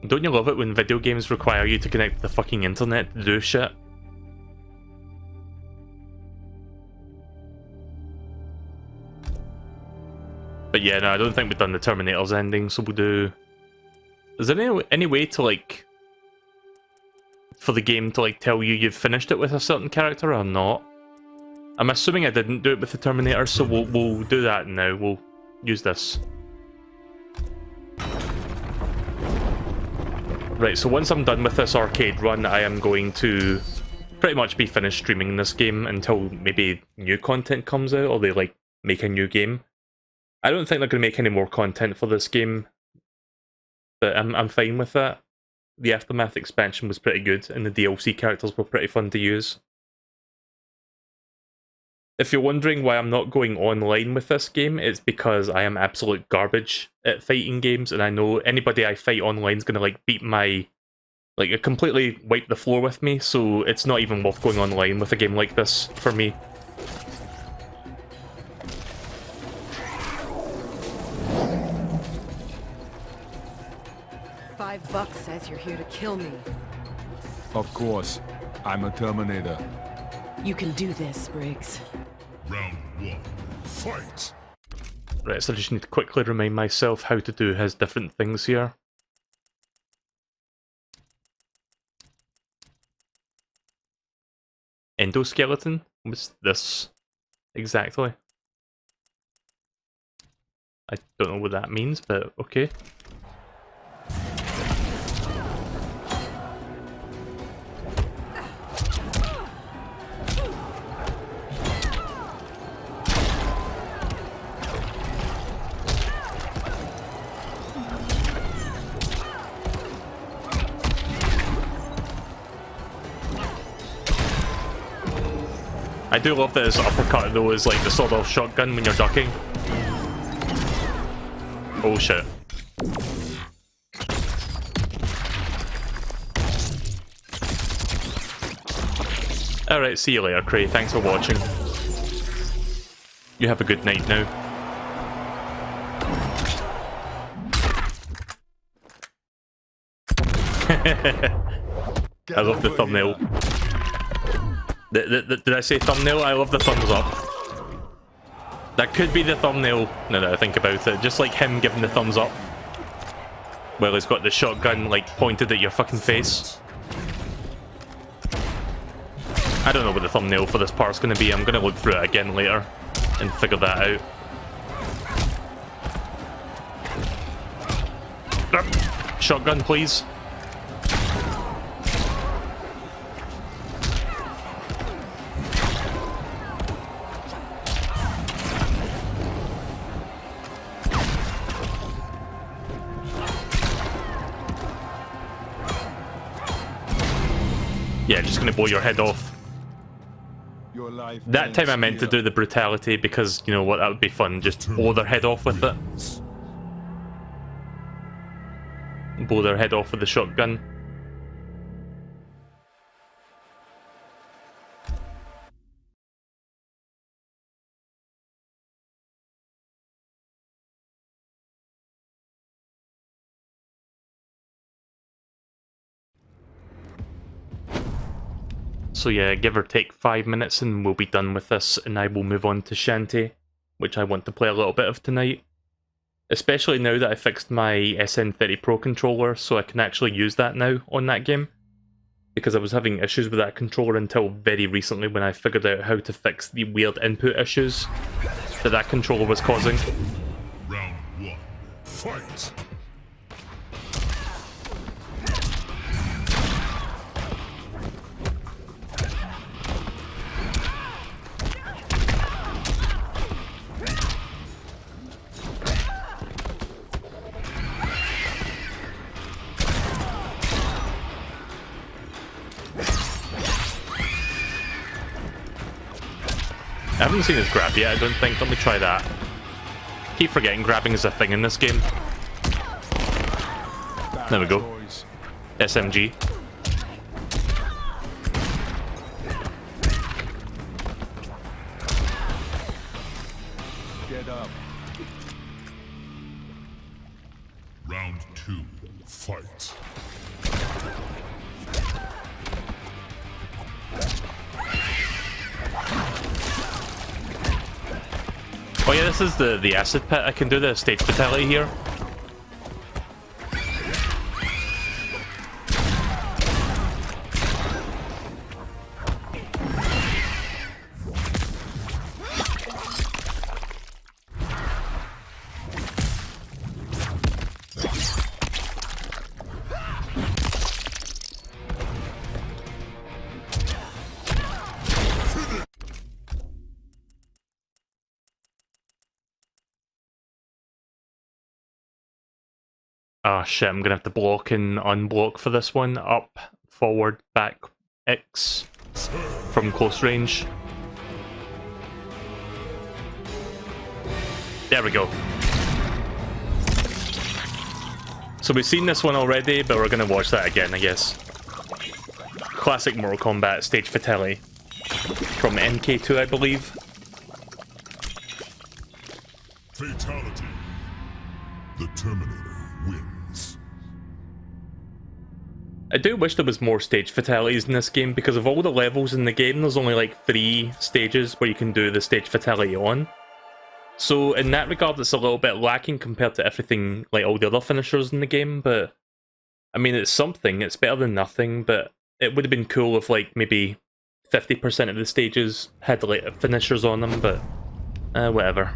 Don't you love it when video games require you to connect to the fucking internet to do shit? But yeah, no, I don't think we've done the Terminator's ending, so we'll do... Is there any way to, like... for the game to, like, tell you you've finished it with a certain character or not? I'm assuming I didn't do it with the Terminator, so we'll do that now. We'll use this. Right, so once I'm done with this arcade run, I am going to pretty much be finished streaming this game until maybe new content comes out, or they, like, make a new game. I don't think they're going to make any more content for this game, but I'm fine with that. The Aftermath expansion was pretty good, and the DLC characters were pretty fun to use. If you're wondering why I'm not going online with this game, it's because I am absolute garbage at fighting games, and I know anybody I fight online is going to, like, beat my... like, completely wipe the floor with me, so it's not even worth going online with a game like this for me. $5 says you're here to kill me. Of course. I'm a Terminator. You can do this, Briggs. Round 1. Fight! Right, so I just need to quickly remind myself how to do his different things here. Endoskeleton? What's this exactly? I don't know what that means, but okay. I do love that his uppercut though is like the sort of shotgun when you're ducking. Oh shit. Alright, see you later, Cray. Thanks for watching. You have a good night now. I love the thumbnail. Did I say thumbnail? I love the thumbs up. That could be the thumbnail, now that I think about it. Just like him giving the thumbs up. Well, he's got the shotgun, like, pointed at your fucking face. I don't know what the thumbnail for this part's gonna be. I'm gonna look through it again later and figure that out. Shotgun, please. Yeah, just gonna blow your head off. That time I meant to do the brutality because, you know what, that would be fun. Just blow their head off with it. Blow their head off with the shotgun. So yeah, give or take 5 minutes and we'll be done with this, and I will move on to Shantae, which I want to play a little bit of tonight. Especially now that I fixed my SN30 Pro controller, so I can actually use that now on that game. Because I was having issues with that controller until very recently when I figured out how to fix the weird input issues that controller was causing. Round 1, fight! I haven't seen his grab yet, I don't think. Let me try that. Keep forgetting grabbing is a thing in this game. There we go. SMG. Get up. Round 2, fight. Oh yeah, this is the acid pit. I can do the stage fatality here. Oh shit, I'm gonna have to block and unblock for this one. Up, forward, back, X from close range. There we go. So we've seen this one already, but we're gonna watch that again, I guess. Classic Mortal Kombat stage fatality. From MK2, I believe. Fatality. The Terminator wins. I do wish there was more stage fatalities in this game, because of all the levels in the game, there's only like 3 stages where you can do the stage fatality on. So in that regard, it's a little bit lacking compared to everything, like all the other finishers in the game, but I mean, it's something, it's better than nothing, but it would have been cool if like maybe 50% of the stages had like finishers on them, but whatever.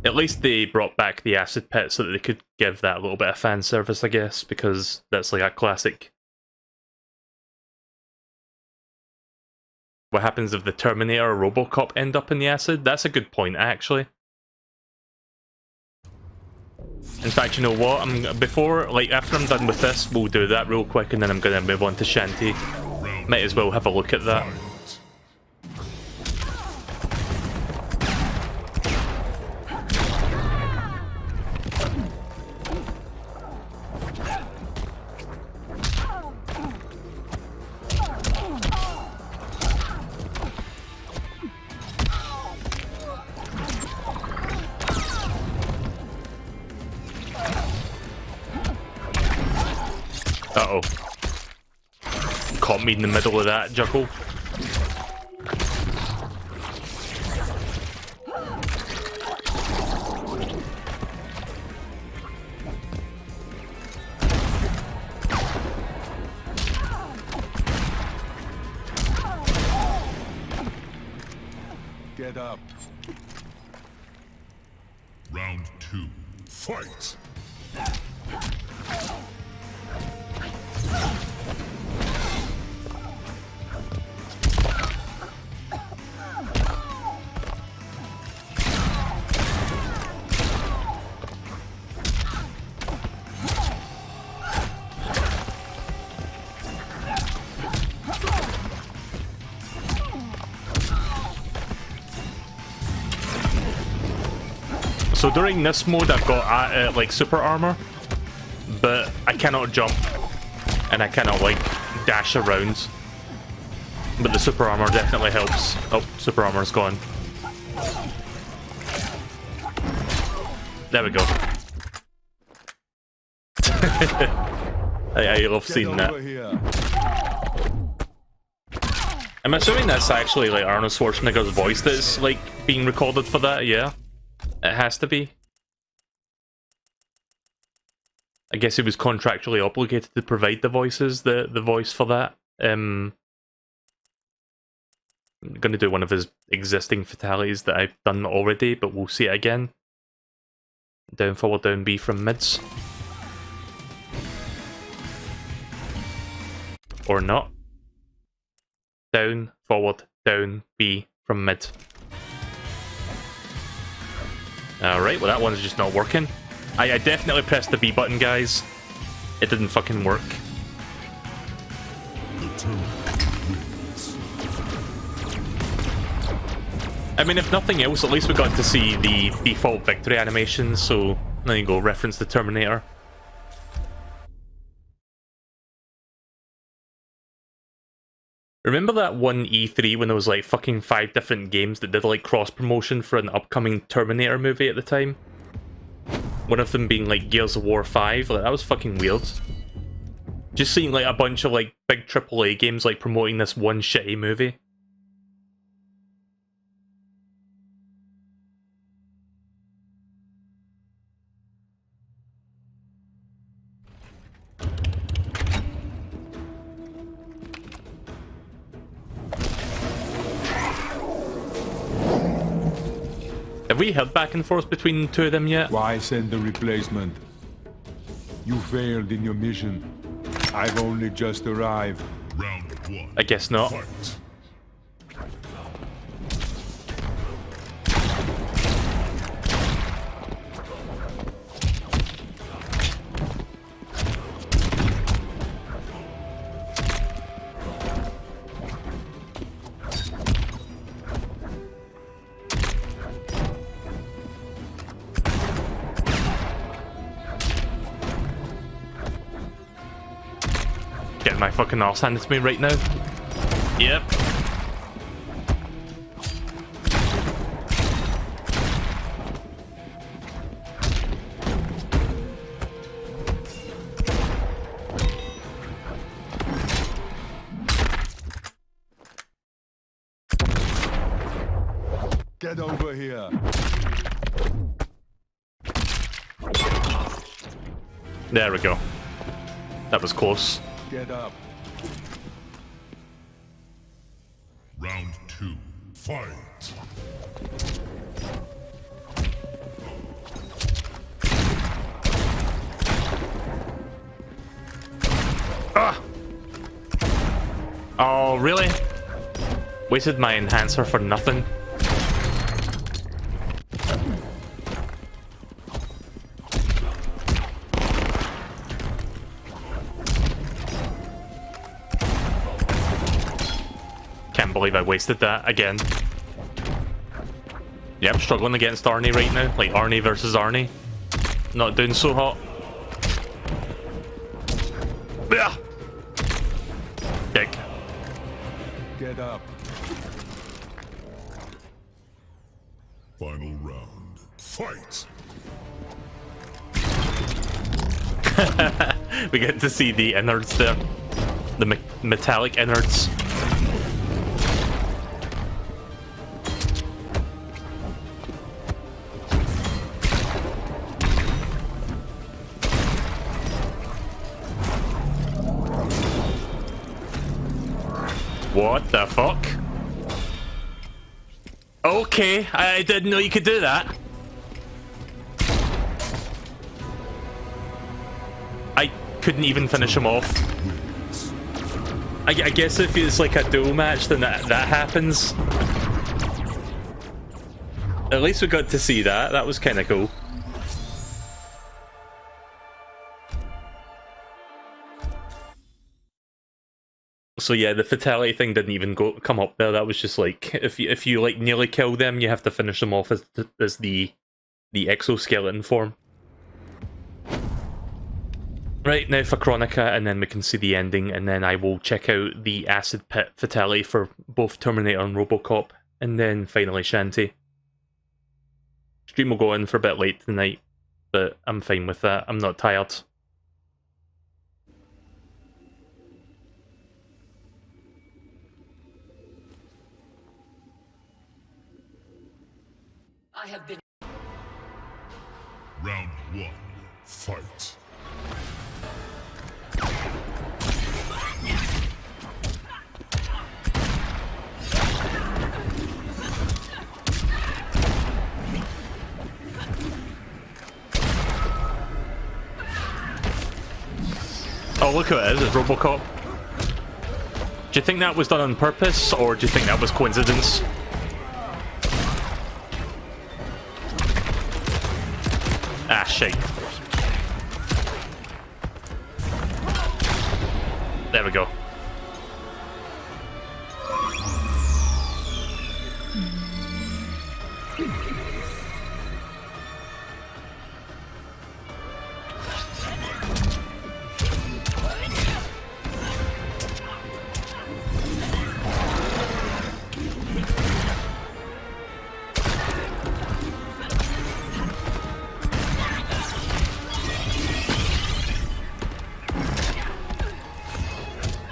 At least they brought back the acid pit so that they could give that a little bit of fan service, I guess, because that's like a classic. What happens if the Terminator or Robocop end up in the acid? That's a good point, actually. In fact, you know what? After I'm done with this, we'll do that real quick, and then I'm gonna move on to Shantae. Might as well have a look at that. Uh-oh. Caught me in the middle of that juggle. Get up. Round 2. Fight! So during this mode, I've got like super armor, but I cannot jump, and I cannot like dash around. But the super armor definitely helps. Oh, super armor's gone. There we go. I love seeing that. I'm assuming that's actually like Arnold Schwarzenegger's voice that's like being recorded for that. Yeah. It has to be. I guess he was contractually obligated to provide the voices, the voice for that. I'm gonna do one of his existing fatalities that I've done already, but we'll see it again. Down, forward, down, B from mids. Or not. Down, forward, down, B from mid. Alright, well that one's just not working. I definitely pressed the B button, guys. It didn't fucking work. I mean, if nothing else, at least we got to see the default victory animation, so there you go, reference the Terminator. Remember that one E3 when there was like fucking 5 different games that did like cross-promotion for an upcoming Terminator movie at the time? One of them being like Gears of War 5, like that was fucking weird. Just seeing like a bunch of like big AAA games like promoting this one shitty movie. Have we heard back and forth between the two of them yet? Why send the replacement? You failed in your mission. I've only just arrived. Round 1. I guess not. Fight. Getting my fucking arse handed to me right now. Yep. Get over here. There we go. That was close. Get up. Round 2. Fight. Ah! Oh, really? Wasted my enhancer for nothing. Can't believe I wasted that again. Yeah, I'm struggling against Arnie right now. Like Arnie versus Arnie. Not doing so hot. Ugh. Dick. Get up. Final round. Fight. We get to see the innards there. The metallic innards. What the fuck? Okay, I didn't know you could do that. I couldn't even finish him off. I guess if it's like a duel match, then that happens. At least we got to see that. That was kind of cool. So yeah, the fatality thing didn't even come up there. That was just like if you like nearly kill them, you have to finish them off as the exoskeleton form. Right, now for Kronika, and then we can see the ending, and then I will check out the acid pit fatality for both Terminator and Robocop, and then finally Shantae. Stream will go in for a bit late tonight, but I'm fine with that. I'm not tired. I have been... Round 1, fight. Oh, look who it is, it's Robocop. Do you think that was done on purpose, or do you think that was coincidence? Ah, shit. There we go.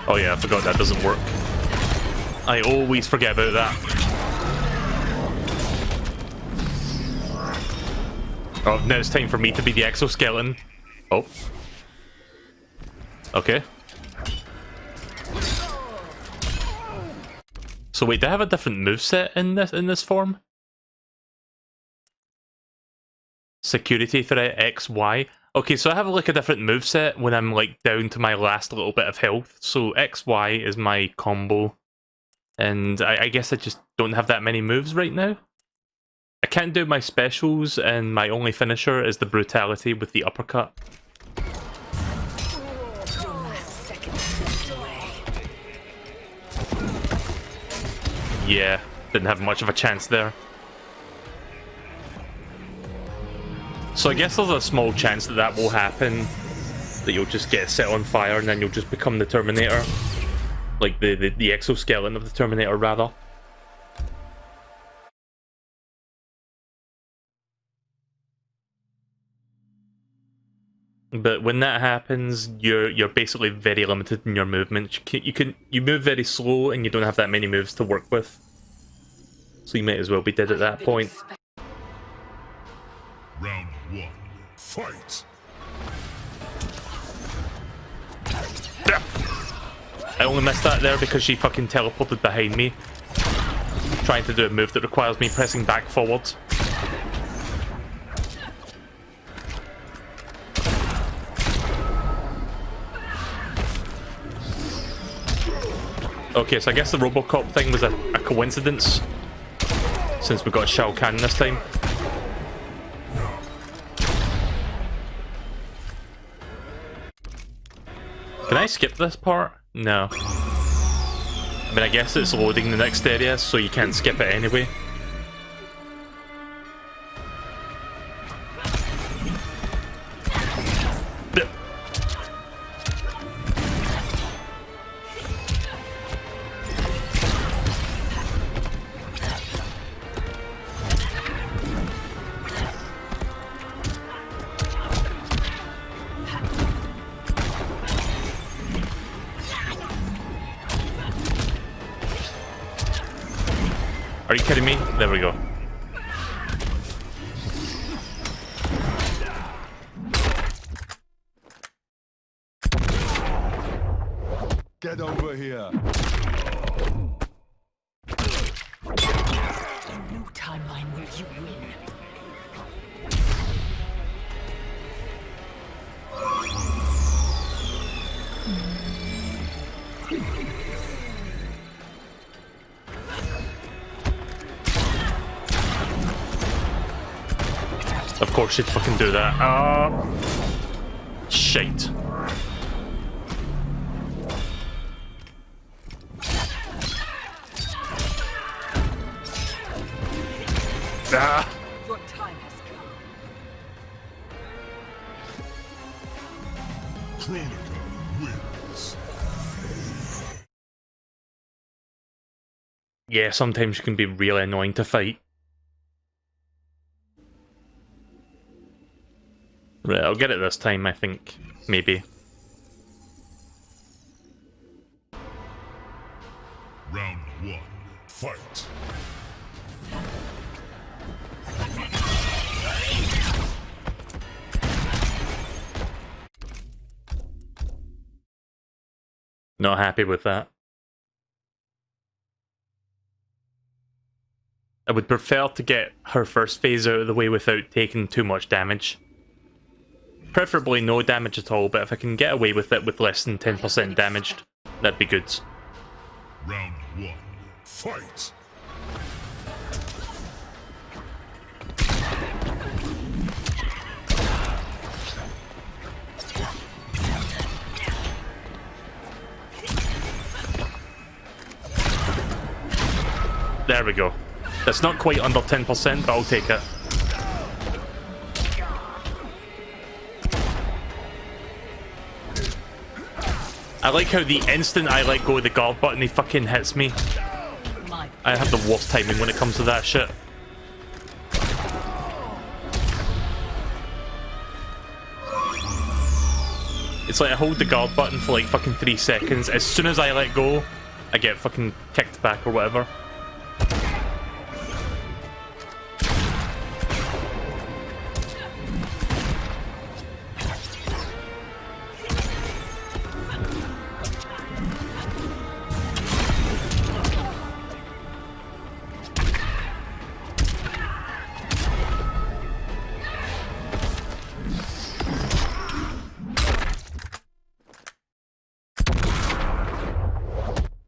Oh yeah, I forgot that doesn't work. I always forget about that. Oh, now it's time for me to be the exoskeleton. Oh. Okay. So wait, do I have a different moveset in this form? Security threat XY. Okay, so I have like a different moveset when I'm like down to my last little bit of health. So XY is my combo. And I guess I just don't have that many moves right now. I can't do my specials, and my only finisher is the brutality with the uppercut. Yeah, didn't have much of a chance there. So I guess there's a small chance that that will happen, that you'll just get set on fire and then you'll just become the Terminator. Like the exoskeleton of the Terminator, rather. But when that happens, you're basically very limited in your movement. You move very slow and you don't have that many moves to work with. So you might as well be dead at that point. Round 1, fight! I only missed that there because she fucking teleported behind me, trying to do a move that requires me pressing back forward. Okay, so I guess the Robocop thing was a coincidence, since we got Shao Kahn this time. Can I skip this part? No. I mean, I guess it's loading the next area, so you can't skip it anyway. Are you kidding me? There we go. Get over here. The new Of course she'd fucking do that. Shite. Ah. Your time has come. Kronika wins. Yeah, sometimes you can be really annoying to fight. Right, I'll get it this time, I think. Maybe. Round 1. Fight. Not happy with that. I would prefer to get her first phase out of the way without taking too much damage. Preferably no damage at all, but if I can get away with it with less than 10% damaged, that'd be good. Round 1. Fight. There we go. That's not quite under 10%, but I'll take it. I like how the instant I let go of the guard button, he fucking hits me. I have the worst timing when it comes to that shit. It's like I hold the guard button for like fucking 3 seconds. As soon as I let go, I get fucking kicked back or whatever.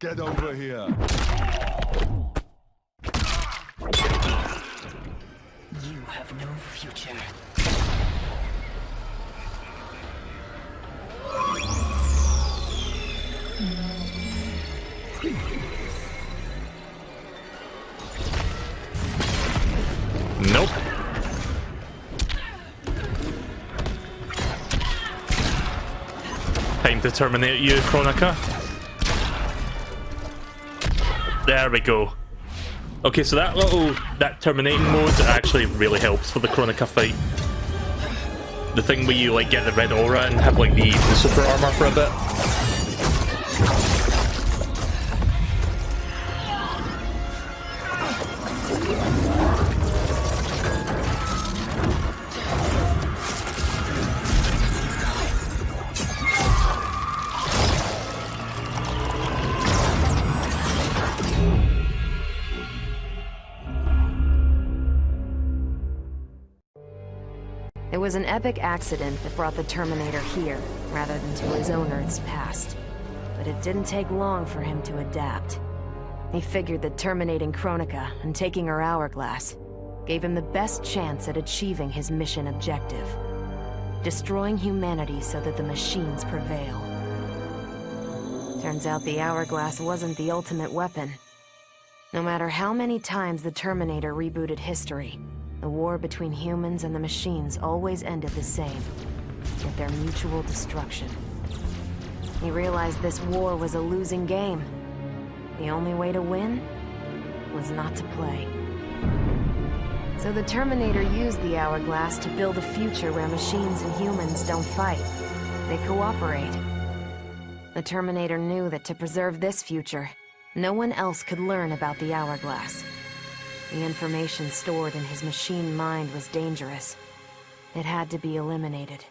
Get over here. You have no future. Nope. Time to terminate you, Kronika. There we go. Okay, so that terminating mode actually really helps for the Kronika fight. The thing where you like get the red aura and have like the super armor for a bit. It was an epic accident that brought the Terminator here, rather than to his own Earth's past. But it didn't take long for him to adapt. He figured that terminating Kronika and taking her hourglass gave him the best chance at achieving his mission objective. Destroying humanity so that the machines prevail. Turns out the hourglass wasn't the ultimate weapon. No matter how many times the Terminator rebooted history, the war between humans and the machines always ended the same, with their mutual destruction. He realized this war was a losing game. The only way to win was not to play. So the Terminator used the hourglass to build a future where machines and humans don't fight. They cooperate. The Terminator knew that to preserve this future, no one else could learn about the hourglass. The information stored in his machine mind was dangerous. It had to be eliminated.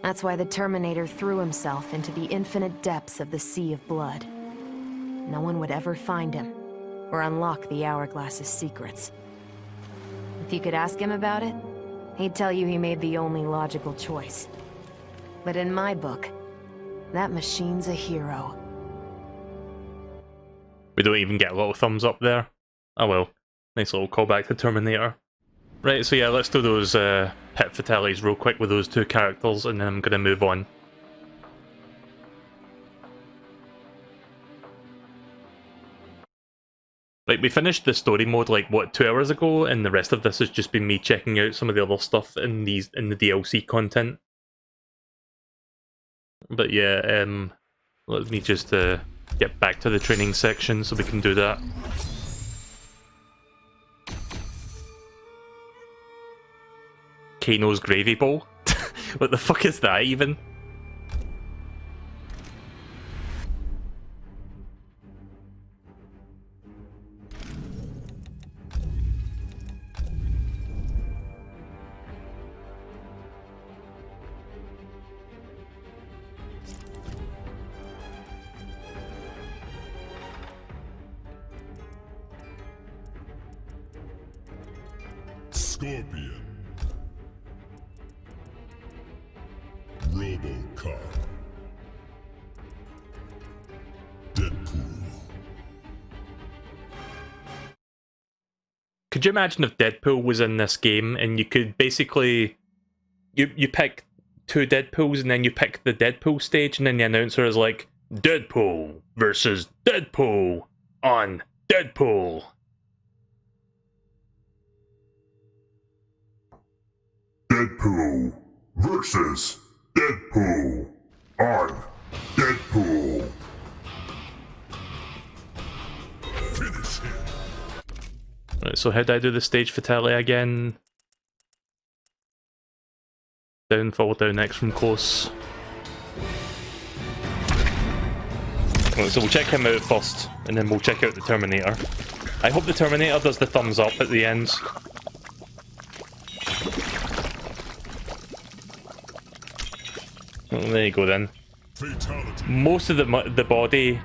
That's why the Terminator threw himself into the infinite depths of the Sea of Blood. No one would ever find him, or unlock the hourglass's secrets. If you could ask him about it, he'd tell you he made the only logical choice. But in my book, that machine's a hero. We don't even get a little thumbs up there. Oh well, nice little callback to Terminator. Right, so yeah, let's do those pit fatalities real quick with those two characters, and then I'm gonna move on. Like, we finished the story mode like, what, 2 hours ago, and the rest of this has just been me checking out some of the other stuff in the DLC content. But yeah, let me just get back to the training section so we can do that. Kano's Gravy Bowl? What the fuck is that even? Scorpion. Robocop. Deadpool. Could you imagine if Deadpool was in this game and you could basically... You pick 2 Deadpools and then you pick the Deadpool stage and then the announcer is like, Deadpool versus Deadpool on Deadpool. Deadpool versus Deadpool on Deadpool. Finish him. Right, so how do I do the stage fatality again? Down, fall down, X from close. Right, so we'll check him out first, and then we'll check out the Terminator. I hope the Terminator does the thumbs up at the end. Well, there you go then. Fatality. Most of the body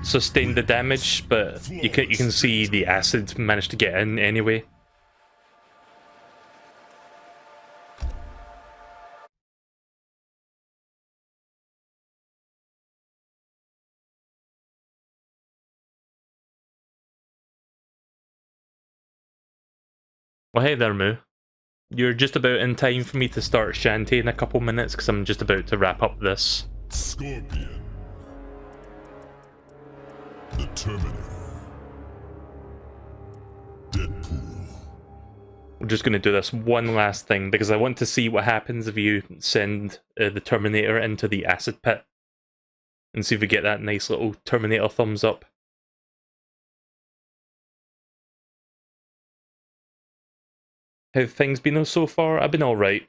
sustained the damage, but you can see the acid managed to get in anyway. Well, hey there, Moo. You're just about in time for me to start Shanty in a couple minutes, because I'm just about to wrap up this. Scorpion. The Terminator. Deadpool. We're just going to do this one last thing, because I want to see what happens if you send the Terminator into the acid pit. And see if we get that nice little Terminator thumbs up. How have things been so far? I've been alright.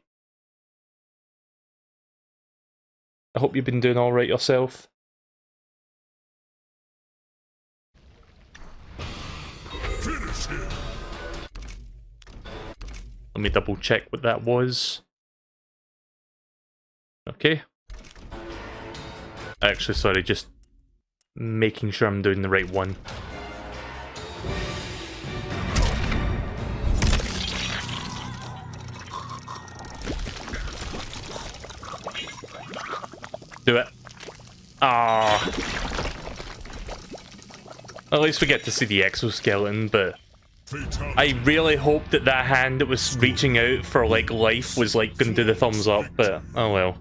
I hope you've been doing alright yourself. Finish him. Let me double check what that was. Okay. Actually, sorry, just making sure I'm doing the right one. Do it. Ah. At least we get to see the exoskeleton, but I really hope that that hand that was reaching out for like life was like gonna do the thumbs up, but oh well.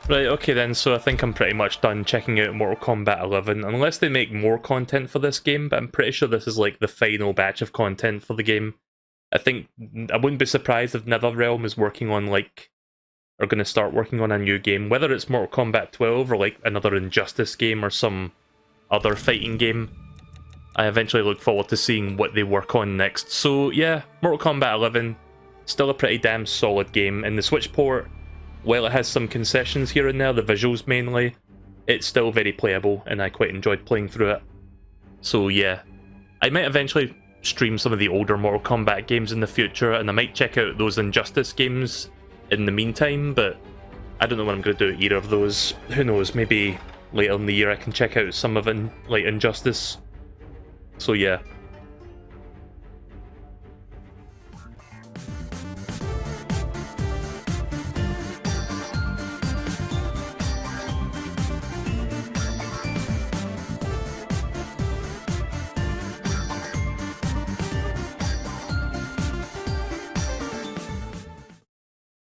Right, okay then, so I think I'm pretty much done checking out Mortal Kombat 11, unless they make more content for this game, but I'm pretty sure this is like the final batch of content for the game. I wouldn't be surprised if NetherRealm is working on like, are going to start working on a new game, whether it's Mortal Kombat 12 or like another Injustice game or some other fighting game. I eventually look forward to seeing what they work on next. So yeah, Mortal Kombat 11, still a pretty damn solid game, and the Switch port, while it has some concessions here and there, the visuals mainly, it's still very playable and I quite enjoyed playing through it. So yeah, I might eventually stream some of the older Mortal Kombat games in the future, and I might check out those Injustice games in the meantime, but I don't know when I'm going to do either of those. Who knows, maybe later in the year I can check out some of it, like Injustice. So yeah,